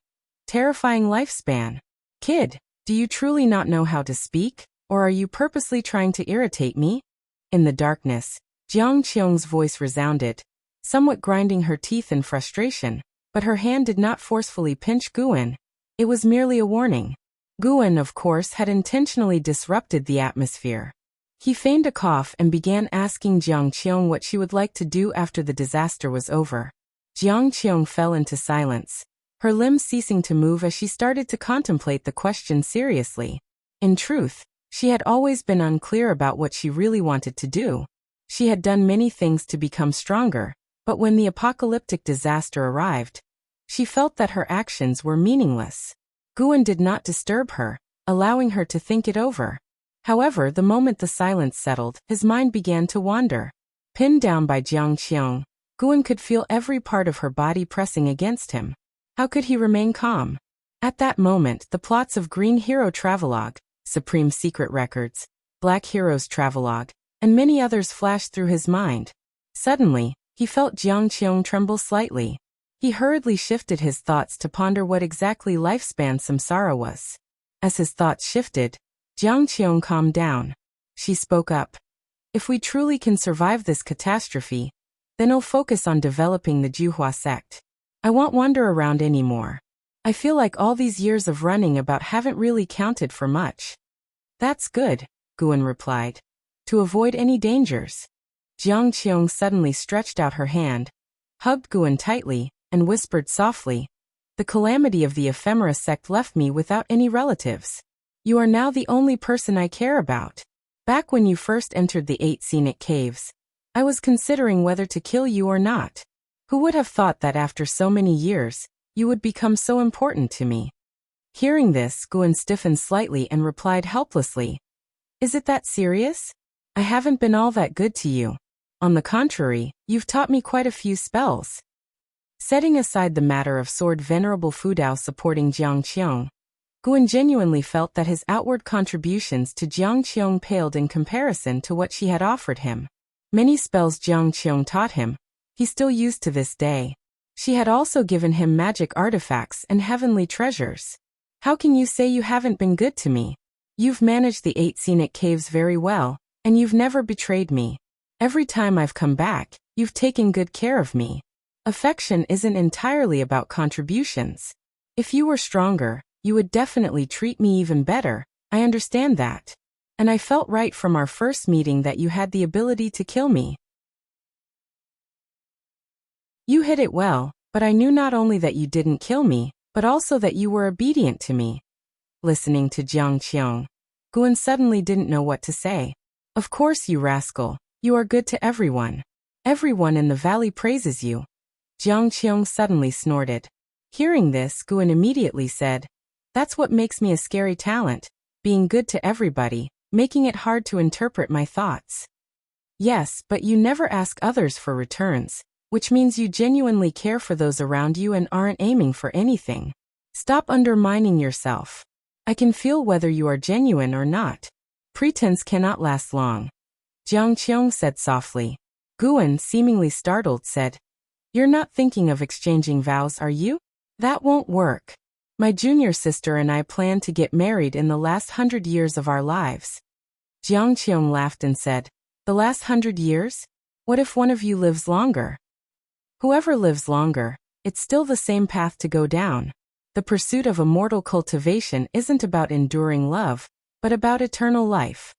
Terrifying Lifespan. Kid, do you truly not know how to speak, or are you purposely trying to irritate me? In the darkness, Jiang Qiong's voice resounded, somewhat grinding her teeth in frustration, but her hand did not forcefully pinch Guan. It was merely a warning. Guan, of course, had intentionally disrupted the atmosphere. He feigned a cough and began asking Jiang Qiong what she would like to do after the disaster was over. Jiang Qiong fell into silence, her limbs ceasing to move as she started to contemplate the question seriously. In truth, she had always been unclear about what she really wanted to do. She had done many things to become stronger, but when the apocalyptic disaster arrived, she felt that her actions were meaningless. Guan did not disturb her, allowing her to think it over. However, the moment the silence settled, his mind began to wander. Pinned down by Jiang Qiong, Guan could feel every part of her body pressing against him. How could he remain calm? At that moment, the plots of Green Hero Travelogue, Supreme Secret Records, Black Heroes Travelogue, and many others flashed through his mind. Suddenly, he felt Jiang Qiong tremble slightly. He hurriedly shifted his thoughts to ponder what exactly lifespan samsara was. As his thoughts shifted, Jiang Qiong calmed down. She spoke up. If we truly can survive this catastrophe, then I'll focus on developing the Juhua sect. I won't wander around anymore. I feel like all these years of running about haven't really counted for much. That's good, Guan replied. To avoid any dangers. Jiang Qiong suddenly stretched out her hand, hugged Guan tightly, and whispered softly, the calamity of the ephemera sect left me without any relatives. You are now the only person I care about. Back when you first entered the 8 scenic caves, I was considering whether to kill you or not. Who would have thought that after so many years, you would become so important to me? Hearing this, Guan stiffened slightly and replied helplessly, Is it that serious? I haven't been all that good to you. On the contrary, you've taught me quite a few spells. Setting aside the matter of Sword Venerable Fudao supporting Jiang Qiong, Guan genuinely felt that his outward contributions to Jiang Qiong paled in comparison to what she had offered him. Many spells Jiang Qiong taught him, he still used to this day. She had also given him magic artifacts and heavenly treasures. How can you say you haven't been good to me? You've managed the 8 scenic caves very well, and you've never betrayed me. Every time I've come back, you've taken good care of me. Affection isn't entirely about contributions. If you were stronger, you would definitely treat me even better, I understand that. And I felt right from our first meeting that you had the ability to kill me. You hit it well, but I knew not only that you didn't kill me, but also that you were obedient to me. Listening to Jiang Qiong, Guan suddenly didn't know what to say. Of course, you rascal, you are good to everyone. Everyone in the valley praises you. Jiang Qiong suddenly snorted. Hearing this, Guan immediately said, That's what makes me a scary talent, being good to everybody, making it hard to interpret my thoughts. Yes, but you never ask others for returns, which means you genuinely care for those around you and aren't aiming for anything. Stop undermining yourself. I can feel whether you are genuine or not. Pretense cannot last long. Jiang Qiong said softly. Guan, seemingly startled, said, You're not thinking of exchanging vows, are you? That won't work. My junior sister and I plan to get married in the last 100 years of our lives. Jiang Qiong laughed and said, The last 100 years? What if one of you lives longer? Whoever lives longer, it's still the same path to go down. The pursuit of immortal cultivation isn't about enduring love, but about eternal life.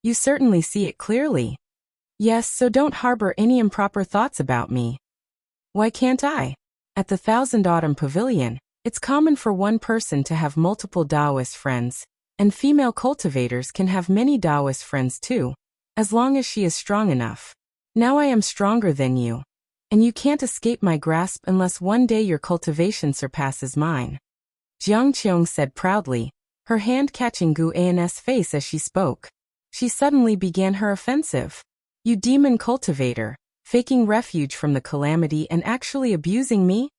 You certainly see it clearly. Yes, so don't harbor any improper thoughts about me. Why can't I? At the Thousand Autumn Pavilion, it's common for one person to have multiple Taoist friends, and female cultivators can have many Taoist friends too, as long as she is strong enough. Now I am stronger than you, and you can't escape my grasp unless one day your cultivation surpasses mine. Jiang Qiong said proudly, her hand catching Gu An's face as she spoke. She suddenly began her offensive. You demon cultivator, faking refuge from the calamity and actually abusing me?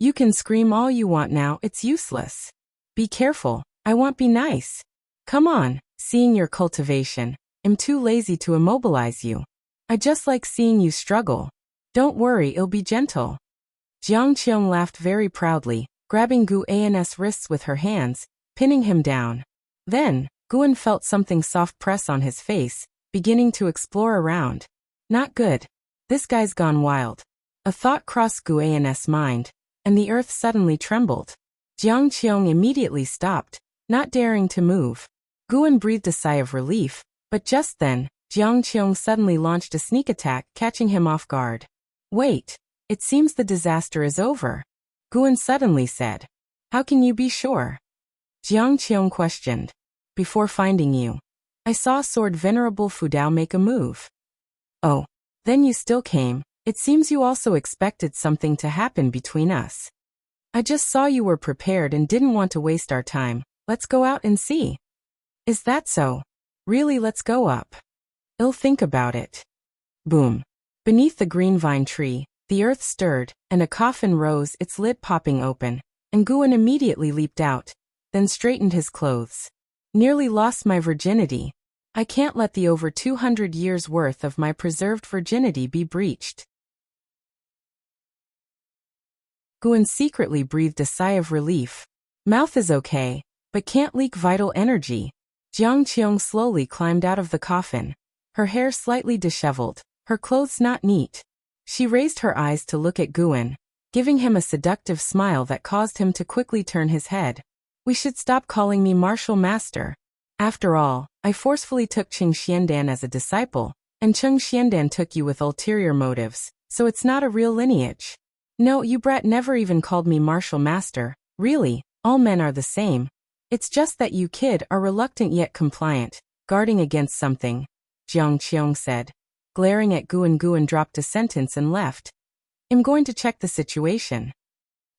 You can scream all you want now, it's useless. Be careful, I won't be nice. Come on, seeing your cultivation, I'm too lazy to immobilize you. I just like seeing you struggle. Don't worry, I'll be gentle. Jiang Qiong laughed very proudly, grabbing Gu An's wrists with her hands, pinning him down. Then, Guan felt something soft press on his face, beginning to explore around. Not good. This guy's gone wild. A thought crossed Gu An's mind, and the earth suddenly trembled. Jiang Qiong immediately stopped, not daring to move. Guan breathed a sigh of relief, but just then, Jiang Qiong suddenly launched a sneak attack, catching him off guard. Wait, it seems the disaster is over. Guan suddenly said. How can you be sure? Jiang Qiong questioned. Before finding you, I saw Sword Venerable Fudao make a move. Oh, then you still came. It seems you also expected something to happen between us. I just saw you were prepared and didn't want to waste our time. Let's go out and see. Is that so? Really, let's go up. I'll think about it. Boom. Beneath the green vine tree, the earth stirred, and a coffin rose, its lid popping open, and Guan immediately leaped out, then straightened his clothes. Nearly lost my virginity. I can't let the over 200 years' worth of my preserved virginity be breached. Guan secretly breathed a sigh of relief. Mouth is okay, but can't leak vital energy. Jiang Qiong slowly climbed out of the coffin, her hair slightly disheveled, her clothes not neat. She raised her eyes to look at Guan, giving him a seductive smile that caused him to quickly turn his head. We should stop calling me martial master. After all, I forcefully took Qing Xiandan as a disciple, and Qing Xiandan took you with ulterior motives, so it's not a real lineage. No, you brat never even called me martial master. Really, all men are the same. It's just that you kid are reluctant yet compliant, guarding against something, Jiang Qiong said. Glaring at Guan, Guan dropped a sentence and left. I'm going to check the situation.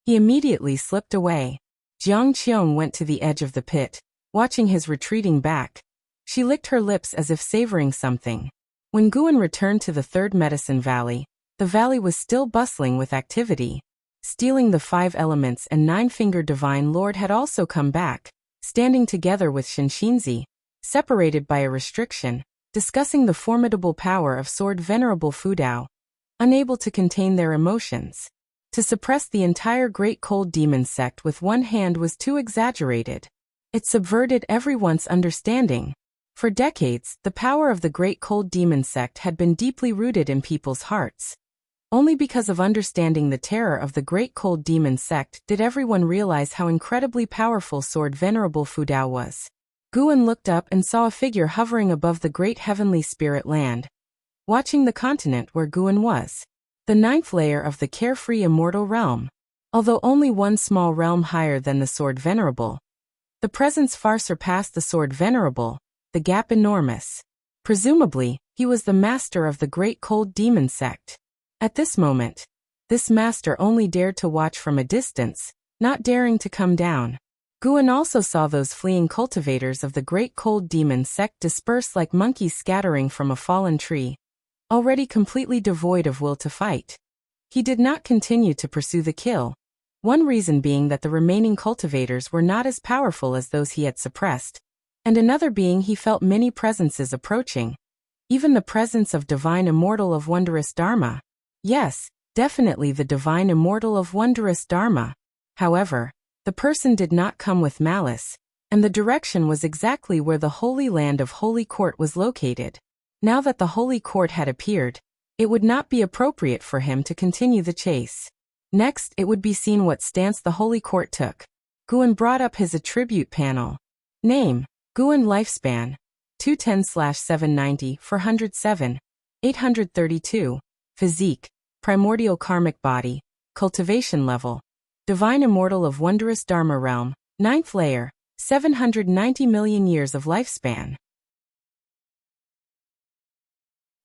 He immediately slipped away. Jiang Qiong went to the edge of the pit, watching his retreating back. She licked her lips as if savoring something. When Guan returned to the third medicine valley, the valley was still bustling with activity. Stealing the 5 elements and 9-fingered divine lord had also come back, standing together with Shinxinzi, separated by a restriction, discussing the formidable power of Sword Venerable Fudao, unable to contain their emotions. To suppress the entire Great Cold Demon sect with one hand was too exaggerated. It subverted everyone's understanding. For decades, the power of the Great Cold Demon sect had been deeply rooted in people's hearts. Only because of understanding the terror of the Great Cold Demon sect did everyone realize how incredibly powerful Sword Venerable Fudao was. Guan looked up and saw a figure hovering above the great heavenly spirit land, watching the continent where Guan was. The 9th layer of the carefree immortal realm. Although only one small realm higher than the Sword Venerable, the presence far surpassed the Sword Venerable, the gap enormous. Presumably, he was the master of the Great Cold Demon sect. At this moment, this master only dared to watch from a distance, not daring to come down. Guan also saw those fleeing cultivators of the great cold demon sect disperse like monkeys scattering from a fallen tree, already completely devoid of will to fight. He did not continue to pursue the kill, one reason being that the remaining cultivators were not as powerful as those he had suppressed, and another being he felt many presences approaching. Even the presence of divine immortal of wondrous Dharma. Yes, definitely the divine immortal of wondrous Dharma. However, the person did not come with malice, and the direction was exactly where the Holy Land of Holy Court was located. Now that the Holy Court had appeared, it would not be appropriate for him to continue the chase. Next, it would be seen what stance the Holy Court took. Guan brought up his attribute panel. Name: Guan. Lifespan: 210/790 407, 832. Physique: primordial karmic body. Cultivation level: divine immortal of wondrous Dharma realm, 9th layer, 790 million years of lifespan.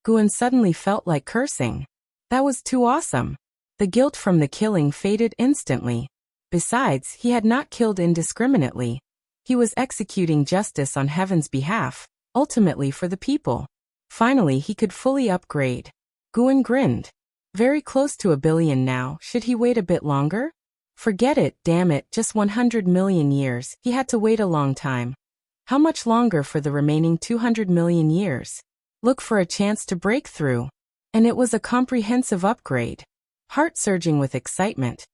Guan suddenly felt like cursing. That was too awesome. The guilt from the killing faded instantly. Besides, he had not killed indiscriminately. He was executing justice on heaven's behalf, ultimately for the people. Finally, he could fully upgrade. Guan grinned. Very close to 1 billion now. Should he wait a bit longer? Forget it, damn it, just 100 million years. He had to wait a long time. How much longer for the remaining 200 million years? Look for a chance to break through. And it was a comprehensive upgrade. Heart surging with excitement,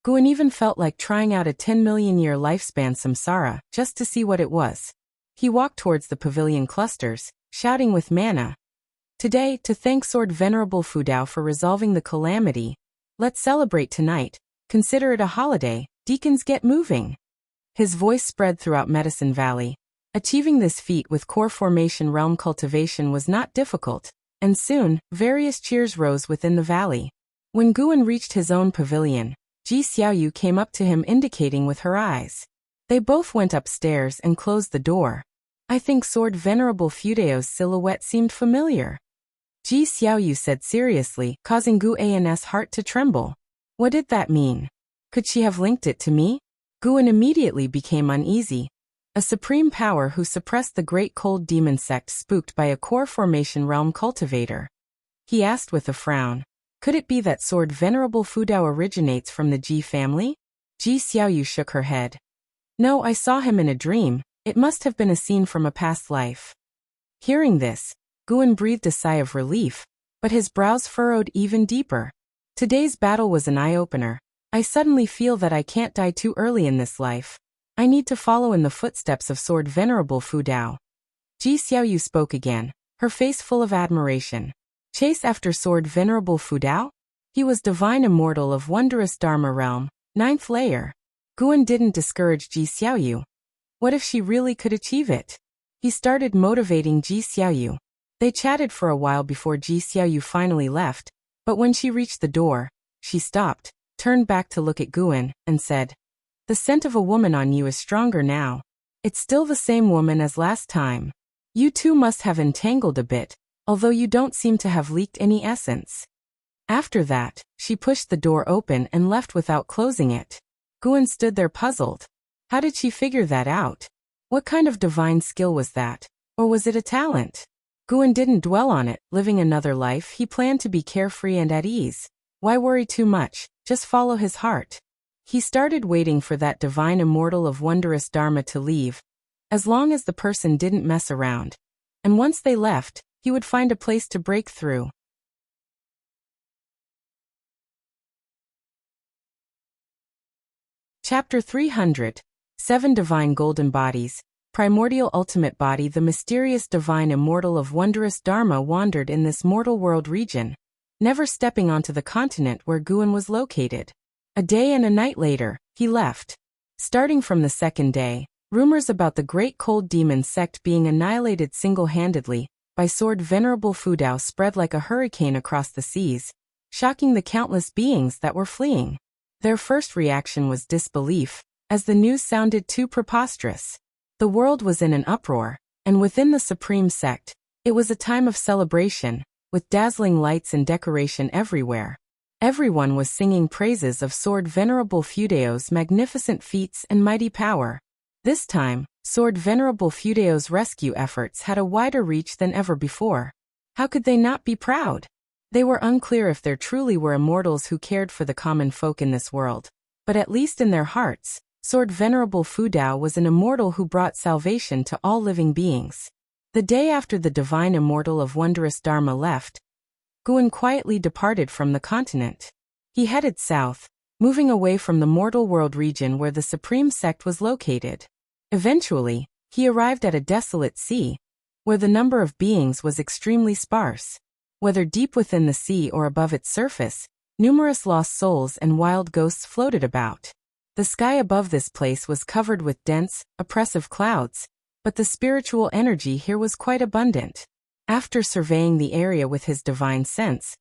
Guan even felt like trying out a 10 million year lifespan samsara, just to see what it was. He walked towards the pavilion clusters, shouting with mana. Today, to thank Sword Venerable Fudao for resolving the calamity. Let's celebrate tonight. Consider it a holiday. Deacons get moving. His voice spread throughout Medicine Valley. Achieving this feat with core formation realm cultivation was not difficult, and soon, various cheers rose within the valley. When Guan reached his own pavilion, Ji Xiaoyu came up to him indicating with her eyes. They both went upstairs and closed the door. I think Sword Venerable Fudao's silhouette seemed familiar. Ji Xiaoyu said seriously, causing Guan's heart to tremble. What did that mean? Could she have linked it to me? Guan immediately became uneasy. A supreme power who suppressed the great cold demon sect spooked by a core formation realm cultivator. He asked with a frown. Could it be that Sword Venerable Fudao originates from the Ji family? Ji Xiaoyu shook her head. No, I saw him in a dream. It must have been a scene from a past life. Hearing this, Guan breathed a sigh of relief, but his brows furrowed even deeper. Today's battle was an eye-opener. I suddenly feel that I can't die too early in this life. I need to follow in the footsteps of Sword Venerable Fudao. Ji Xiaoyu spoke again, her face full of admiration. Chase after Sword Venerable Fudao? He was divine immortal of wondrous Dharma realm, 9th layer. Guan didn't discourage Ji Xiaoyu. What if she really could achieve it? He started motivating Ji Xiaoyu. They chatted for a while before Ji Xiaoyu finally left, but when she reached the door, she stopped, turned back to look at Guan, and said, The scent of a woman on you is stronger now. It's still the same woman as last time. You two must have entangled a bit, although you don't seem to have leaked any essence. After that, she pushed the door open and left without closing it. Guan stood there puzzled. How did she figure that out? What kind of divine skill was that? Or was it a talent? Guan didn't dwell on it. Living another life, he planned to be carefree and at ease. Why worry too much? Just follow his heart. He started waiting for that divine immortal of wondrous Dharma to leave, as long as the person didn't mess around. And once they left, he would find a place to break through. Chapter 300. 7 Divine Golden Bodies. Primordial Ultimate Body. The mysterious divine immortal of wondrous Dharma wandered in this mortal world region, never stepping onto the continent where Guan was located. A day and a night later, he left. Starting from the second day, rumors about the great cold demon sect being annihilated single-handedly by Sword Venerable Fudao spread like a hurricane across the seas, shocking the countless beings that were fleeing. Their first reaction was disbelief, as the news sounded too preposterous. The world was in an uproar, and within the supreme sect, it was a time of celebration, with dazzling lights and decoration everywhere. Everyone was singing praises of Sword Venerable Fudao's magnificent feats and mighty power. This time, Sword Venerable Fudeo's rescue efforts had a wider reach than ever before. How could they not be proud? They were unclear if there truly were immortals who cared for the common folk in this world. But at least in their hearts, Sword Venerable Fudao was an immortal who brought salvation to all living beings. The day after the divine immortal of wondrous Dharma left, Guan quietly departed from the continent. He headed south, moving away from the mortal world region where the supreme sect was located. Eventually, he arrived at a desolate sea, where the number of beings was extremely sparse. Whether deep within the sea or above its surface, numerous lost souls and wild ghosts floated about. The sky above this place was covered with dense, oppressive clouds, but the spiritual energy here was quite abundant. After surveying the area with his divine sense,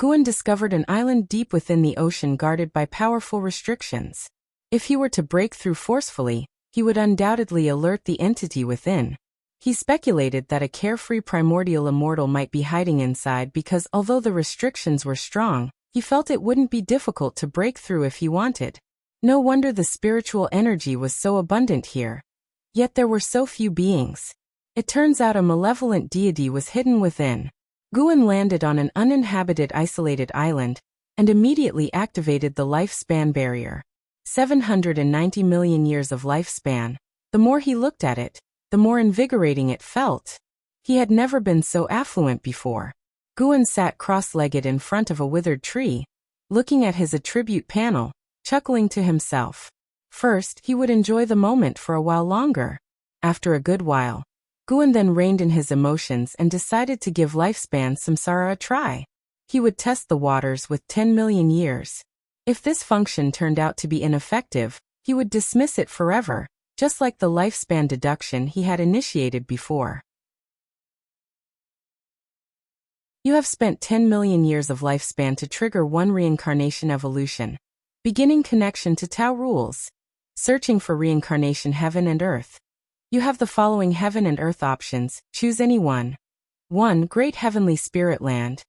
Guan discovered an island deep within the ocean guarded by powerful restrictions. If he were to break through forcefully, he would undoubtedly alert the entity within. He speculated that a carefree primordial immortal might be hiding inside because although the restrictions were strong, he felt it wouldn't be difficult to break through if he wanted. No wonder the spiritual energy was so abundant here. Yet there were so few beings. It turns out a malevolent deity was hidden within. Guan landed on an uninhabited isolated island, and immediately activated the lifespan barrier. 790 million years of lifespan. The more he looked at it, the more invigorating it felt. He had never been so affluent before. Guan sat cross-legged in front of a withered tree, looking at his attribute panel, chuckling to himself. First, he would enjoy the moment for a while longer. After a good while, Guan then reined in his emotions and decided to give lifespan samsara a try. He would test the waters with 10 million years. If this function turned out to be ineffective, he would dismiss it forever, just like the lifespan deduction he had initiated before. You have spent 10 million years of lifespan to trigger one reincarnation evolution. Beginning connection to Tao rules. Searching for reincarnation heaven and earth. You have the following heaven and earth options, choose any one. 1. Great Heavenly Spirit Land.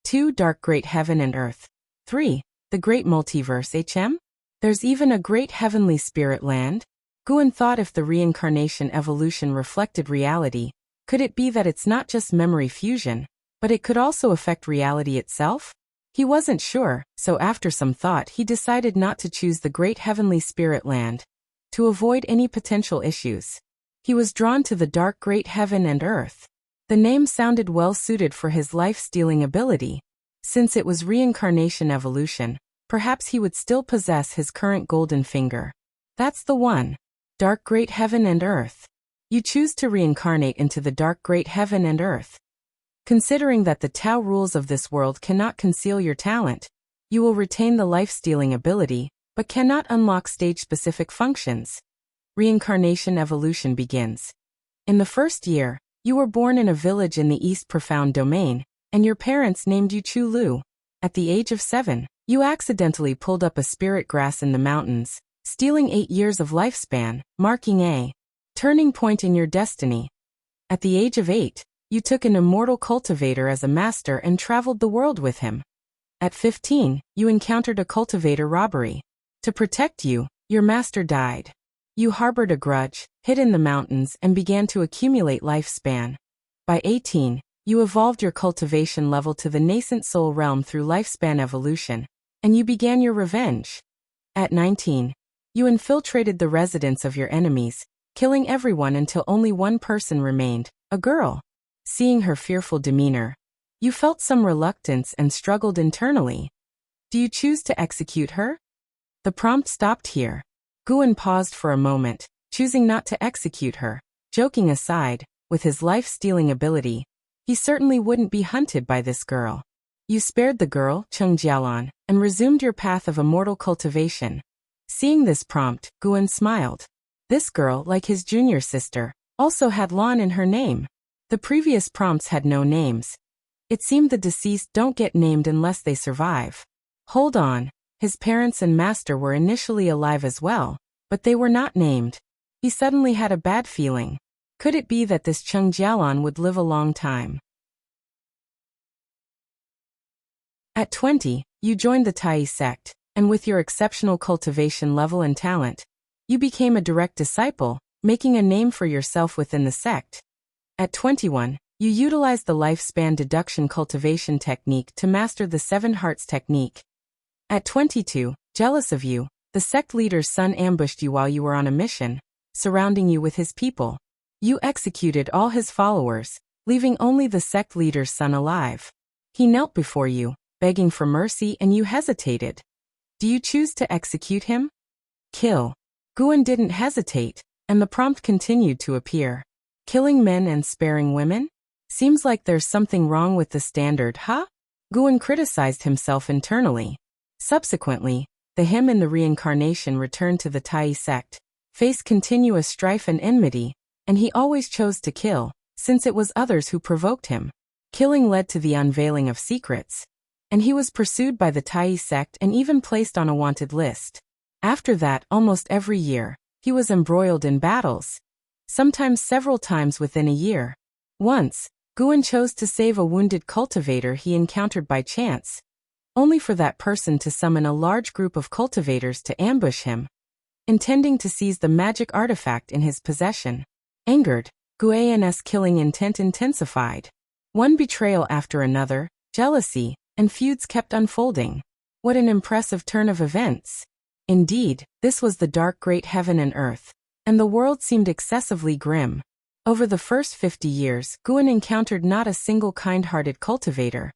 2. Dark Great Heaven and Earth. 3. The Great Multiverse HM? There's even a Great Heavenly Spirit Land? Guan thought if the reincarnation evolution reflected reality, could it be that it's not just memory fusion, but it could also affect reality itself? He wasn't sure, so after some thought he decided not to choose the Great Heavenly Spirit Land, to avoid any potential issues. He was drawn to the Dark Great Heaven and Earth. The name sounded well suited for his life-stealing ability. Since it was reincarnation evolution, perhaps he would still possess his current golden finger. That's the one. Dark Great Heaven and Earth. You choose to reincarnate into the Dark Great Heaven and Earth. Considering that the Tao rules of this world cannot conceal your talent, you will retain the life-stealing ability, but cannot unlock stage-specific functions. Reincarnation evolution begins. In the first year, you were born in a village in the East Profound Domain, and your parents named you Chu Lu. At the age of 7, you accidentally pulled up a spirit grass in the mountains, stealing 8 years of lifespan, marking a turning point in your destiny. At the age of 8, you took an immortal cultivator as a master and traveled the world with him. At 15, you encountered a cultivator robbery. To protect you, your master died. You harbored a grudge, hid in the mountains, and began to accumulate lifespan. By 18, you evolved your cultivation level to the nascent soul realm through lifespan evolution, and you began your revenge. At 19, you infiltrated the residence of your enemies, killing everyone until only one person remained, a girl. Seeing her fearful demeanor, you felt some reluctance and struggled internally. Do you choose to execute her? The prompt stopped here. Guan paused for a moment, choosing not to execute her. Joking aside, with his life-stealing ability, he certainly wouldn't be hunted by this girl. You spared the girl, Cheng Jialan, and resumed your path of immortal cultivation. Seeing this prompt, Guan smiled. This girl, like his junior sister, also had Lan in her name. The previous prompts had no names. It seemed the deceased don't get named unless they survive. Hold on. His parents and master were initially alive as well, but they were not named. He suddenly had a bad feeling. Could it be that this Cheng Jialan would live a long time? At 20, you joined the Tai sect, and with your exceptional cultivation level and talent, you became a direct disciple, making a name for yourself within the sect. At 21, you utilized the lifespan deduction cultivation technique to master the 7 hearts technique. At 22, jealous of you, the sect leader's son ambushed you while you were on a mission, surrounding you with his people. You executed all his followers, leaving only the sect leader's son alive. He knelt before you, begging for mercy, and you hesitated. Do you choose to execute him? Kill. Guan didn't hesitate, and the prompt continued to appear. Killing men and sparing women? Seems like there's something wrong with the standard, huh? Guan criticized himself internally. Subsequently, the him in the reincarnation returned to the Tai sect, faced continuous strife and enmity, and he always chose to kill, since it was others who provoked him. Killing led to the unveiling of secrets, and he was pursued by the Tai sect and even placed on a wanted list. After that, almost every year, he was embroiled in battles, sometimes several times within a year. Once, Guan chose to save a wounded cultivator he encountered by chance, only for that person to summon a large group of cultivators to ambush him, intending to seize the magic artifact in his possession. Angered, Guan's killing intent intensified. One betrayal after another, jealousy, and feuds kept unfolding. What an impressive turn of events. Indeed, this was the dark great heaven and earth, and the world seemed excessively grim. Over the first 50 years, Guan encountered not a single kind-hearted cultivator.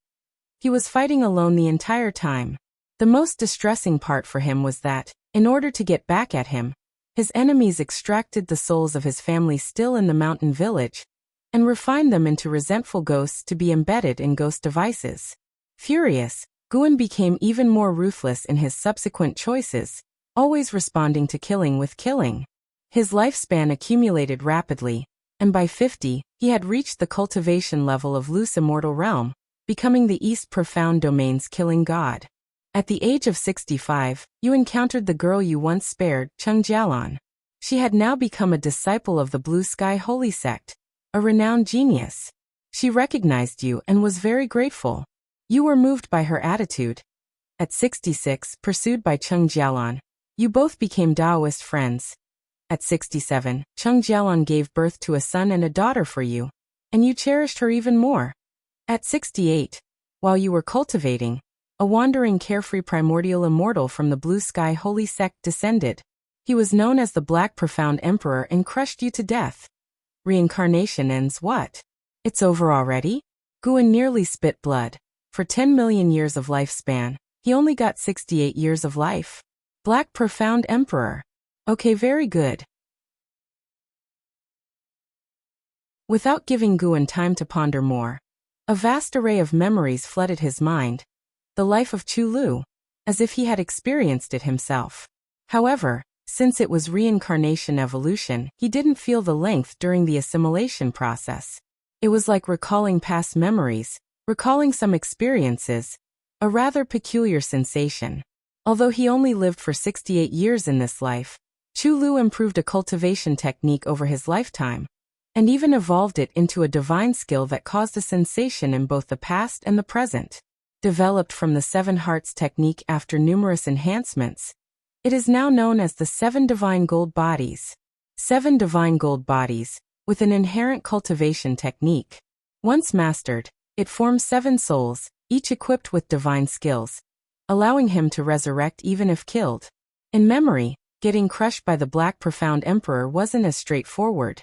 He was fighting alone the entire time. The most distressing part for him was that, in order to get back at him, his enemies extracted the souls of his family still in the mountain village, and refined them into resentful ghosts to be embedded in ghost devices. Furious, Guan became even more ruthless in his subsequent choices, always responding to killing with killing. His lifespan accumulated rapidly, and by 50, he had reached the cultivation level of loose immortal realm, becoming the East Profound Domain's killing god. At the age of 65, you encountered the girl you once spared, Cheng Jialan. She had now become a disciple of the Blue Sky Holy Sect, a renowned genius. She recognized you and was very grateful. You were moved by her attitude. At 66, pursued by Cheng Jialan, you both became Taoist friends. At 67, Cheng Jialan gave birth to a son and a daughter for you, and you cherished her even more. At 68, while you were cultivating, a wandering carefree primordial immortal from the Blue Sky Holy Sect descended. He was known as the Black Profound Emperor and crushed you to death. Reincarnation ends what? It's over already? Guan nearly spit blood. For 10 million years of lifespan, he only got 68 years of life. Black Profound Emperor. Okay, very good. Without giving Guan time to ponder more, a vast array of memories flooded his mind. The life of Chu Lu, as if he had experienced it himself. However, since it was reincarnation evolution, he didn't feel the length during the assimilation process. It was like recalling past memories, recalling some experiences, a rather peculiar sensation. Although he only lived for 68 years in this life, Chu Lu improved a cultivation technique over his lifetime, and even evolved it into a divine skill that caused a sensation in both the past and the present. Developed from the 7 hearts technique after numerous enhancements, it is now known as the 7 divine gold bodies. 7 divine gold bodies, with an inherent cultivation technique. Once mastered, it forms 7 souls, each equipped with divine skills, allowing him to resurrect even if killed. In memory, getting crushed by the Black Profound Emperor wasn't as straightforward.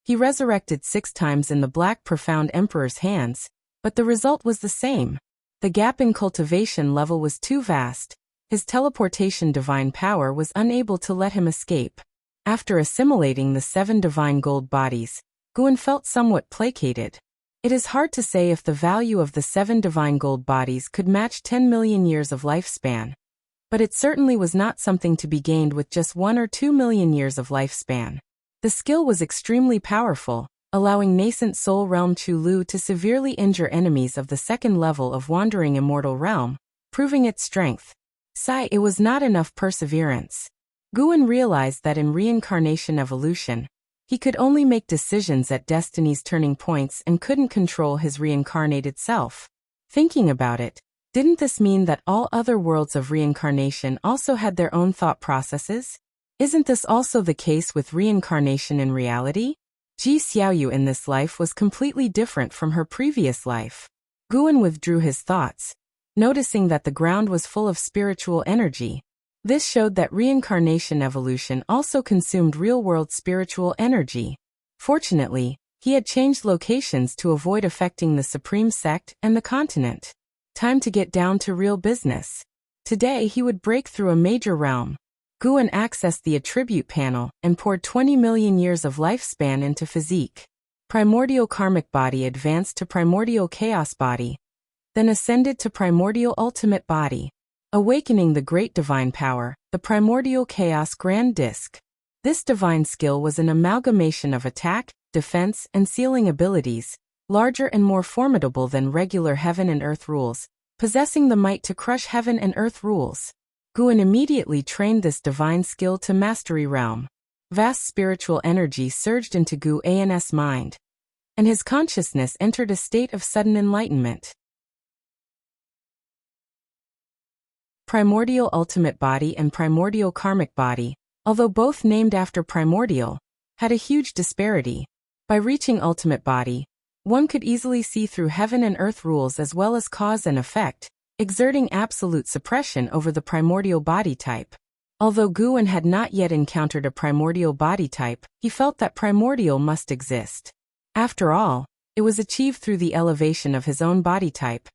He resurrected 6 times in the Black Profound Emperor's hands, but the result was the same. The gap in cultivation level was too vast. His teleportation divine power was unable to let him escape. After assimilating the 7 divine gold bodies, Guan felt somewhat placated. It is hard to say if the value of the 7 divine gold bodies could match 10 million years of lifespan. But it certainly was not something to be gained with just 1 or 2 million years of lifespan. The skill was extremely powerful, allowing nascent soul realm Chu Lu to severely injure enemies of the 2nd level of wandering immortal realm, proving its strength. It was not enough perseverance. Guan realized that in reincarnation evolution, he could only make decisions at destiny's turning points and couldn't control his reincarnated self. Thinking about it, didn't this mean that all other worlds of reincarnation also had their own thought processes? Isn't this also the case with reincarnation in reality? Ji Xiaoyu in this life was completely different from her previous life. Guan withdrew his thoughts, noticing that the ground was full of spiritual energy. This showed that reincarnation evolution also consumed real-world spiritual energy. Fortunately, he had changed locations to avoid affecting the supreme sect and the continent. Time to get down to real business. Today he would break through a major realm. Guan accessed the attribute panel and poured 20 million years of lifespan into physique. Primordial karmic body advanced to primordial chaos body, then ascended to primordial ultimate body, awakening the great divine power, the primordial chaos grand disk. This divine skill was an amalgamation of attack, defense, and sealing abilities, larger and more formidable than regular heaven and earth rules, possessing the might to crush heaven and earth rules. Guan immediately trained this divine skill to mastery realm. Vast spiritual energy surged into Guan's mind, and his consciousness entered a state of sudden enlightenment. Primordial ultimate body and primordial karmic body, although both named after primordial, had a huge disparity. By reaching ultimate body, one could easily see through heaven and earth rules as well as cause and effect, exerting absolute suppression over the primordial body type. Although Guan had not yet encountered a primordial body type, he felt that primordial must exist. After all, it was achieved through the elevation of his own body type,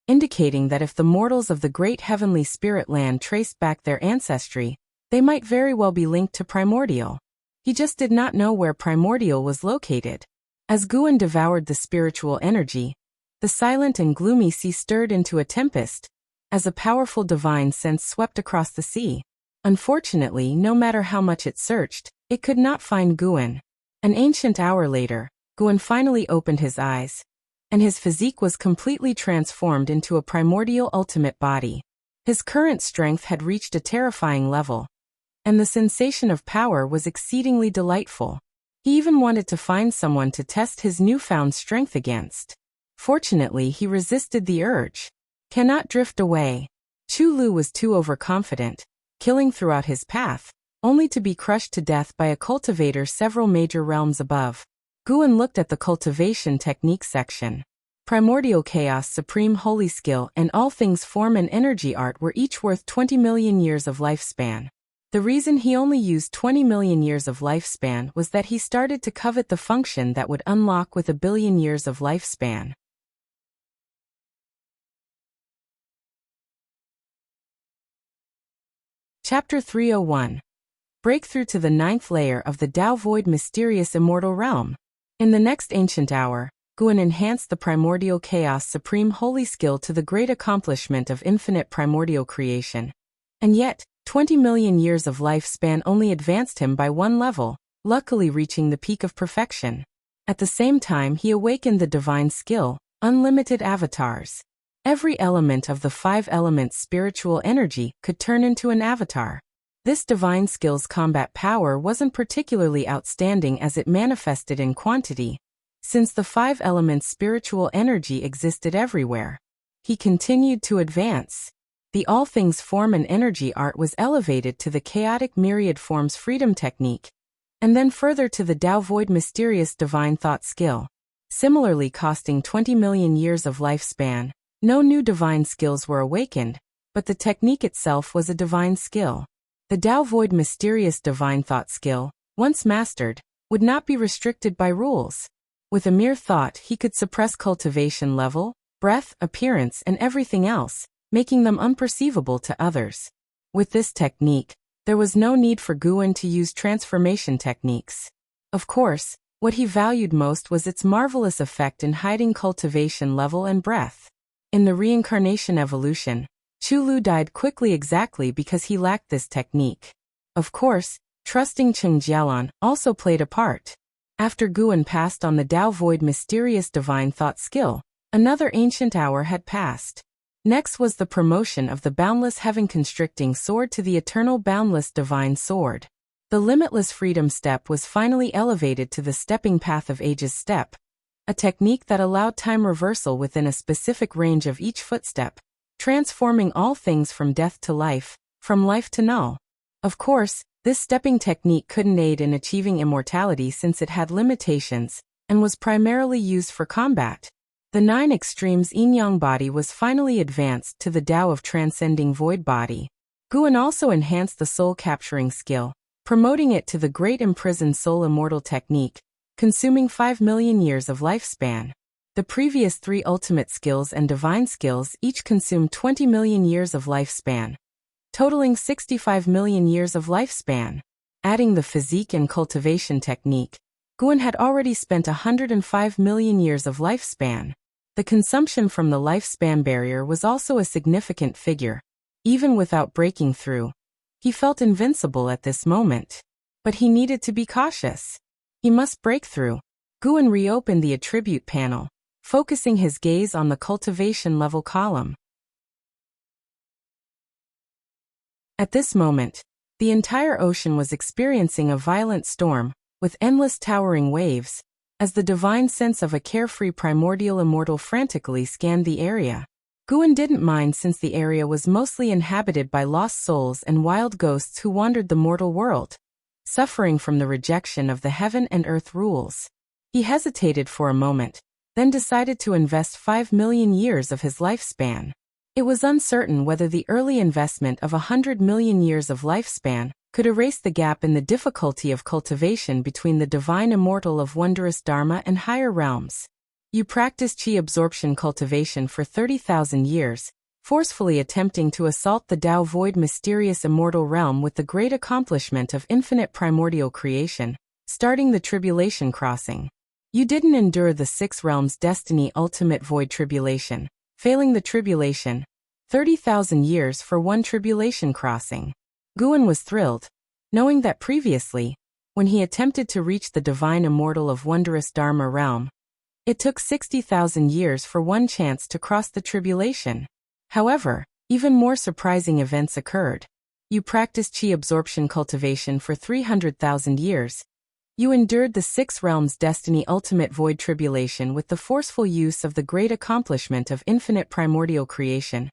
indicating that if the mortals of the great heavenly spirit land traced back their ancestry, they might very well be linked to primordial. He just did not know where primordial was located. As Guan devoured the spiritual energy, the silent and gloomy sea stirred into a tempest, as a powerful divine sense swept across the sea. Unfortunately, no matter how much it searched, it could not find Guan. An ancient hour later, Guan finally opened his eyes, and his physique was completely transformed into a primordial ultimate body. His current strength had reached a terrifying level, and the sensation of power was exceedingly delightful. He even wanted to find someone to test his newfound strength against. Fortunately, he resisted the urge. Cannot drift away. Chu Lu was too overconfident, killing throughout his path, only to be crushed to death by a cultivator several major realms above. Guan looked at the cultivation technique section. Primordial Chaos Supreme Holy Skill and All Things Form and Energy Art were each worth 20 million years of lifespan. The reason he only used 20 million years of lifespan was that he started to covet the function that would unlock with 1 billion years of lifespan. Chapter 301. Breakthrough to the 9th layer of the Tao Void Mysterious Immortal Realm. In the next ancient hour, Guan enhanced the Primordial Chaos Supreme Holy Skill to the great accomplishment of infinite primordial creation. And yet, 20 million years of lifespan only advanced him by one level, luckily reaching the peak of perfection. At the same time, he awakened the divine skill, Unlimited Avatars. Every element of the 5 elements spiritual energy could turn into an avatar. This divine skill's combat power wasn't particularly outstanding as it manifested in quantity, since the 5 elements spiritual energy existed everywhere. He continued to advance. The All Things Form and Energy Art was elevated to the Chaotic Myriad Forms Freedom Technique, and then further to the Tao Void Mysterious Divine Thought Skill. Similarly costing 20 million years of lifespan, no new divine skills were awakened, but the technique itself was a divine skill. The Tao Void Mysterious Divine Thought Skill, once mastered, would not be restricted by rules. With a mere thought, he could suppress cultivation level, breath, appearance, and everything else, making them unperceivable to others. With this technique, there was no need for Guan to use transformation techniques. Of course, what he valued most was its marvelous effect in hiding cultivation level and breath. In the reincarnation evolution, Chu Lu died quickly exactly because he lacked this technique. Of course, trusting Cheng Jialan also played a part. After Guan passed on the Tao Void Mysterious Divine Thought Skill, another ancient hour had passed. Next was the promotion of the Boundless Heaven Constricting Sword to the Eternal Boundless Divine Sword. The Limitless Freedom Step was finally elevated to the Stepping Path of Ages Step, a technique that allowed time reversal within a specific range of each footstep, transforming all things from death to life, from life to null. Of course, This stepping technique couldn't aid in achieving immortality since it had limitations, and was primarily used for combat. The 9 extremes yin-yang body was finally advanced to the Tao of transcending void body. Guan also enhanced the soul capturing skill, promoting it to the great imprisoned soul immortal technique, consuming 5 million years of lifespan. The previous 3 ultimate skills and divine skills each consumed 20 million years of lifespan, totaling 65 million years of lifespan. Adding the physique and cultivation technique, Guan had already spent 105 million years of lifespan. The consumption from the lifespan barrier was also a significant figure. Even without breaking through, he felt invincible at this moment. But he needed to be cautious. He must break through. Guan reopened the attribute panel, focusing his gaze on the cultivation level column. At this moment, the entire ocean was experiencing a violent storm, with endless towering waves, as the divine sense of a carefree primordial immortal frantically scanned the area. Guan didn't mind since the area was mostly inhabited by lost souls and wild ghosts who wandered the mortal world, suffering from the rejection of the heaven and earth rules. He hesitated for a moment, then decided to invest 5 million years of his lifespan. It was uncertain whether the early investment of 100 million years of lifespan could erase the gap in the difficulty of cultivation between the divine immortal of wondrous Dharma and higher realms. You practice chi absorption cultivation for 30,000 years, forcefully attempting to assault the Tao void mysterious immortal realm with the great accomplishment of infinite primordial creation, starting the tribulation crossing. You didn't endure the 6 realms destiny ultimate void tribulation, failing the tribulation, 30,000 years for 1 tribulation crossing. Guan was thrilled, knowing that previously, when he attempted to reach the divine immortal of wondrous Dharma realm, it took 60,000 years for 1 chance to cross the tribulation. However, even more surprising events occurred. You practiced chi absorption cultivation for 300,000 years. You endured the 6 realms destiny ultimate void tribulation with the forceful use of the great accomplishment of infinite primordial creation,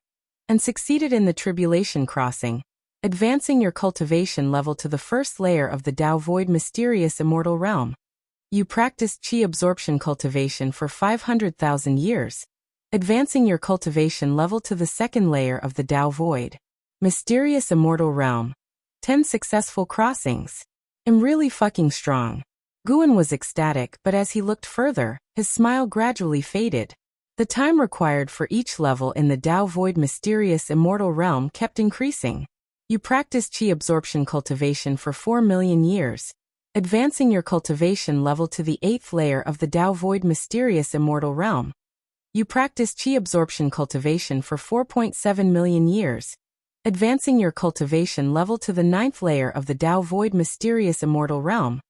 and succeeded in the tribulation crossing, advancing your cultivation level to the first layer of the Tao void mysterious immortal realm. You practiced chi absorption cultivation for 500,000 years, advancing your cultivation level to the second layer of the Tao void mysterious immortal realm. 10 successful crossings. I'm really fucking strong. Guan was ecstatic, but as he looked further, his smile gradually faded. The time required for each level in the Tao void mysterious immortal realm kept increasing. You practiced chi absorption cultivation for 4 million years, advancing your cultivation level to the 8th layer of the Tao void mysterious immortal realm. You practiced chi absorption cultivation for 4.7 million years, advancing your cultivation level to the 9th layer of the Tao void mysterious immortal realm.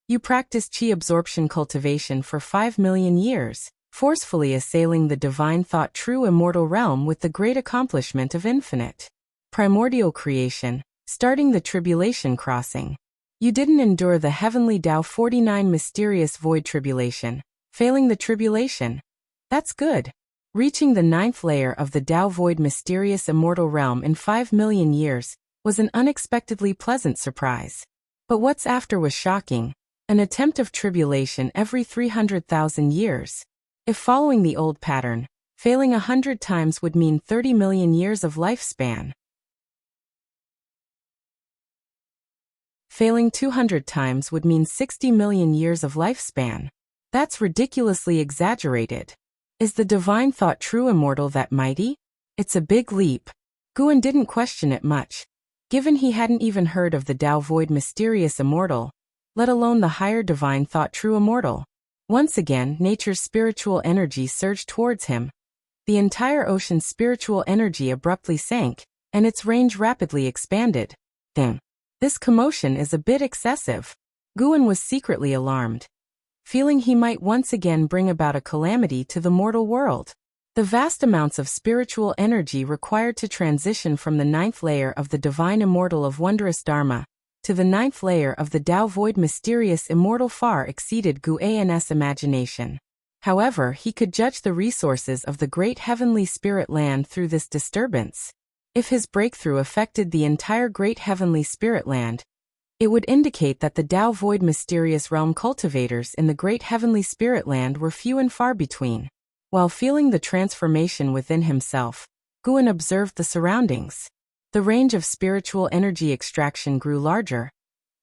You practiced chi absorption cultivation for 5 million years, forcefully assailing the divine thought true immortal realm with the great accomplishment of infinite primordial creation, starting the tribulation crossing. You didn't endure the heavenly Tao 49 mysterious void tribulation, failing the tribulation. That's good. Reaching the 9th layer of the Tao void mysterious immortal realm in 5 million years was an unexpectedly pleasant surprise. But what's after was shocking. An attempt of tribulation every 300,000 years. If following the old pattern, failing 100 times would mean 30 million years of lifespan. Failing 200 times would mean 60 million years of lifespan. That's ridiculously exaggerated. Is the divine thought true immortal that mighty? It's a big leap. Guan didn't question it much, given he hadn't even heard of the Tao void mysterious immortal, let alone the higher divine thought true immortal. Once again, nature's spiritual energy surged towards him. The entire ocean's spiritual energy abruptly sank, and its range rapidly expanded. This commotion is a bit excessive. Guan was secretly alarmed, feeling he might once again bring about a calamity to the mortal world. The vast amounts of spiritual energy required to transition from the 9th layer of the divine immortal of wondrous Dharma to the 9th layer of the Tao void mysterious immortal far exceeded Guan's imagination. However, he could judge the resources of the great heavenly spirit land through this disturbance. If his breakthrough affected the entire great heavenly spirit land, It would indicate that the Tao Void mysterious realm cultivators in the great heavenly spirit land were few and far between. While feeling the transformation within himself, Guan observed the surroundings. The range of spiritual energy extraction grew larger,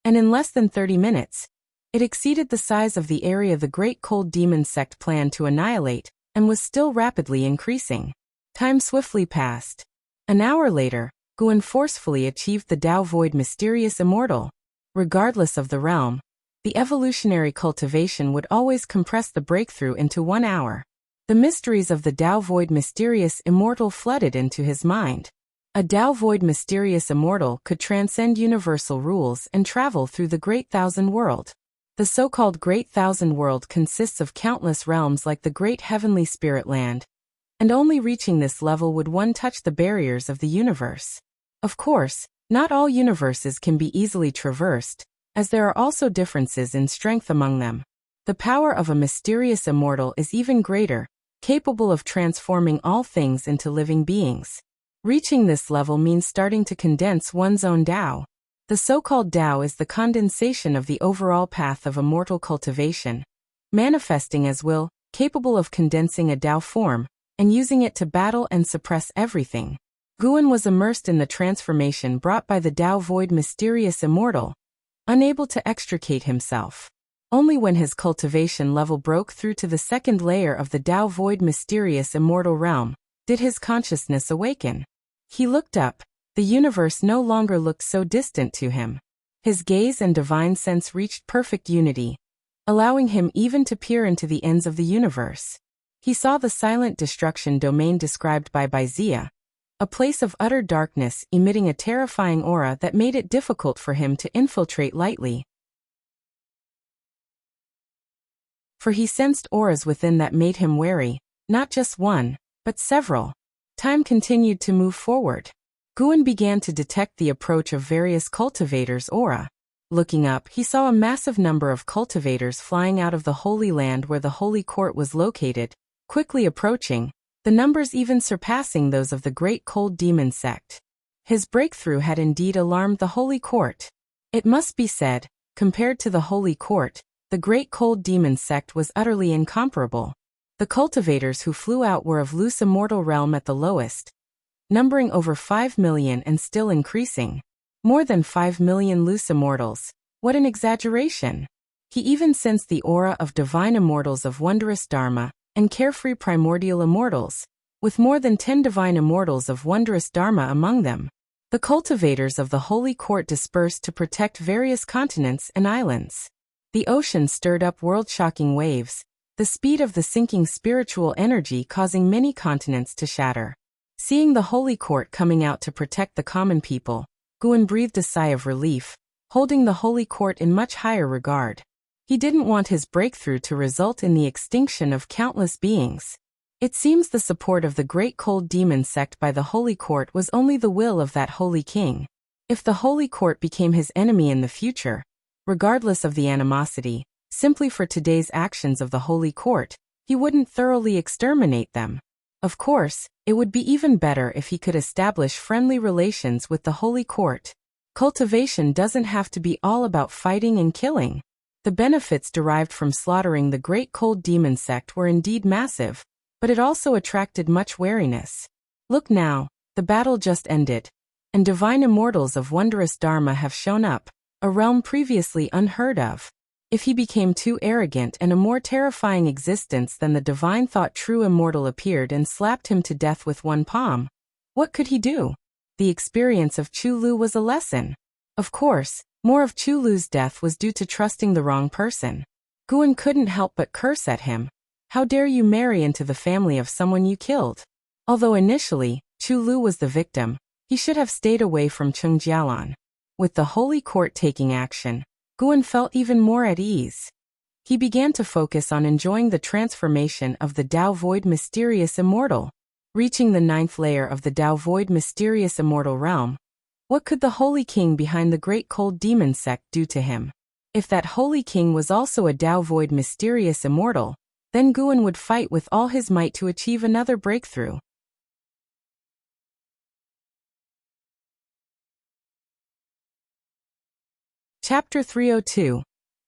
and in less than 30 minutes, it exceeded the size of the area the great cold demon sect planned to annihilate, and was still rapidly increasing. Time swiftly passed. An hour later, Guan forcefully achieved the Tao Void mysterious immortal. Regardless of the realm, the evolutionary cultivation would always compress the breakthrough into 1 hour. The mysteries of the Tao Void mysterious immortal flooded into his mind. A Tao Void mysterious immortal could transcend universal rules and travel through the Great Thousand World. The so-called Great Thousand World consists of countless realms like the Great Heavenly Spirit Land, and only reaching this level would one touch the barriers of the universe. Of course, not all universes can be easily traversed, as there are also differences in strength among them. The power of a mysterious immortal is even greater, capable of transforming all things into living beings. Reaching this level means starting to condense one's own Tao. The so-called Tao is the condensation of the overall path of immortal cultivation, manifesting as will, capable of condensing a Tao form, and using it to battle and suppress everything. Guan was immersed in the transformation brought by the Tao Void mysterious immortal, unable to extricate himself. Only when his cultivation level broke through to the second layer of the Tao Void mysterious immortal realm, did his consciousness awaken. He looked up. The universe no longer looked so distant to him. His gaze and divine sense reached perfect unity, allowing him even to peer into the ends of the universe. He saw the silent destruction domain described by Baizia, a place of utter darkness emitting a terrifying aura that made it difficult for him to infiltrate lightly. For he sensed auras within that made him wary, not just one, but several. Time continued to move forward. Guan began to detect the approach of various cultivators' aura. Looking up, he saw a massive number of cultivators flying out of the Holy Land where the Holy Court was located, quickly approaching, the numbers even surpassing those of the Great Cold Demon sect. His breakthrough had indeed alarmed the Holy Court. It must be said, compared to the Holy Court, the Great Cold Demon sect was utterly incomparable. The cultivators who flew out were of loose immortal realm at the lowest, numbering over 5 million and still increasing. More than 5 million loose immortals. What an exaggeration! He even sensed the aura of divine immortals of wondrous Dharma and carefree primordial immortals, with more than 10 divine immortals of wondrous Dharma among them. The cultivators of the Holy Court dispersed to protect various continents and islands. The ocean stirred up world-shocking waves, the speed of the sinking spiritual energy causing many continents to shatter. Seeing the Holy Court coming out to protect the common people, Guan breathed a sigh of relief, holding the Holy Court in much higher regard. He didn't want his breakthrough to result in the extinction of countless beings. It seems the support of the Great Cold Demon sect by the Holy Court was only the will of that Holy King. If the Holy Court became his enemy in the future, regardless of the animosity, simply for today's actions of the Holy Court, he wouldn't thoroughly exterminate them. Of course, it would be even better if he could establish friendly relations with the Holy Court. Cultivation doesn't have to be all about fighting and killing. The benefits derived from slaughtering the Great Cold Demon sect were indeed massive, but it also attracted much wariness. Look now, the battle just ended, and divine immortals of wondrous Dharma have shown up, a realm previously unheard of. If he became too arrogant and a more terrifying existence than the divine thought true immortal appeared and slapped him to death with one palm, what could he do? The experience of Chu Lu was a lesson. Of course, more of Chu Lu's death was due to trusting the wrong person. Guan couldn't help but curse at him. How dare you marry into the family of someone you killed? Although initially, Chu Lu was the victim, he should have stayed away from Cheng Jialan. With the Holy Court taking action, Guan felt even more at ease. He began to focus on enjoying the transformation of the Tao Void mysterious immortal. Reaching the 9th layer of the Tao Void mysterious immortal realm, what could the Holy King behind the Great Cold Demon sect do to him? If that Holy King was also a Tao Void mysterious immortal, then Guan would fight with all his might to achieve another breakthrough. Chapter 302.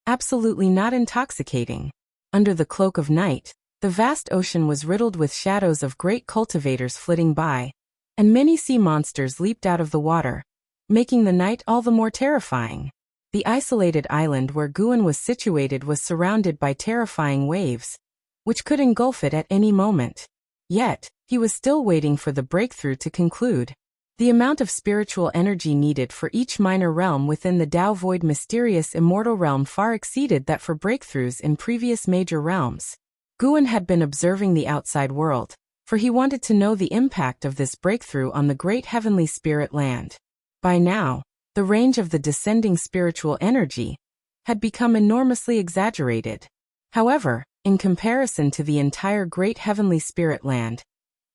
Absolutely not intoxicating. Under the cloak of night, the vast ocean was riddled with shadows of great cultivators flitting by, and many sea monsters leaped out of the water, making the night all the more terrifying. The isolated island where Guin was situated was surrounded by terrifying waves, which could engulf it at any moment. Yet, he was still waiting for the breakthrough to conclude. The amount of spiritual energy needed for each minor realm within the Tao Void mysterious immortal realm far exceeded that for breakthroughs in previous major realms. Guin had been observing the outside world, for he wanted to know the impact of this breakthrough on the great heavenly spirit land. By now, the range of the descending spiritual energy had become enormously exaggerated. However, in comparison to the entire great heavenly spirit land,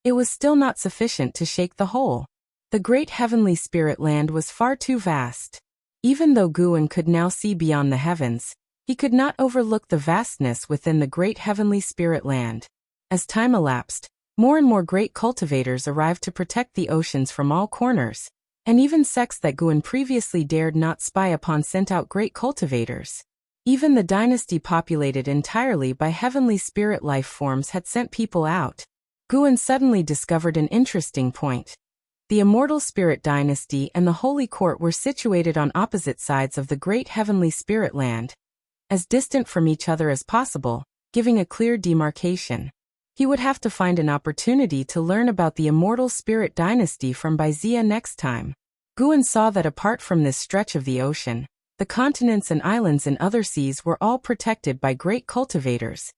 it was still not sufficient to shake the whole. The great heavenly spirit land was far too vast. Even though Guin could now see beyond the heavens, he could not overlook the vastness within the great heavenly spirit land. As time elapsed, more and more great cultivators arrived to protect the oceans from all corners, and even sects that Guin previously dared not spy upon sent out great cultivators. Even the dynasty populated entirely by heavenly spirit life forms had sent people out. Guin suddenly discovered an interesting point. The immortal spirit dynasty and the holy court were situated on opposite sides of the great heavenly spirit land, as distant from each other as possible, giving a clear demarcation. He would have to find an opportunity to learn about the immortal spirit dynasty from Baizia next time. Guin saw that apart from this stretch of the ocean, the continents and islands in other seas were all protected by great cultivators.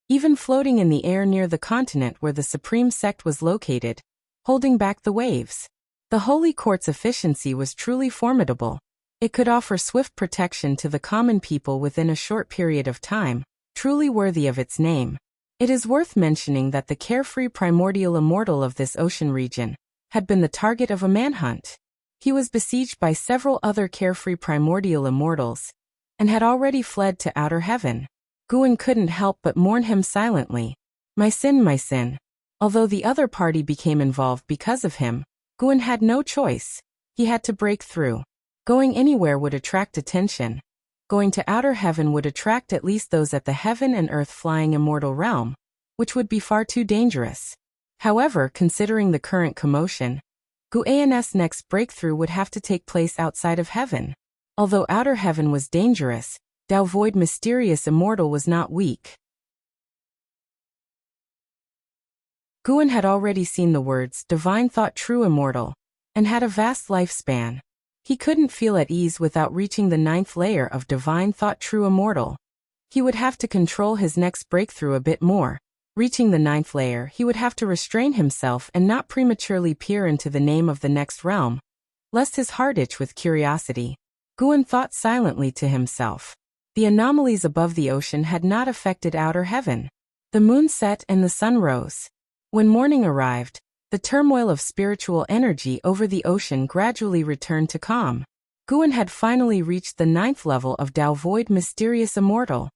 Even floating in the air near the continent where the supreme sect was located, holding back the waves. The Holy Court's efficiency was truly formidable. It could offer swift protection to the common people within a short period of time, truly worthy of its name. It is worth mentioning that the carefree primordial immortal of this ocean region had been the target of a manhunt. He was besieged by several other carefree primordial immortals, and had already fled to outer heaven. Guin couldn't help but mourn him silently. My sin, my sin. Although the other party became involved because of him, Guin had no choice. He had to break through. Going anywhere would attract attention. Going to outer heaven would attract at least those at the heaven and earth flying immortal realm, which would be far too dangerous. However, considering the current commotion, Guin's next breakthrough would have to take place outside of heaven. Although outer heaven was dangerous, Tao Void mysterious immortal was not weak. Guin had already seen the words divine thought true immortal, and had a vast lifespan. He couldn't feel at ease without reaching the 9th layer of divine thought true immortal. He would have to control his next breakthrough a bit more. Reaching the 9th layer, he would have to restrain himself and not prematurely peer into the name of the next realm, lest his heart itch with curiosity. Guin thought silently to himself. The anomalies above the ocean had not affected outer heaven. The moon set and the sun rose. When morning arrived, the turmoil of spiritual energy over the ocean gradually returned to calm. Guin had finally reached the 9th level of Tao Void mysterious immortal.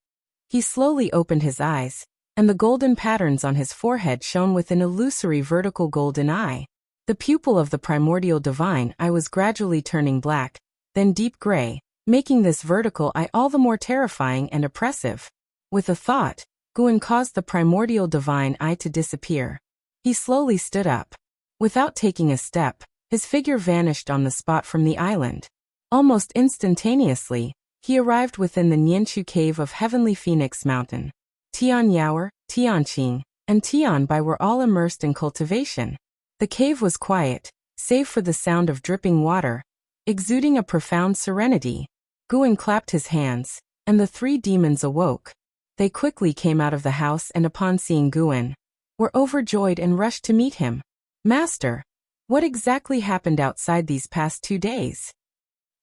He slowly opened his eyes, and the golden patterns on his forehead shone with an illusory vertical golden eye. The pupil of the primordial divine eye was gradually turning black, then deep gray, making this vertical eye all the more terrifying and oppressive. With a thought, Guin caused the primordial divine eye to disappear. He slowly stood up. Without taking a step, his figure vanished on the spot from the island. Almost instantaneously, he arrived within the Nianchu cave of Heavenly Phoenix Mountain. Tian Yaoer, Tianqing, and Tianbai were all immersed in cultivation. The cave was quiet, save for the sound of dripping water, exuding a profound serenity. Guin clapped his hands, and the 3 demons awoke. They quickly came out of the house and upon seeing Guin, were overjoyed and rushed to meet him. Master, what exactly happened outside these past 2 days?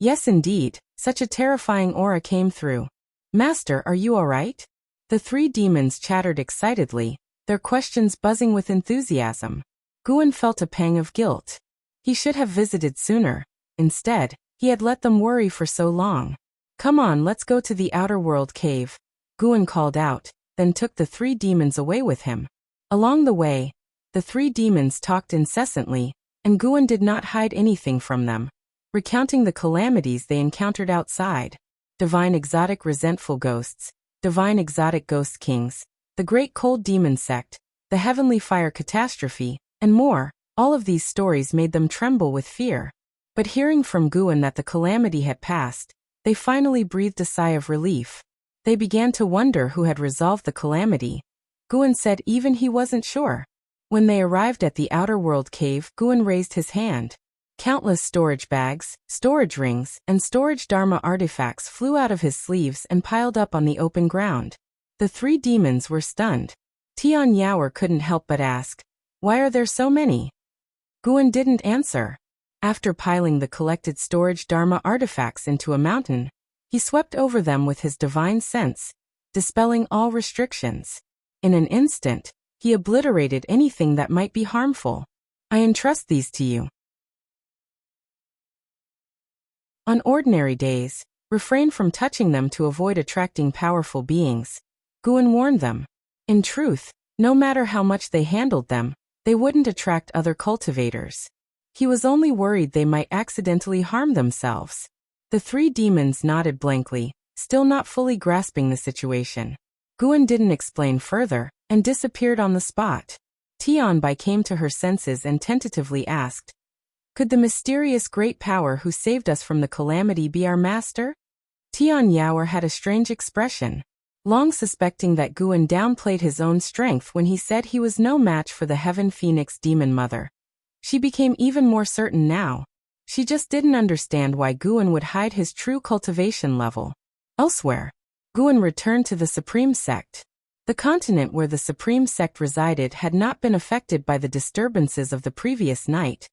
Yes indeed, such a terrifying aura came through. Master, are you all right? The 3 demons chattered excitedly, their questions buzzing with enthusiasm. Guin felt a pang of guilt. He should have visited sooner. Instead, he had let them worry for so long. Come on, let's go to the outer world cave, Guin called out, then took the 3 demons away with him. Along the way, the 3 demons talked incessantly, and Guin did not hide anything from them, recounting the calamities they encountered outside. divine exotic resentful ghosts, divine exotic ghost kings, the great cold demon sect, the heavenly fire catastrophe, and more. All of these stories made them tremble with fear. But hearing from Guan that the calamity had passed, they finally breathed a sigh of relief. They began to wonder who had resolved the calamity. Guan said even he wasn't sure. When they arrived at the outer world cave, Guan raised his hand. Countless storage bags, storage rings, and storage dharma artifacts flew out of his sleeves and piled up on the open ground. The three demons were stunned. Tian Yaoer couldn't help but ask, "Why are there so many?" Guan didn't answer. After piling the collected storage dharma artifacts into a mountain, he swept over them with his divine sense, dispelling all restrictions. In an instant, he obliterated anything that might be harmful. "I entrust these to you." On ordinary days, refrain from touching them to avoid attracting powerful beings. Guan warned them. In truth, no matter how much they handled them, they wouldn't attract other cultivators. He was only worried they might accidentally harm themselves. The three demons nodded blankly, still not fully grasping the situation. Guan didn't explain further, and disappeared on the spot. Tian Bai came to her senses and tentatively asked, "Could the mysterious great power who saved us from the calamity be our master?" Tian Yaoer had a strange expression, long suspecting that Guan downplayed his own strength when he said he was no match for the Heaven Phoenix Demon Mother. She became even more certain now. She just didn't understand why Guan would hide his true cultivation level. Elsewhere, Guan returned to the Supreme Sect. The continent where the Supreme Sect resided had not been affected by the disturbances of the previous night,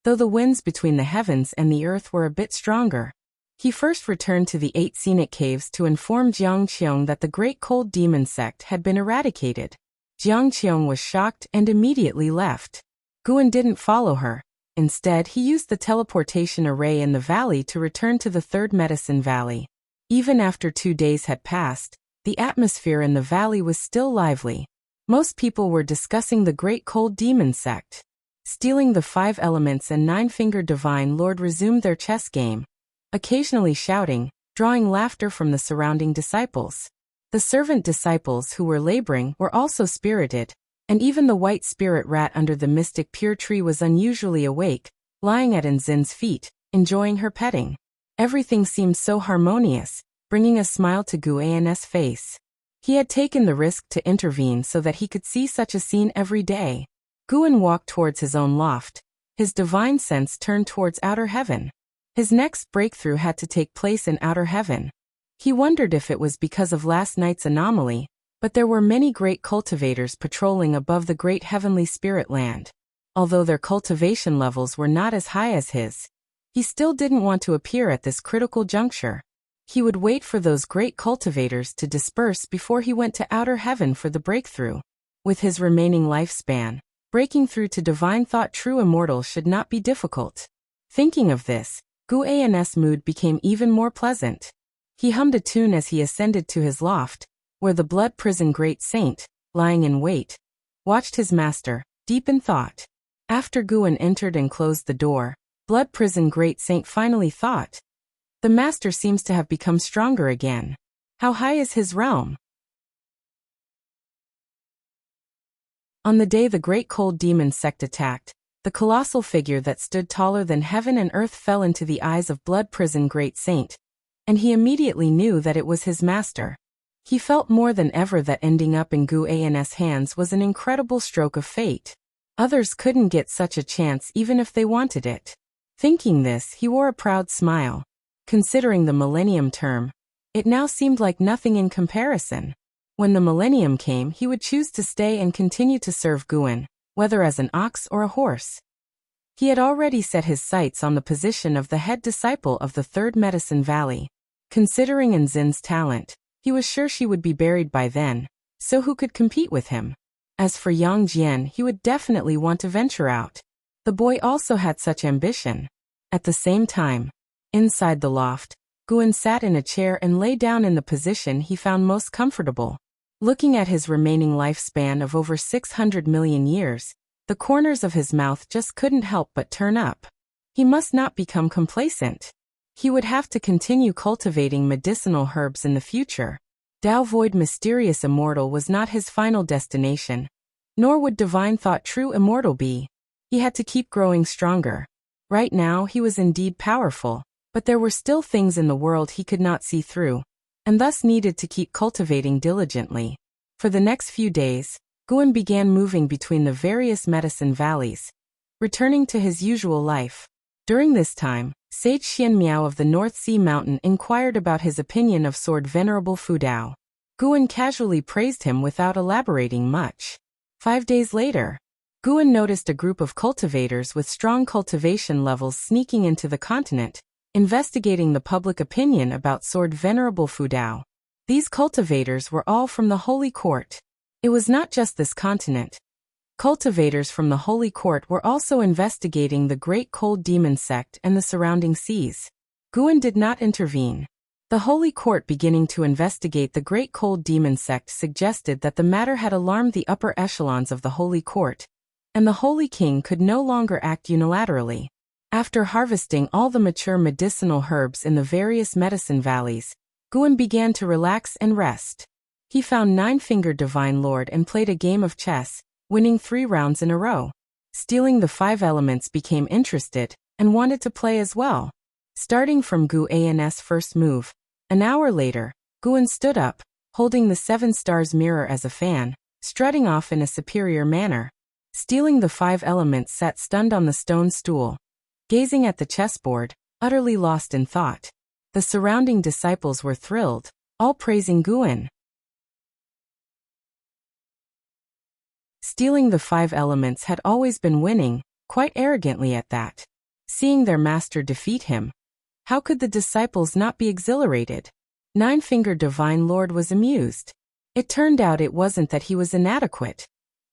though the winds between the heavens and the earth were a bit stronger. He first returned to the 8 scenic caves to inform Jiang Qiong that the Great Cold Demon Sect had been eradicated. Jiang Qiong was shocked and immediately left. Guan didn't follow her. Instead, he used the teleportation array in the valley to return to the Third Medicine Valley. Even after 2 days had passed, the atmosphere in the valley was still lively. Most people were discussing the Great Cold Demon Sect. Stealing the 5 elements and 9-fingered Divine Lord resumed their chess game, occasionally shouting, drawing laughter from the surrounding disciples. The servant disciples who were laboring were also spirited, and even the white spirit rat under the mystic pure tree was unusually awake, lying at Enzin's feet, enjoying her petting. Everything seemed so harmonious, bringing a smile to Guan's face. He had taken the risk to intervene so that he could see such a scene every day. Guan walked towards his own loft, his divine sense turned towards outer heaven. His next breakthrough had to take place in outer heaven. He wondered if it was because of last night's anomaly, but there were many great cultivators patrolling above the great heavenly spirit land. Although their cultivation levels were not as high as his, he still didn't want to appear at this critical juncture. He would wait for those great cultivators to disperse before he went to outer heaven for the breakthrough. With his remaining lifespan, breaking through to divine thought true immortal should not be difficult. Thinking of this, Guan's mood became even more pleasant. He hummed a tune as he ascended to his loft, where the blood prison great saint, lying in wait, watched his master, deep in thought. After Guan entered and closed the door, blood prison great saint finally thought, "The master seems to have become stronger again. How high is his realm?" On the day the Great Cold Demon Sect attacked, the colossal figure that stood taller than heaven and earth fell into the eyes of blood prison great saint, and he immediately knew that it was his master. He felt more than ever that ending up in Guan's hands was an incredible stroke of fate. Others couldn't get such a chance even if they wanted it. Thinking this, he wore a proud smile. Considering the millennium term, it now seemed like nothing in comparison. When the millennium came, he would choose to stay and continue to serve Guan, whether as an ox or a horse. He had already set his sights on the position of the head disciple of the Third Medicine Valley. Considering Enzin's talent, he was sure she would be buried by then, so who could compete with him? As for Yang Jian, he would definitely want to venture out. The boy also had such ambition. At the same time, inside the loft, Guan sat in a chair and lay down in the position he found most comfortable. Looking at his remaining lifespan of over 600 million years, the corners of his mouth just couldn't help but turn up. He must not become complacent. He would have to continue cultivating medicinal herbs in the future. Tao Void Mysterious Immortal was not his final destination, nor would Divine Thought True Immortal be. He had to keep growing stronger. Right now he was indeed powerful, but there were still things in the world he could not see through, and thus needed to keep cultivating diligently. For the next few days, Guan began moving between the various medicine valleys, returning to his usual life. During this time, Sage Xian Miao of the North Sea Mountain inquired about his opinion of Sword Venerable Fu Dao. Guan casually praised him without elaborating much. 5 days later, Guan noticed a group of cultivators with strong cultivation levels sneaking into the continent, investigating the public opinion about Sword Venerable Fu Dao. These cultivators were all from the Holy Court. It was not just this continent. Cultivators from the Holy Court were also investigating the Great Cold Demon Sect and the surrounding seas. Guan did not intervene. The Holy Court beginning to investigate the Great Cold Demon Sect suggested that the matter had alarmed the upper echelons of the Holy Court, and the Holy King could no longer act unilaterally. After harvesting all the mature medicinal herbs in the various medicine valleys, Guan began to relax and rest. He found Nine-Fingered Divine Lord and played a game of chess, winning 3 rounds in a row. Stealing the 5 Elements became interested and wanted to play as well. Starting from Gu An's first move, an hour later, Guan stood up, holding the 7 Stars mirror as a fan, strutting off in a superior manner. Stealing the 5 Elements sat stunned on the stone stool, gazing at the chessboard, utterly lost in thought. The surrounding disciples were thrilled, all praising Guan. Stealing the 5 Elements had always been winning, quite arrogantly at that. Seeing their master defeat him, how could the disciples not be exhilarated? Nine-Fingered Divine Lord was amused. It turned out it wasn't that he was inadequate.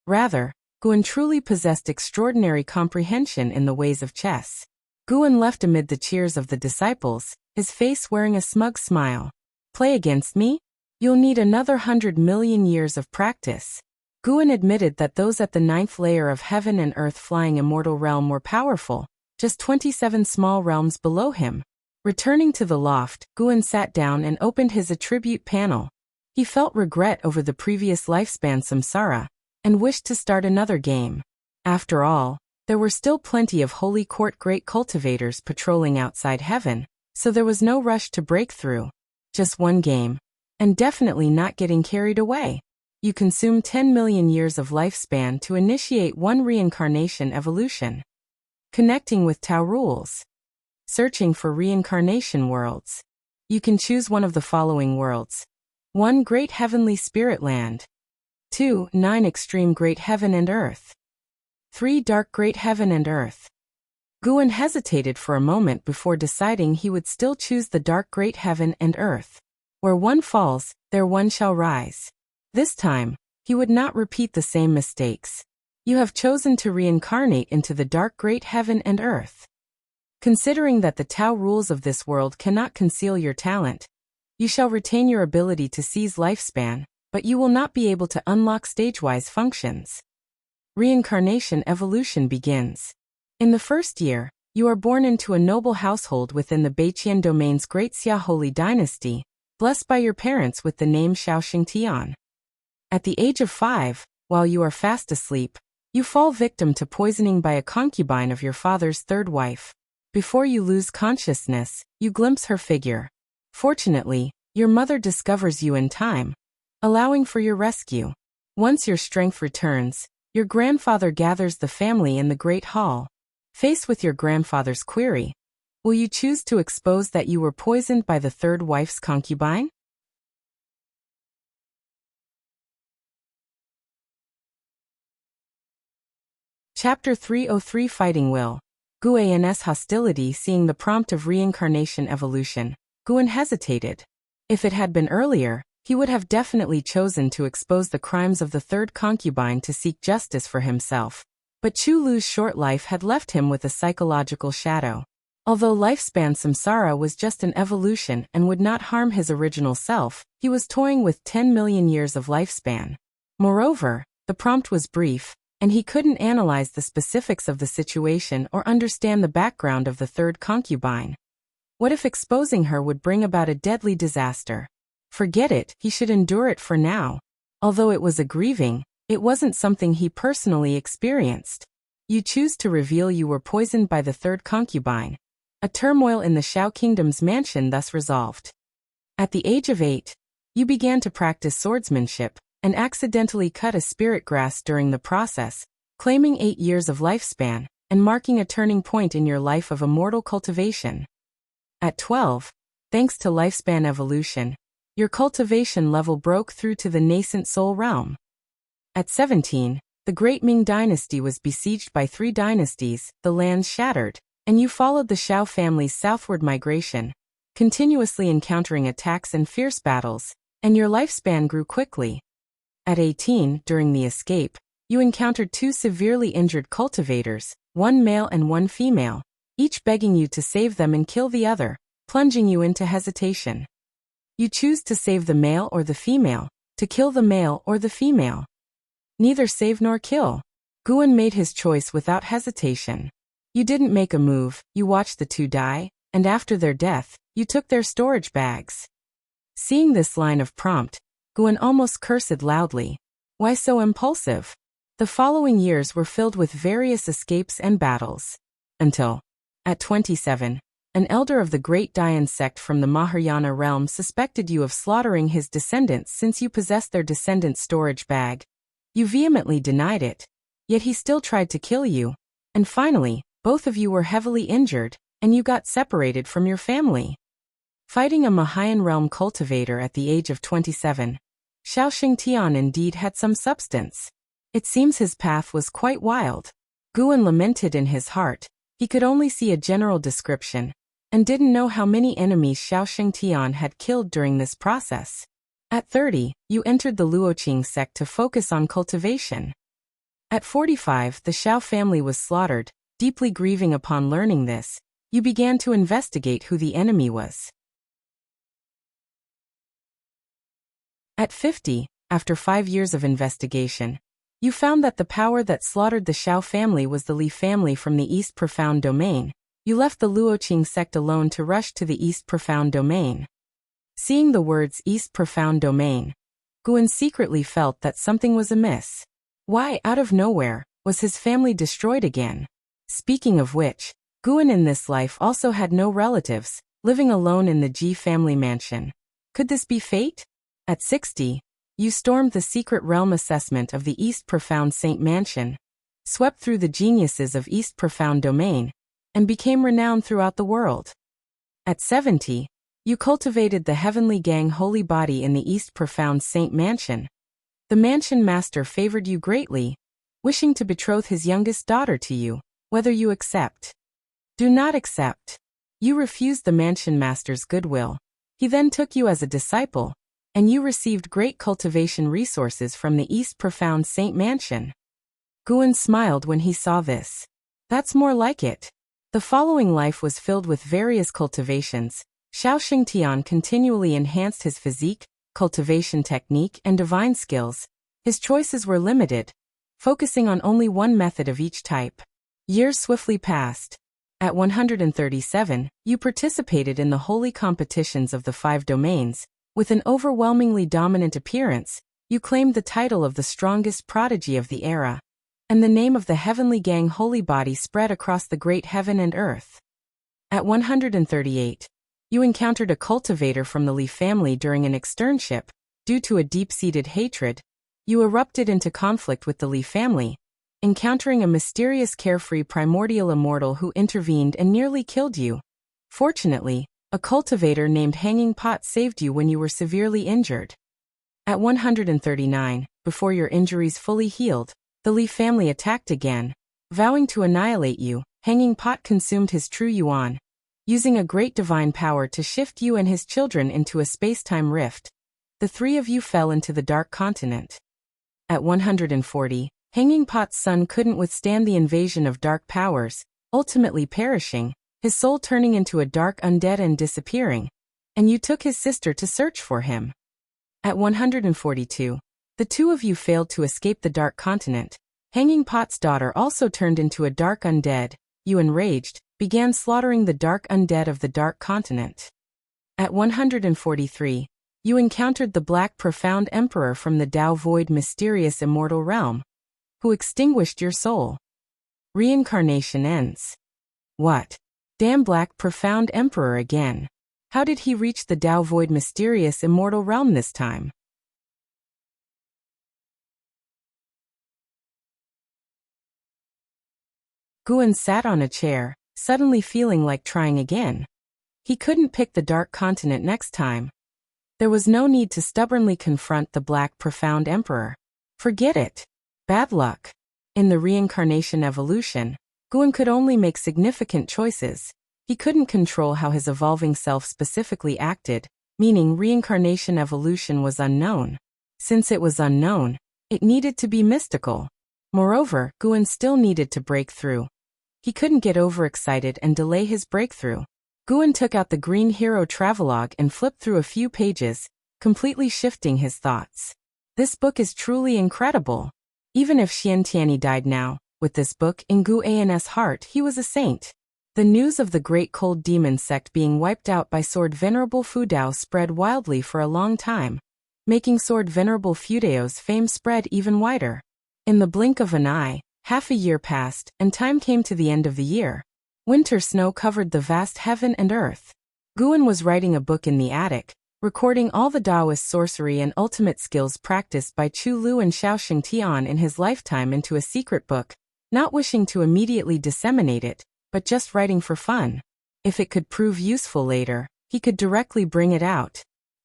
Rather, Guan truly possessed extraordinary comprehension in the ways of chess. Guan left amid the cheers of the disciples, his face wearing a smug smile. Play against me? You'll need another 100 million years of practice. Guan admitted that those at the 9th layer of heaven and earth flying immortal realm were powerful, just 27 small realms below him. Returning to the loft, Guan sat down and opened his attribute panel. He felt regret over the previous lifespan samsara, and wished to start another game. After all, there were still plenty of Holy Court great cultivators patrolling outside heaven, so there was no rush to break through. Just one game. And definitely not getting carried away. You consume 10 million years of lifespan to initiate one reincarnation evolution. Connecting with Tao rules. Searching for reincarnation worlds. You can choose one of the following worlds. 1 Great Heavenly Spirit Land. 2 9 Extreme Great Heaven and Earth. 3 Dark Great Heaven and Earth. Guan hesitated for a moment before deciding he would still choose the Dark Great Heaven and Earth. Where one falls, there one shall rise. This time, he would not repeat the same mistakes. You have chosen to reincarnate into the Dark Great Heaven and Earth. Considering that the Tao rules of this world cannot conceal your talent, you shall retain your ability to seize lifespan, but you will not be able to unlock stage-wise functions. Reincarnation evolution begins. In the first year, you are born into a noble household within the Beiqian domain's Great Xia Holy Dynasty, blessed by your parents with the name Shaoxing Tian. At the age of 5, while you are fast asleep, you fall victim to poisoning by a concubine of your father's 3rd wife. Before you lose consciousness, you glimpse her figure. Fortunately, your mother discovers you in time, allowing for your rescue. Once your strength returns, your grandfather gathers the family in the Great Hall. Faced with your grandfather's query, will you choose to expose that you were poisoned by the 3rd wife's concubine? Chapter 303 Fighting Will. Guan's hostility. Seeing the prompt of reincarnation evolution, Guan hesitated. If it had been earlier, he would have definitely chosen to expose the crimes of the 3rd concubine to seek justice for himself. But Chu Lu's short life had left him with a psychological shadow. Although lifespan samsara was just an evolution and would not harm his original self, he was toying with 10 million years of lifespan. Moreover, the prompt was brief, and he couldn't analyze the specifics of the situation or understand the background of the 3rd concubine. What if exposing her would bring about a deadly disaster? Forget it, he should endure it for now. Although it was a grieving, it wasn't something he personally experienced. You choose to reveal you were poisoned by the third concubine. A turmoil in the Shao Kingdom's mansion thus resolved. At the age of 8, you began to practice swordsmanship, and accidentally cut a spirit grass during the process, claiming 8 years of lifespan, and marking a turning point in your life of immortal cultivation. At 12, thanks to lifespan evolution, your cultivation level broke through to the nascent soul realm. At 17, the Great Ming Dynasty was besieged by 3 dynasties, the lands shattered, and you followed the Shao family's southward migration, continuously encountering attacks and fierce battles, and your lifespan grew quickly. At 18, during the escape, you encountered 2 severely injured cultivators, one male and one female, each begging you to save them and kill the other, plunging you into hesitation. You choose to save the male or the female, to kill the male or the female. Neither save nor kill. Guan made his choice without hesitation. You didn't make a move, you watched the 2 die, and after their death, you took their storage bags. Seeing this line of prompt, Guan almost cursed loudly. Why so impulsive? The following years were filled with various escapes and battles. Until, at 27, an elder of the Great Dayan sect from the Mahayana realm suspected you of slaughtering his descendants since you possessed their descendants' storage bag. You vehemently denied it, yet he still tried to kill you, and finally, both of you were heavily injured, and you got separated from your family. Fighting a Mahayan realm cultivator at the age of 27, Xiao Xingtian indeed had some substance. It seems his path was quite wild. Guan lamented in his heart. He could only see a general description, and didn't know how many enemies Xiao Xingtian had killed during this process. At 30, you entered the Luoqing sect to focus on cultivation. At 45, the Xiao family was slaughtered. Deeply grieving upon learning this, you began to investigate who the enemy was. At 50, after 5 years of investigation, you found that the power that slaughtered the Xiao family was the Li family from the East Profound Domain. You left the Luoqing sect alone to rush to the East Profound Domain. Seeing the words East Profound Domain, Guan secretly felt that something was amiss. Why, out of nowhere, was his family destroyed again? Speaking of which, Guan in this life also had no relatives, living alone in the Ji family mansion. Could this be fate? At 60, you stormed the secret realm assessment of the East Profound Saint Mansion, swept through the geniuses of East Profound Domain, and became renowned throughout the world. At 70, you cultivated the Heavenly Gang Holy Body in the East Profound Saint Mansion. The mansion master favored you greatly, wishing to betroth his youngest daughter to you, whether you accept. Do not accept. You refused the mansion master's goodwill. He then took you as a disciple, and you received great cultivation resources from the East Profound Saint Mansion. Guan smiled when he saw this. That's more like it. The following life was filled with various cultivations. Xiao Xingtian continually enhanced his physique, cultivation technique, and divine skills. His choices were limited, focusing on only one method of each type. Years swiftly passed. At 137, you participated in the holy competitions of the 5 domains. With an overwhelmingly dominant appearance, you claimed the title of the strongest prodigy of the era, and the name of the Heavenly Gang Holy Body spread across the great heaven and earth. At 138, you encountered a cultivator from the Li family during an externship. Due to a deep-seated hatred, you erupted into conflict with the Li family, encountering a mysterious carefree primordial immortal who intervened and nearly killed you. Fortunately, a cultivator named Hanging Pot saved you when you were severely injured. At 139, before your injuries fully healed, the Li family attacked again. Vowing to annihilate you, Hanging Pot consumed his true yuan, using a great divine power to shift you and his children into a space-time rift. The 3 of you fell into the Dark Continent. At 140, Hanging Pot's son couldn't withstand the invasion of dark powers, ultimately perishing, his soul turning into a dark undead and disappearing, and you took his sister to search for him. At 142, the 2 of you failed to escape the Dark Continent. Hanging Pot's daughter also turned into a dark undead. You enraged, began slaughtering the dark undead of the Dark Continent. At 143, you encountered the Black Profound Emperor from the Tao Void Mysterious Immortal Realm, who extinguished your soul. Reincarnation ends. What? Damn Black Profound Emperor again. How did he reach the Tao Void Mysterious Immortal Realm this time? Guan sat on a chair, suddenly feeling like trying again. He couldn't pick the Dark Continent next time. There was no need to stubbornly confront the Black Profound Emperor. Forget it. Bad luck. In the reincarnation evolution, Guan could only make significant choices. He couldn't control how his evolving self specifically acted, meaning reincarnation evolution was unknown. Since it was unknown, it needed to be mystical. Moreover, Guan still needed to break through. He couldn't get overexcited and delay his breakthrough. Guan took out the Green Hero Travelogue and flipped through a few pages, completely shifting his thoughts. This book is truly incredible. Even if Xian Tianyi died now, with this book in Gu An's heart he was a saint. The news of the Great Cold Demon sect being wiped out by Sword Venerable Fu Dao spread wildly for a long time, making Sword Venerable Fu Dao's fame spread even wider. In the blink of an eye, half a year passed, and time came to the end of the year. Winter snow covered the vast heaven and earth. Guan was writing a book in the attic, recording all the Taoist sorcery and ultimate skills practiced by Chu Lu and Shaoxing Tian in his lifetime into a secret book, not wishing to immediately disseminate it, but just writing for fun. If it could prove useful later, he could directly bring it out.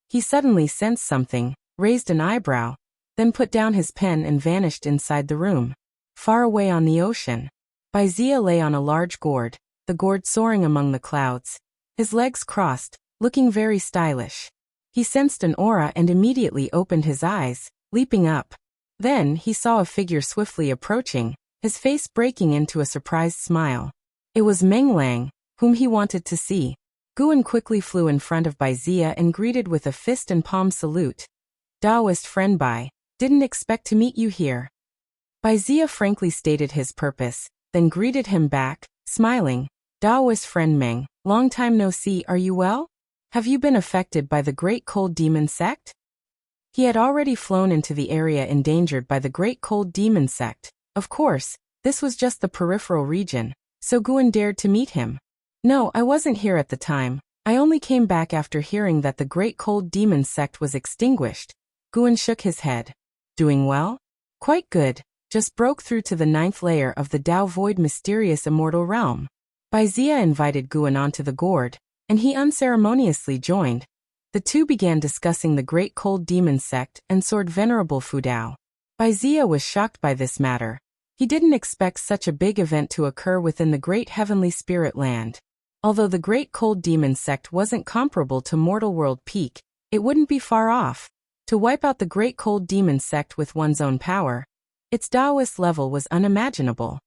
He suddenly sensed something, raised an eyebrow, then put down his pen and vanished inside the room. Far away on the ocean, Baizia lay on a large gourd, the gourd soaring among the clouds, his legs crossed, looking very stylish. He sensed an aura and immediately opened his eyes, leaping up. Then he saw a figure swiftly approaching, his face breaking into a surprised smile. It was Meng Lang, whom he wanted to see. Guan quickly flew in front of Baizia and greeted with a fist and palm salute. Taoist friend Bai, didn't expect to meet you here. Baizia frankly stated his purpose, then greeted him back, smiling. Taoist friend Meng, long time no see, are you well? Have you been affected by the Great Cold Demon sect? He had already flown into the area endangered by the Great Cold Demon sect. Of course, this was just the peripheral region, so Guan dared to meet him. No, I wasn't here at the time. I only came back after hearing that the Great Cold Demon sect was extinguished. Guan shook his head. Doing well? Quite good. Just broke through to the 9th layer of the Tao Void Mysterious Immortal Realm. Baizia invited Guan onto the gourd, and he unceremoniously joined. The two began discussing the Great Cold Demon sect and Sword Venerable Fu Dao. Baizia was shocked by this matter. He didn't expect such a big event to occur within the Great Heavenly Spirit Land. Although the Great Cold Demon sect wasn't comparable to Mortal World Peak, it wouldn't be far off. To wipe out the Great Cold Demon sect with one's own power, its Taoist level was unimaginable.